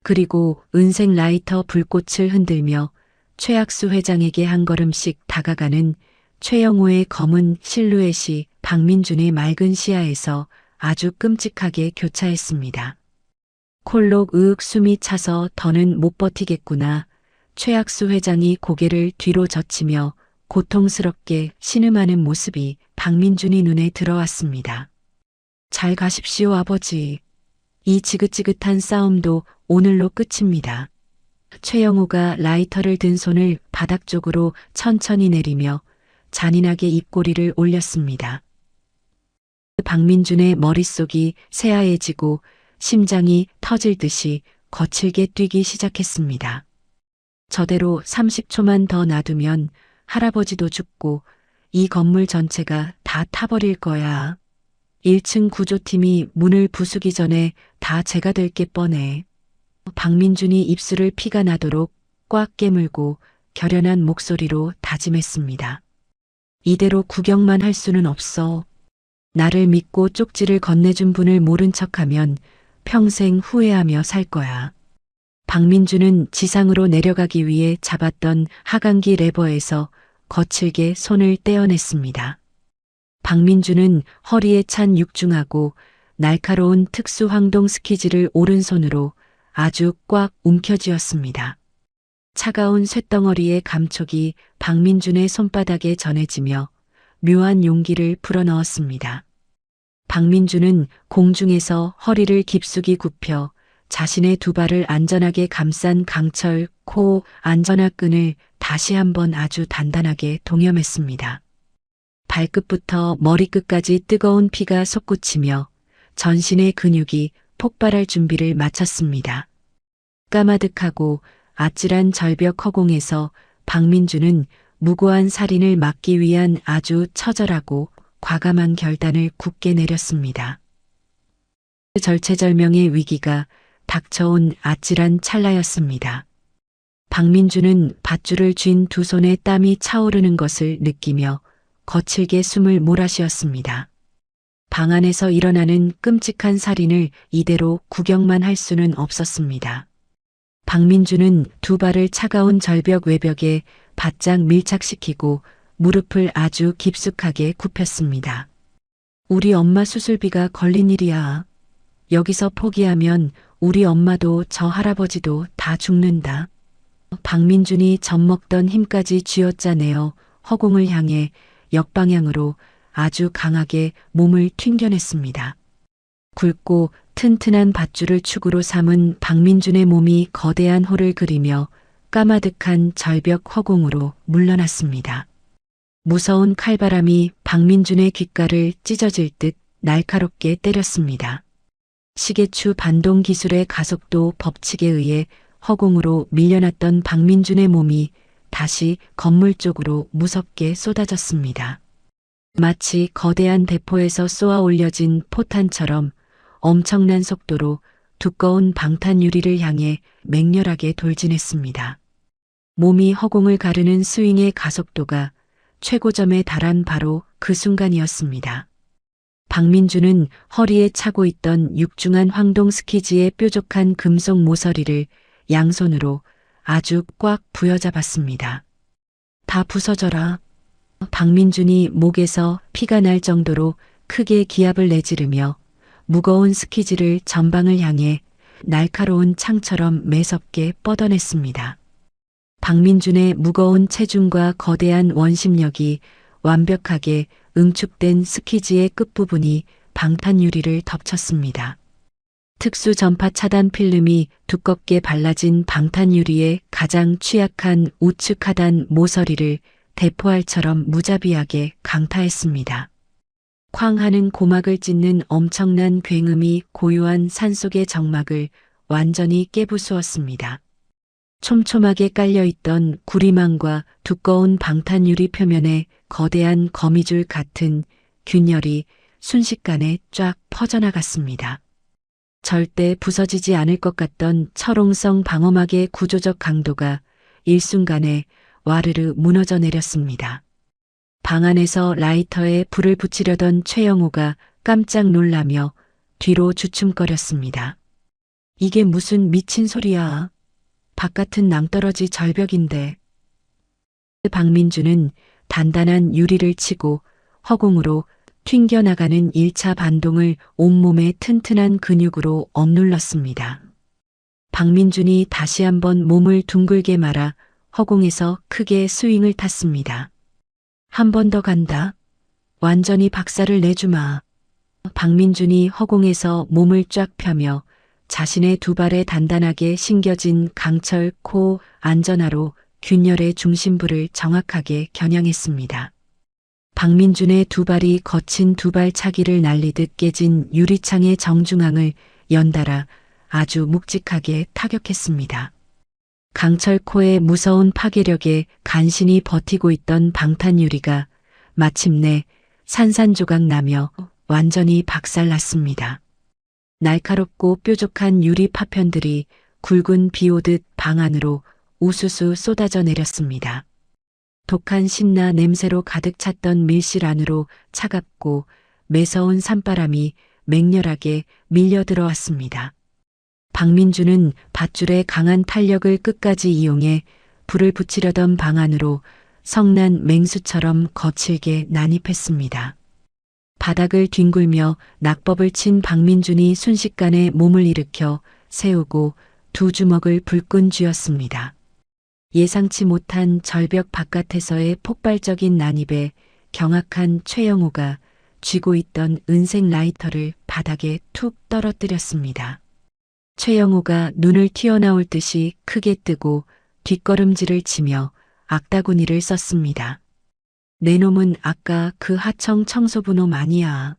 그리고 은색 라이터 불꽃을 흔들며 최학수 회장에게 한 걸음씩 다가가는 최영호의 검은 실루엣이 박민준의 맑은 시야에서 아주 끔찍하게 교차했습니다. 콜록 으윽 숨이 차서 더는 못 버티겠구나. 최학수 회장이 고개를 뒤로 젖히며 고통스럽게 신음하는 모습이 박민준이 눈에 들어왔습니다. 잘 가십시오, 아버지. 이 지긋지긋한 싸움도 오늘로 끝입니다. 최영호가 라이터를 든 손을 바닥 쪽으로 천천히 내리며 잔인하게 입꼬리를 올렸습니다. 박민준의 머릿속이 새하얘지고 심장이 터질 듯이 거칠게 뛰기 시작했습니다. 저대로 30초만 더 놔두면 할아버지도 죽고 이 건물 전체가 다 타버릴 거야. 1층 구조팀이 문을 부수기 전에 다 제가 될 게 뻔해. 박민준이 입술을 피가 나도록 꽉 깨물고 결연한 목소리로 다짐했습니다. 이대로 구경만 할 수는 없어. 나를 믿고 쪽지를 건네준 분을 모른 척하면 평생 후회하며 살 거야. 박민준은 지상으로 내려가기 위해 잡았던 하강기 레버에서 거칠게 손을 떼어냈습니다. 박민준은 허리에 찬 육중하고 날카로운 특수 황동 스키즈를 오른손으로 아주 꽉 움켜쥐었습니다. 차가운 쇳덩어리의 감촉이 박민준의 손바닥에 전해지며 묘한 용기를 불어넣었습니다. 박민준은 공중에서 허리를 깊숙이 굽혀 자신의 두 발을 안전하게 감싼 강철 코 안전화끈을 다시 한번 아주 단단하게 동여맸습니다. 발끝부터 머리끝까지 뜨거운 피가 솟구치며 전신의 근육이 폭발할 준비를 마쳤습니다. 까마득하고 아찔한 절벽 허공에서 박민준은 무고한 살인을 막기 위한 아주 처절하고 과감한 결단을 굳게 내렸습니다. 절체절명의 위기가 닥쳐온 아찔한 찰나였습니다. 박민준은 밧줄을 쥔 두 손에 땀이 차오르는 것을 느끼며 거칠게 숨을 몰아쉬었습니다. 방 안에서 일어나는 끔찍한 살인을 이대로 구경만 할 수는 없었습니다. 박민준은 두 발을 차가운 절벽 외벽에 바짝 밀착시키고 무릎을 아주 깊숙하게 굽혔습니다. 우리 엄마 수술비가 걸린 일이야. 여기서 포기하면 우리 엄마도 저 할아버지도 다 죽는다. 박민준이 젖먹던 힘까지 쥐어짜내어 허공을 향해 역방향으로 아주 강하게 몸을 튕겨냈습니다. 굵고 튼튼한 밧줄을 축으로 삼은 박민준의 몸이 거대한 홀을 그리며 까마득한 절벽 허공으로 물러났습니다. 무서운 칼바람이 박민준의 귓가를 찢어질 듯 날카롭게 때렸습니다. 시계추 반동 기술의 가속도 법칙에 의해 허공으로 밀려났던 박민준의 몸이 다시 건물 쪽으로 무섭게 쏟아졌습니다. 마치 거대한 대포에서 쏘아 올려진 포탄처럼 엄청난 속도로 두꺼운 방탄 유리를 향해 맹렬하게 돌진했습니다. 몸이 허공을 가르는 스윙의 가속도가 최고점에 달한 바로 그 순간이었습니다. 박민준은 허리에 차고 있던 육중한 황동 스키즈의 뾰족한 금속 모서리를 양손으로 아주 꽉 부여잡았습니다. 다 부서져라. 박민준이 목에서 피가 날 정도로 크게 기합을 내지르며 무거운 스키즈를 전방을 향해 날카로운 창처럼 매섭게 뻗어냈습니다. 박민준의 무거운 체중과 거대한 원심력이 완벽하게 응축된 스키즈의 끝부분이 방탄 유리를 덮쳤습니다. 특수 전파 차단 필름이 두껍게 발라진 방탄 유리의 가장 취약한 우측 하단 모서리를 대포알처럼 무자비하게 강타했습니다. 쾅 하는 고막을 찢는 엄청난 굉음이 고요한 산속의 정막을 완전히 깨부수었습니다. 촘촘하게 깔려있던 구리망과 두꺼운 방탄 유리 표면에 거대한 거미줄 같은 균열이 순식간에 쫙 퍼져나갔습니다. 절대 부서지지 않을 것 같던 철옹성 방어막의 구조적 강도가 일순간에 와르르 무너져 내렸습니다. 방 안에서 라이터에 불을 붙이려던 최영호가 깜짝 놀라며 뒤로 주춤거렸습니다. 이게 무슨 미친 소리야. 바깥은 낭떠러지 절벽인데. 박민준은 단단한 유리를 치고 허공으로 튕겨나가는 1차 반동을 온몸의 튼튼한 근육으로 억눌렀습니다. 박민준이 다시 한번 몸을 둥글게 말아 허공에서 크게 스윙을 탔습니다. 한 번 더 간다. 완전히 박살을 내주마. 박민준이 허공에서 몸을 쫙 펴며 자신의 두 발에 단단하게 신겨진 강철 코 안전하로 균열의 중심부를 정확하게 겨냥했습니다. 박민준의 두 발이 거친 두발차기를 날리듯 깨진 유리창의 정중앙을 연달아 아주 묵직하게 타격했습니다. 강철코의 무서운 파괴력에 간신히 버티고 있던 방탄유리가 마침내 산산조각 나며 완전히 박살났습니다. 날카롭고 뾰족한 유리 파편들이 굵은 비 오듯 방 안으로 우수수 쏟아져 내렸습니다. 독한 신나 냄새로 가득 찼던 밀실 안으로 차갑고 매서운 산바람이 맹렬하게 밀려 들어왔습니다. 박민주는 밧줄의 강한 탄력을 끝까지 이용해 불을 붙이려던 방 안으로 성난 맹수처럼 거칠게 난입했습니다. 바닥을 뒹굴며 낙법을 친 박민준이 순식간에 몸을 일으켜 세우고 두 주먹을 불끈 쥐었습니다. 예상치 못한 절벽 바깥에서의 폭발적인 난입에 경악한 최영호가 쥐고 있던 은색 라이터를 바닥에 툭 떨어뜨렸습니다. 최영호가 눈을 튀어나올 듯이 크게 뜨고 뒷걸음질을 치며 악다구니를 썼습니다. 내 놈은 아까 그 하청 청소부 놈 아니야.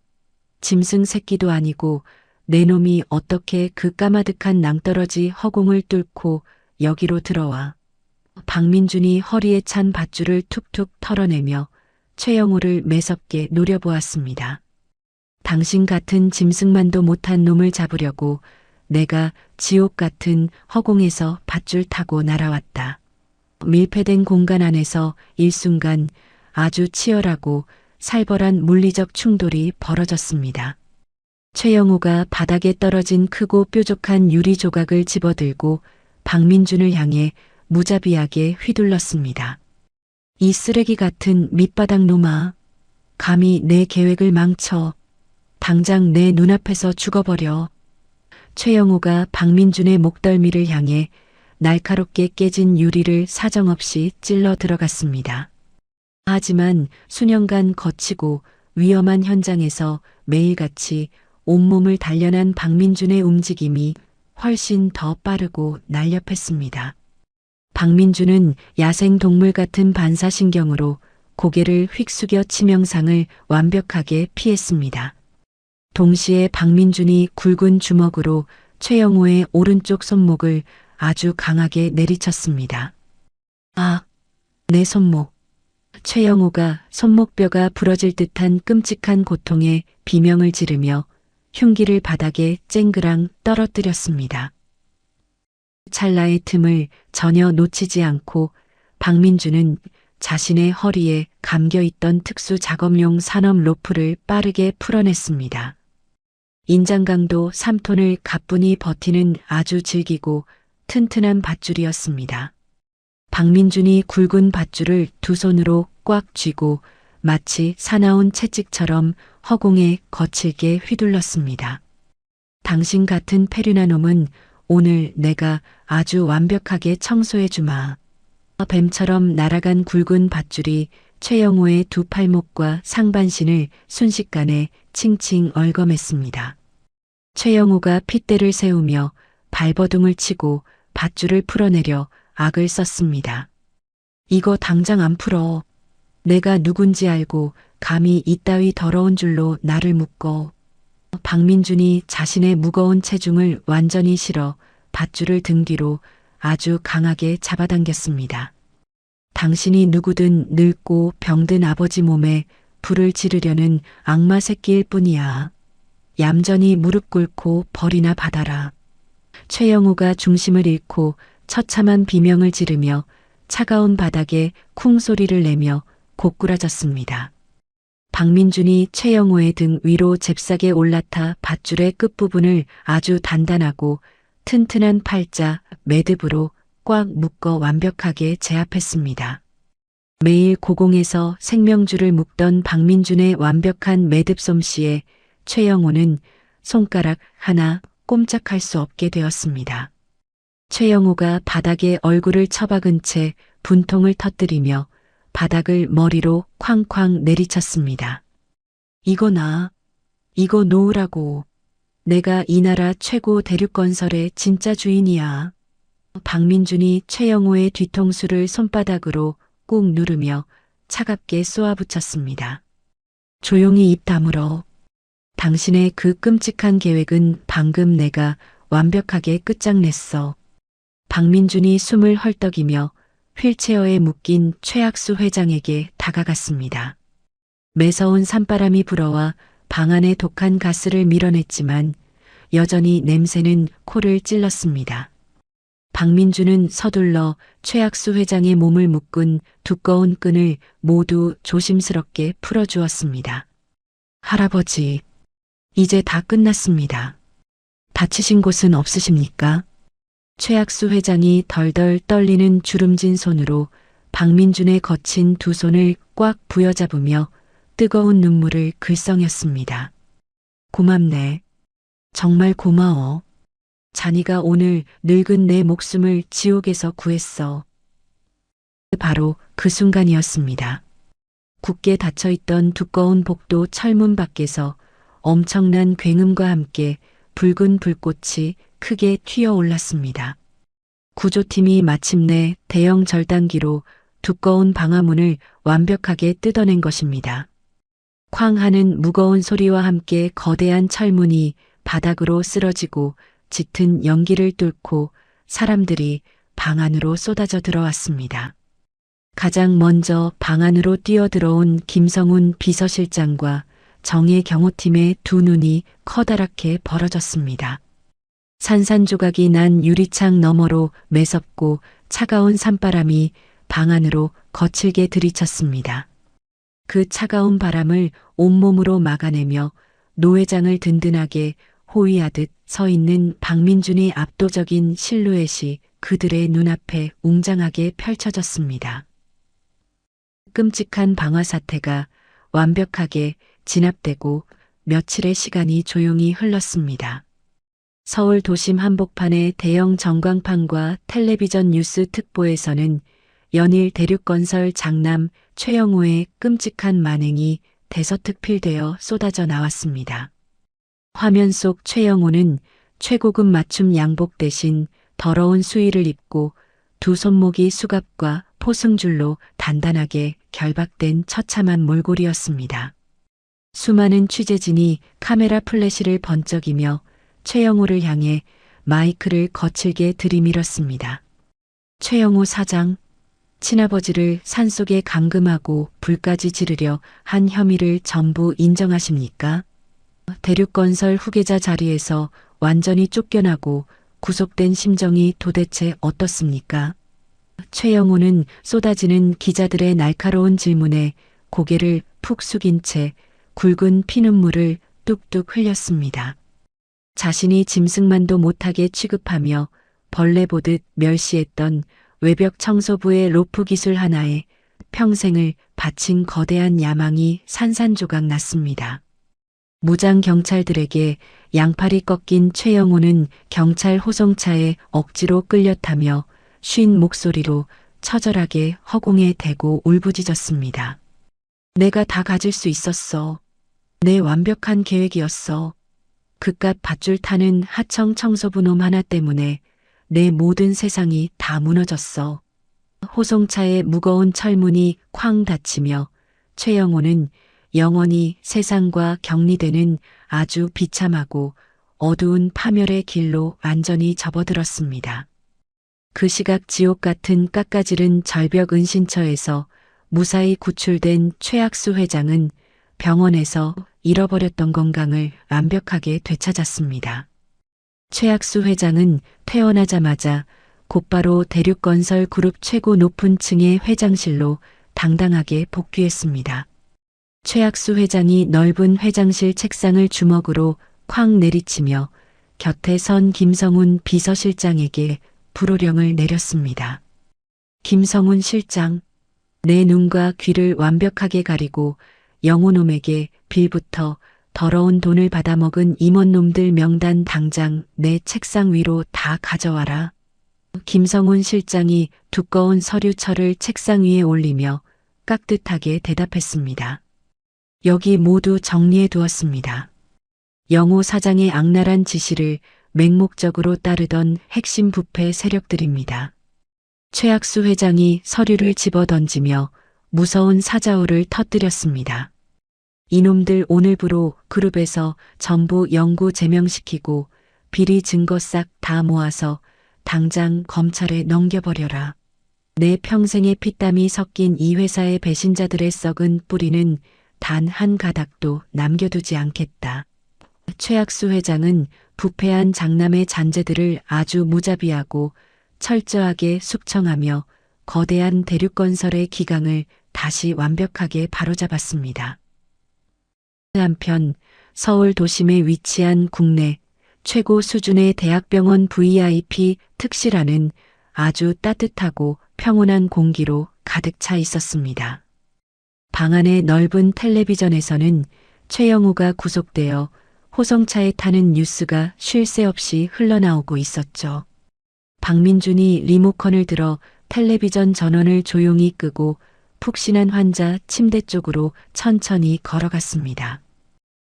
짐승 새끼도 아니고 내 놈이 어떻게 그 까마득한 낭떠러지 허공을 뚫고 여기로 들어와. 박민준이 허리에 찬 밧줄을 툭툭 털어내며 최영호를 매섭게 노려보았습니다. 당신 같은 짐승만도 못한 놈을 잡으려고 내가 지옥 같은 허공에서 밧줄 타고 날아왔다. 밀폐된 공간 안에서 일순간 아주 치열하고 살벌한 물리적 충돌이 벌어졌습니다. 최영호가 바닥에 떨어진 크고 뾰족한 유리 조각을 집어들고 박민준을 향해 무자비하게 휘둘렀습니다. 이 쓰레기 같은 밑바닥 놈아, 감히 내 계획을 망쳐. 당장 내 눈앞에서 죽어버려. 최영호가 박민준의 목덜미를 향해 날카롭게 깨진 유리를 사정없이 찔러 들어갔습니다. 하지만 수년간 거치고 위험한 현장에서 매일같이 온몸을 단련한 박민준의 움직임이 훨씬 더 빠르고 날렵했습니다. 박민준은 야생동물 같은 반사신경으로 고개를 휙 숙여 치명상을 완벽하게 피했습니다. 동시에 박민준이 굵은 주먹으로 최영호의 오른쪽 손목을 아주 강하게 내리쳤습니다. 아, 내 손목. 최영호가 손목뼈가 부러질 듯한 끔찍한 고통에 비명을 지르며 흉기를 바닥에 쨍그랑 떨어뜨렸습니다. 찰나의 틈을 전혀 놓치지 않고 박민준은 자신의 허리에 감겨있던 특수 작업용 산업 로프를 빠르게 풀어냈습니다. 인장강도 3톤을 가뿐히 버티는 아주 질기고 튼튼한 밧줄이었습니다. 박민준이 굵은 밧줄을 두 손으로 꽉 쥐고 마치 사나운 채찍처럼 허공에 거칠게 휘둘렀습니다. 당신 같은 페류나 놈은 오늘 내가 아주 완벽하게 청소해주마. 뱀처럼 날아간 굵은 밧줄이 최영호의 두 팔목과 상반신을 순식간에 칭칭 얽어맸습니다. 최영호가 핏대를 세우며 발버둥을 치고 밧줄을 풀어내려 악을 썼습니다. 이거 당장 안 풀어. 내가 누군지 알고 감히 이따위 더러운 줄로 나를 묶어. 박민준이 자신의 무거운 체중을 완전히 실어 밧줄을 등 뒤로 아주 강하게 잡아당겼습니다. 당신이 누구든 늙고 병든 아버지 몸에 불을 지르려는 악마 새끼일 뿐이야. 얌전히 무릎 꿇고 벌이나 받아라. 최영호가 중심을 잃고 처참한 비명을 지르며 차가운 바닥에 쿵 소리를 내며 고꾸라졌습니다. 박민준이 최영호의 등 위로 잽싸게 올라타 밧줄의 끝부분을 아주 단단하고 튼튼한 팔자 매듭으로 꽉 묶어 완벽하게 제압했습니다. 매일 고공에서 생명줄을 묶던 박민준의 완벽한 매듭 솜씨에 최영호는 손가락 하나 꼼짝할 수 없게 되었습니다. 최영호가 바닥에 얼굴을 처박은 채 분통을 터뜨리며 바닥을 머리로 쾅쾅 내리쳤습니다. 이거 놓으라고. 내가 이 나라 최고 대륙건설의 진짜 주인이야. 박민준이 최영호의 뒤통수를 손바닥으로 꾹 누르며 차갑게 쏘아붙였습니다. 조용히 입 다물어. 당신의 그 끔찍한 계획은 방금 내가 완벽하게 끝장냈어. 박민준이 숨을 헐떡이며 휠체어에 묶인 최학수 회장에게 다가갔습니다. 매서운 산바람이 불어와 방 안에 독한 가스를 밀어냈지만 여전히 냄새는 코를 찔렀습니다. 박민준은 서둘러 최학수 회장의 몸을 묶은 두꺼운 끈을 모두 조심스럽게 풀어주었습니다. 할아버지, 이제 다 끝났습니다. 다치신 곳은 없으십니까? 최학수 회장이 덜덜 떨리는 주름진 손으로 박민준의 거친 두 손을 꽉 부여잡으며 뜨거운 눈물을 글썽였습니다. 고맙네. 정말 고마워. 자니가 오늘 늙은 내 목숨을 지옥에서 구했어. 바로 그 순간이었습니다. 굳게 닫혀있던 두꺼운 복도 철문 밖에서 엄청난 굉음과 함께 붉은 불꽃이 크게 튀어올랐습니다. 구조팀이 마침내 대형 절단기로 두꺼운 방화문을 완벽하게 뜯어낸 것입니다. 쾅 하는 무거운 소리와 함께 거대한 철문이 바닥으로 쓰러지고 짙은 연기를 뚫고 사람들이 방 안으로 쏟아져 들어왔습니다. 가장 먼저 방 안으로 뛰어들어온 김성훈 비서실장과 정예 경호팀의 두 눈이 커다랗게 벌어졌습니다. 산산조각이 난 유리창 너머로 매섭고 차가운 산바람이 방 안으로 거칠게 들이쳤습니다. 그 차가운 바람을 온몸으로 막아내며 노 회장을 든든하게 호위하듯 서 있는 박민준의 압도적인 실루엣이 그들의 눈앞에 웅장하게 펼쳐졌습니다. 끔찍한 방화 사태가 완벽하게 진압되고 며칠의 시간이 조용히 흘렀습니다. 서울 도심 한복판의 대형 전광판과 텔레비전 뉴스 특보에서는 연일 대륙건설 장남 최영호의 끔찍한 만행이 대서특필되어 쏟아져 나왔습니다. 화면 속 최영호는 최고급 맞춤 양복 대신 더러운 수의를 입고 두 손목이 수갑과 포승줄로 단단하게 결박된 처참한 몰골이었습니다. 수많은 취재진이 카메라 플래시를 번쩍이며 최영호를 향해 마이크를 거칠게 들이밀었습니다. 최영호 사장, 친아버지를 산속에 감금하고 불까지 지르려 한 혐의를 전부 인정하십니까? 대륙건설 후계자 자리에서 완전히 쫓겨나고 구속된 심정이 도대체 어떻습니까? 최영호는 쏟아지는 기자들의 날카로운 질문에 고개를 푹 숙인 채 굵은 피눈물을 뚝뚝 흘렸습니다. 자신이 짐승만도 못하게 취급하며 벌레 보듯 멸시했던 외벽 청소부의 로프 기술 하나에 평생을 바친 거대한 야망이 산산조각 났습니다. 무장 경찰들에게 양팔이 꺾인 최영호는 경찰 호송차에 억지로 끌려 타며 쉰 목소리로 처절하게 허공에 대고 울부짖었습니다. 내가 다 가질 수 있었어. 내 완벽한 계획이었어. 그깟 밧줄 타는 하청 청소부 놈 하나 때문에 내 모든 세상이 다 무너졌어. 호송차의 무거운 철문이 쾅 닫히며 최영호는 영원히 세상과 격리되는 아주 비참하고 어두운 파멸의 길로 완전히 접어들었습니다. 그 시각 지옥 같은 깎아지른 절벽 은신처에서 무사히 구출된 최학수 회장은 병원에서 잃어버렸던 건강을 완벽하게 되찾았습니다. 최학수 회장은 퇴원하자마자 곧바로 대륙건설 그룹 최고 높은 층의 회장실로 당당하게 복귀했습니다. 최학수 회장이 넓은 회장실 책상을 주먹으로 쾅 내리치며 곁에 선 김성훈 비서실장에게 불호령을 내렸습니다. 김성훈 실장, 내 눈과 귀를 완벽하게 가리고 영호놈에게 빌부터 더러운 돈을 받아먹은 임원놈들 명단 당장 내 책상 위로 다 가져와라. 김성훈 실장이 두꺼운 서류철을 책상 위에 올리며 깍듯하게 대답했습니다. 여기 모두 정리해 두었습니다. 영호 사장의 악랄한 지시를 맹목적으로 따르던 핵심 부패 세력들입니다. 최학수 회장이 서류를 집어던지며 무서운 사자후를 터뜨렸습니다. 이놈들 오늘부로 그룹에서 전부 영구 제명시키고 비리 증거 싹 다 모아서 당장 검찰에 넘겨버려라. 내 평생의 피땀이 섞인 이 회사의 배신자들의 썩은 뿌리는 단 한 가닥도 남겨두지 않겠다. 최학수 회장은 부패한 장남의 잔재들을 아주 무자비하고 철저하게 숙청하며 거대한 대륙건설의 기강을 다시 완벽하게 바로잡았습니다. 한편 서울 도심에 위치한 국내 최고 수준의 대학병원 VIP 특실안은 아주 따뜻하고 평온한 공기로 가득 차 있었습니다. 방 안의 넓은 텔레비전에서는 최영우가 구속되어 호성차에 타는 뉴스가 쉴 새 없이 흘러나오고 있었죠. 박민준이 리모컨을 들어 텔레비전 전원을 조용히 끄고 푹신한 환자 침대 쪽으로 천천히 걸어갔습니다.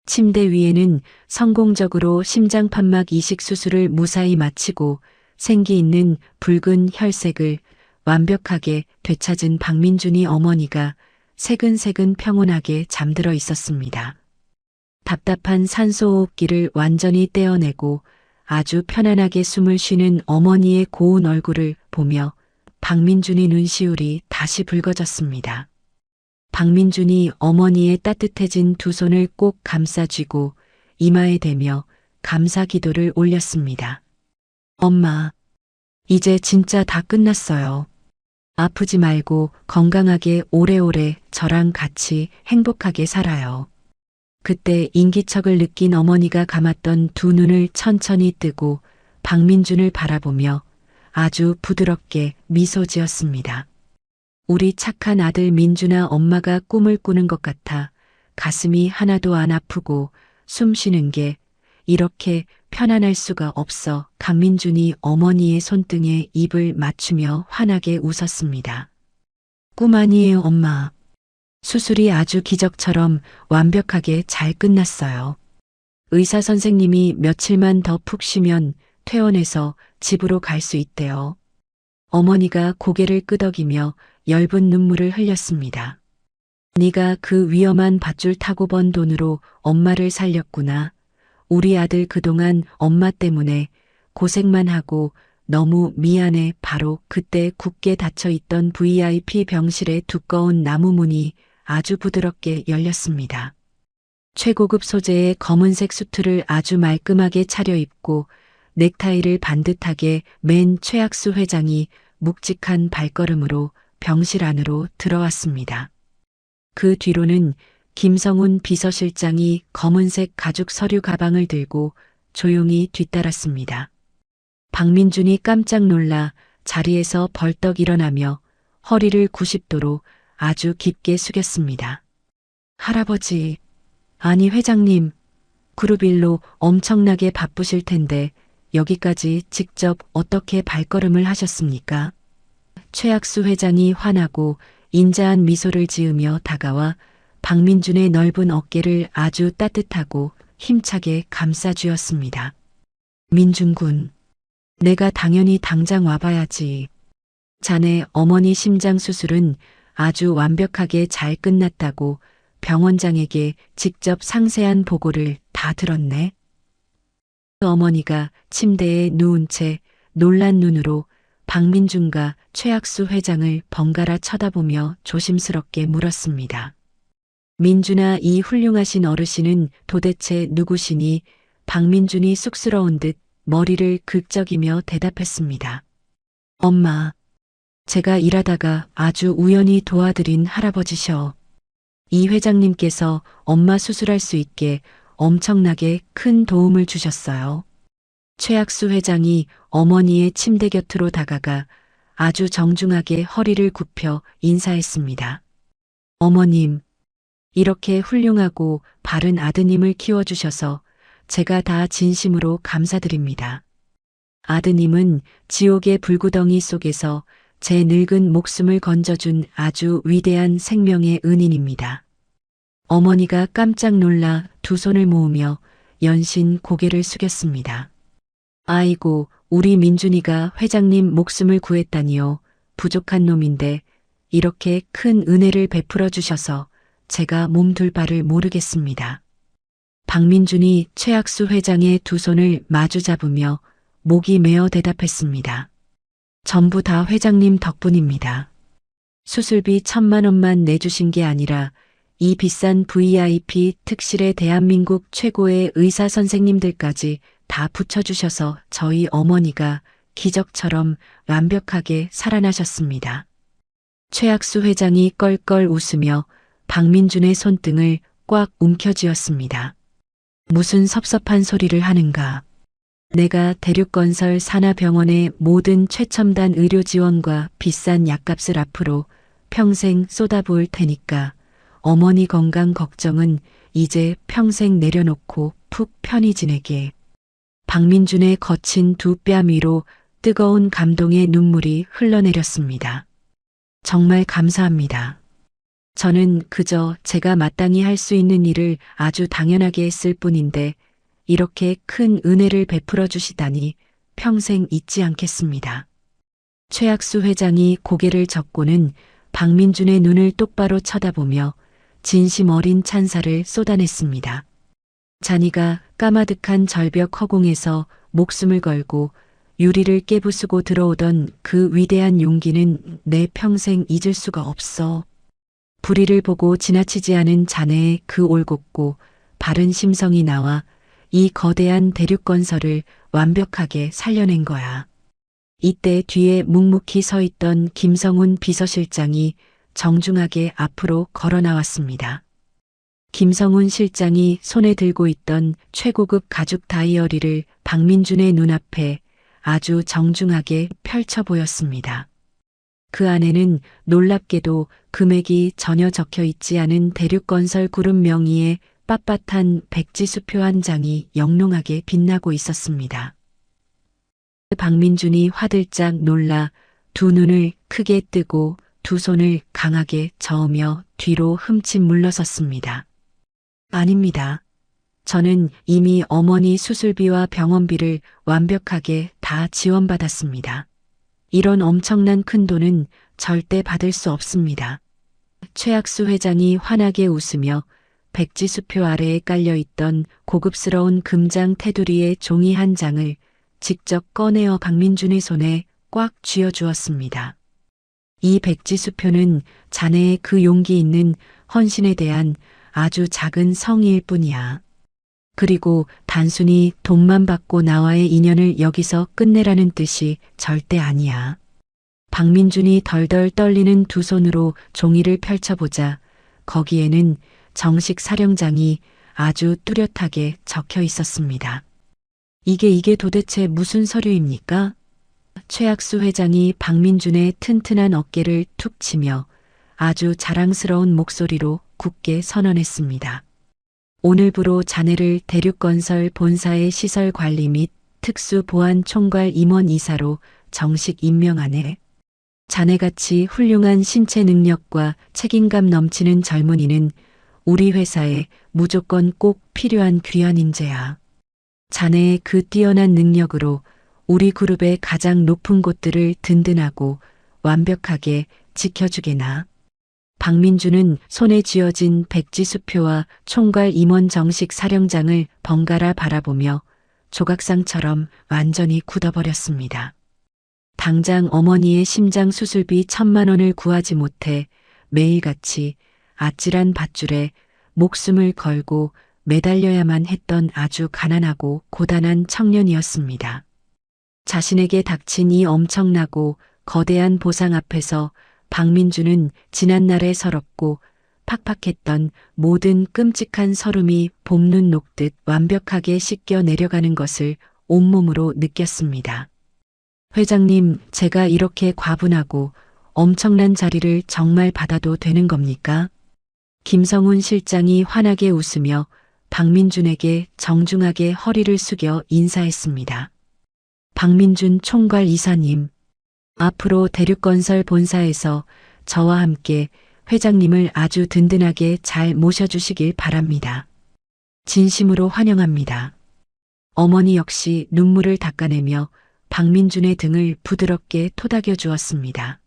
침대 위에는 성공적으로 심장판막 이식 수술을 무사히 마치고 생기 있는 붉은 혈색을 완벽하게 되찾은 박민준이 어머니가 새근새근 평온하게 잠들어 있었습니다. 답답한 산소호흡기를 완전히 떼어내고 아주 편안하게 숨을 쉬는 어머니의 고운 얼굴을 보며 박민준의 눈시울이 다시 붉어졌습니다. 박민준이 어머니의 따뜻해진 두 손을 꼭 감싸쥐고 이마에 대며 감사 기도를 올렸습니다. 엄마, 이제 진짜 다 끝났어요. 아프지 말고 건강하게 오래오래 저랑 같이 행복하게 살아요. 그때 인기척을 느낀 어머니가 감았던 두 눈을 천천히 뜨고 박민준을 바라보며 아주 부드럽게 미소 지었습니다. 우리 착한 아들 민준아, 엄마가 꿈을 꾸는 것 같아 가슴이 하나도 안 아프고 숨 쉬는 게 이렇게 편안할 수가 없어. 강민준이 어머니의 손등에 입을 맞추며 환하게 웃었습니다. 꿈 아니에요, 엄마. 수술이 아주 기적처럼 완벽하게 잘 끝났어요. 의사 선생님이 며칠만 더 푹 쉬면 퇴원해서 집으로 갈 수 있대요. 어머니가 고개를 끄덕이며 엷은 눈물을 흘렸습니다. 네가 그 위험한 밧줄 타고 번 돈으로 엄마를 살렸구나. 우리 아들 그동안 엄마 때문에 고생만 하고 너무 미안해. 바로 그때 굳게 닫혀있던 VIP 병실의 두꺼운 나무 문이 아주 부드럽게 열렸습니다. 최고급 소재의 검은색 수트를 아주 말끔하게 차려입고 넥타이를 반듯하게 맨 최학수 회장이 묵직한 발걸음으로 병실 안으로 들어왔습니다. 그 뒤로는 김성훈 비서실장이 검은색 가죽 서류 가방을 들고 조용히 뒤따랐습니다. 박민준이 깜짝 놀라 자리에서 벌떡 일어나며 허리를 90도로 아주 깊게 숙였습니다. 할아버지, 아니 회장님, 그룹 일로 엄청나게 바쁘실 텐데 여기까지 직접 어떻게 발걸음을 하셨습니까? 최학수 회장이 환하고 인자한 미소를 지으며 다가와 박민준의 넓은 어깨를 아주 따뜻하고 힘차게 감싸주었습니다. 민준군, 내가 당연히 당장 와봐야지. 자네 어머니 심장 수술은 아주 완벽하게 잘 끝났다고 병원장에게 직접 상세한 보고를 다 들었네. 어머니가 침대에 누운 채 놀란 눈으로 박민준과 최학수 회장을 번갈아 쳐다보며 조심스럽게 물었습니다. 민준아, 이 훌륭하신 어르신은 도대체 누구시니? 박민준이 쑥스러운 듯 머리를 긁적이며 대답했습니다. 엄마, 제가 일하다가 아주 우연히 도와드린 할아버지셔. 이 회장님께서 엄마 수술할 수 있게 엄청나게 큰 도움을 주셨어요. 최학수 회장이 어머니의 침대 곁으로 다가가 아주 정중하게 허리를 굽혀 인사했습니다. 어머님, 이렇게 훌륭하고 바른 아드님을 키워주셔서 제가 다 진심으로 감사드립니다. 아드님은 지옥의 불구덩이 속에서 제 늙은 목숨을 건져준 아주 위대한 생명의 은인입니다. 어머니가 깜짝 놀라 두 손을 모으며 연신 고개를 숙였습니다. 아이고, 우리 민준이가 회장님 목숨을 구했다니요. 부족한 놈인데 이렇게 큰 은혜를 베풀어 주셔서 제가 몸둘 바를 모르겠습니다. 박민준이 최학수 회장의 두 손을 마주 잡으며 목이 메어 대답했습니다. 전부 다 회장님 덕분입니다. 수술비 1,000만 원만 내주신 게 아니라 이 비싼 VIP 특실에 대한민국 최고의 의사 선생님들까지 다 붙여주셔서 저희 어머니가 기적처럼 완벽하게 살아나셨습니다. 최학수 회장이 껄껄 웃으며 박민준의 손등을 꽉 움켜쥐었습니다. 무슨 섭섭한 소리를 하는가. 내가 대륙건설 산하병원의 모든 최첨단 의료 지원과 비싼 약값을 앞으로 평생 쏟아부을 테니까 어머니 건강 걱정은 이제 평생 내려놓고 푹 편히 지내게. 박민준의 거친 두 뺨 위로 뜨거운 감동의 눈물이 흘러내렸습니다. 정말 감사합니다. 저는 그저 제가 마땅히 할 수 있는 일을 아주 당연하게 했을 뿐인데 이렇게 큰 은혜를 베풀어 주시다니 평생 잊지 않겠습니다. 최학수 회장이 고개를 젓고는 박민준의 눈을 똑바로 쳐다보며 진심 어린 찬사를 쏟아냈습니다. 자니가 까마득한 절벽 허공에서 목숨을 걸고 유리를 깨부수고 들어오던 그 위대한 용기는 내 평생 잊을 수가 없어. 불의를 보고 지나치지 않은 자네의 그 올곧고 바른 심성이 나와 이 거대한 대륙건설을 완벽하게 살려낸 거야. 이때 뒤에 묵묵히 서 있던 김성훈 비서실장이 정중하게 앞으로 걸어 나왔습니다. 김성훈 실장이 손에 들고 있던 최고급 가죽 다이어리를 박민준의 눈앞에 아주 정중하게 펼쳐 보였습니다. 그 안에는 놀랍게도 금액이 전혀 적혀 있지 않은 대륙건설 그룹 명의의 빳빳한 백지수표 한 장이 영롱하게 빛나고 있었습니다. 박민준이 화들짝 놀라 두 눈을 크게 뜨고 두 손을 강하게 저으며 뒤로 흠칫 물러섰습니다. 아닙니다. 저는 이미 어머니 수술비와 병원비를 완벽하게 다 지원받았습니다. 이런 엄청난 큰 돈은 절대 받을 수 없습니다. 최학수 회장이 환하게 웃으며 백지수표 아래에 깔려있던 고급스러운 금장 테두리의 종이 한 장을 직접 꺼내어 박민준의 손에 꽉 쥐어주었습니다. 이 백지수표는 자네의 그 용기 있는 헌신에 대한 아주 작은 성의일 뿐이야. 그리고 단순히 돈만 받고 나와의 인연을 여기서 끝내라는 뜻이 절대 아니야. 박민준이 덜덜 떨리는 두 손으로 종이를 펼쳐보자 거기에는 정식 사령장이 아주 뚜렷하게 적혀 있었습니다. 이게 도대체 무슨 서류입니까? 최학수 회장이 박민준의 튼튼한 어깨를 툭 치며 아주 자랑스러운 목소리로 굳게 선언했습니다. 오늘부로 자네를 대륙건설 본사의 시설관리 및 특수보안 총괄 임원이사로 정식 임명하네. 자네같이 훌륭한 신체 능력과 책임감 넘치는 젊은이는 우리 회사에 무조건 꼭 필요한 귀한 인재야. 자네의 그 뛰어난 능력으로 우리 그룹의 가장 높은 곳들을 든든하고 완벽하게 지켜주게나. 박민준은 손에 쥐어진 백지수표와 총괄 임원 정식 사령장을 번갈아 바라보며 조각상처럼 완전히 굳어버렸습니다. 당장 어머니의 심장 수술비 1,000만 원을 구하지 못해 매일같이 아찔한 밧줄에 목숨을 걸고 매달려야만 했던 아주 가난하고 고단한 청년이었습니다. 자신에게 닥친 이 엄청나고 거대한 보상 앞에서 박민준은 지난날의 서럽고 팍팍했던 모든 끔찍한 서름이 봄눈 녹듯 완벽하게 씻겨 내려가는 것을 온몸으로 느꼈습니다. 회장님, 제가 이렇게 과분하고 엄청난 자리를 정말 받아도 되는 겁니까? 김성훈 실장이 환하게 웃으며 박민준에게 정중하게 허리를 숙여 인사했습니다. 박민준 총괄 이사님, 앞으로 대륙건설 본사에서 저와 함께 회장님을 아주 든든하게 잘 모셔주시길 바랍니다. 진심으로 환영합니다. 어머니 역시 눈물을 닦아내며 박민준의 등을 부드럽게 토닥여 주었습니다.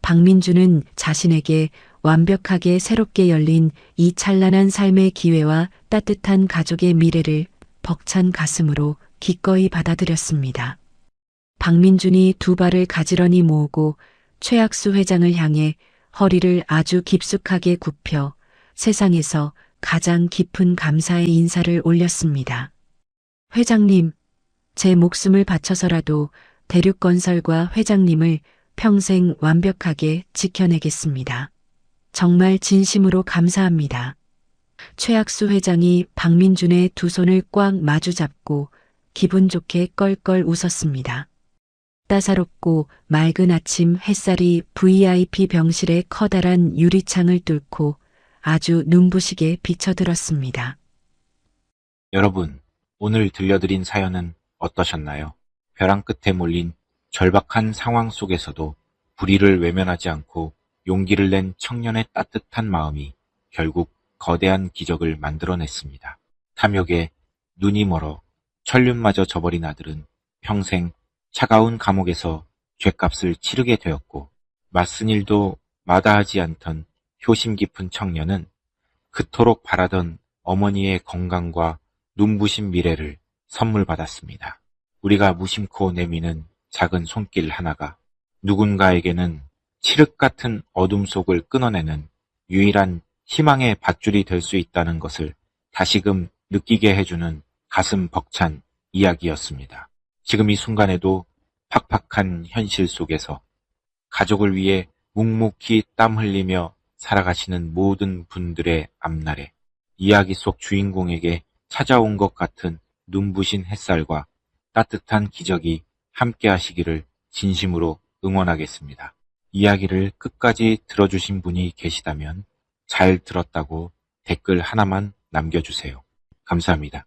박민준은 자신에게 완벽하게 새롭게 열린 이 찬란한 삶의 기회와 따뜻한 가족의 미래를 벅찬 가슴으로 기꺼이 받아들였습니다. 박민준이 두 발을 가지런히 모으고 최학수 회장을 향해 허리를 아주 깊숙하게 굽혀 세상에서 가장 깊은 감사의 인사를 올렸습니다. 회장님, 제 목숨을 바쳐서라도 대륙건설과 회장님을 평생 완벽하게 지켜내겠습니다. 정말 진심으로 감사합니다. 최학수 회장이 박민준의 두 손을 꽉 마주잡고 기분 좋게 껄껄 웃었습니다. 따사롭고 맑은 아침 햇살이 VIP 병실의 커다란 유리창을 뚫고 아주 눈부시게 비쳐들었습니다. 여러분, 오늘 들려드린 사연은 어떠셨나요? 벼랑 끝에 몰린 절박한 상황 속에서도 불의를 외면하지 않고 용기를 낸 청년의 따뜻한 마음이 결국 거대한 기적을 만들어냈습니다. 탐욕에 눈이 멀어 천륜마저 저버린 아들은 평생 차가운 감옥에서 죗값을 치르게 되었고, 맞선 일도 마다하지 않던 효심 깊은 청년은 그토록 바라던 어머니의 건강과 눈부신 미래를 선물 받았습니다. 우리가 무심코 내미는 작은 손길 하나가 누군가에게는 칠흑 같은 어둠 속을 끊어내는 유일한 희망의 밧줄이 될 수 있다는 것을 다시금 느끼게 해주는 가슴 벅찬 이야기였습니다. 지금 이 순간에도 팍팍한 현실 속에서 가족을 위해 묵묵히 땀 흘리며 살아가시는 모든 분들의 앞날에 이야기 속 주인공에게 찾아온 것 같은 눈부신 햇살과 따뜻한 기적이 함께 하시기를 진심으로 응원하겠습니다. 이야기를 끝까지 들어주신 분이 계시다면 잘 들었다고 댓글 하나만 남겨주세요. 감사합니다.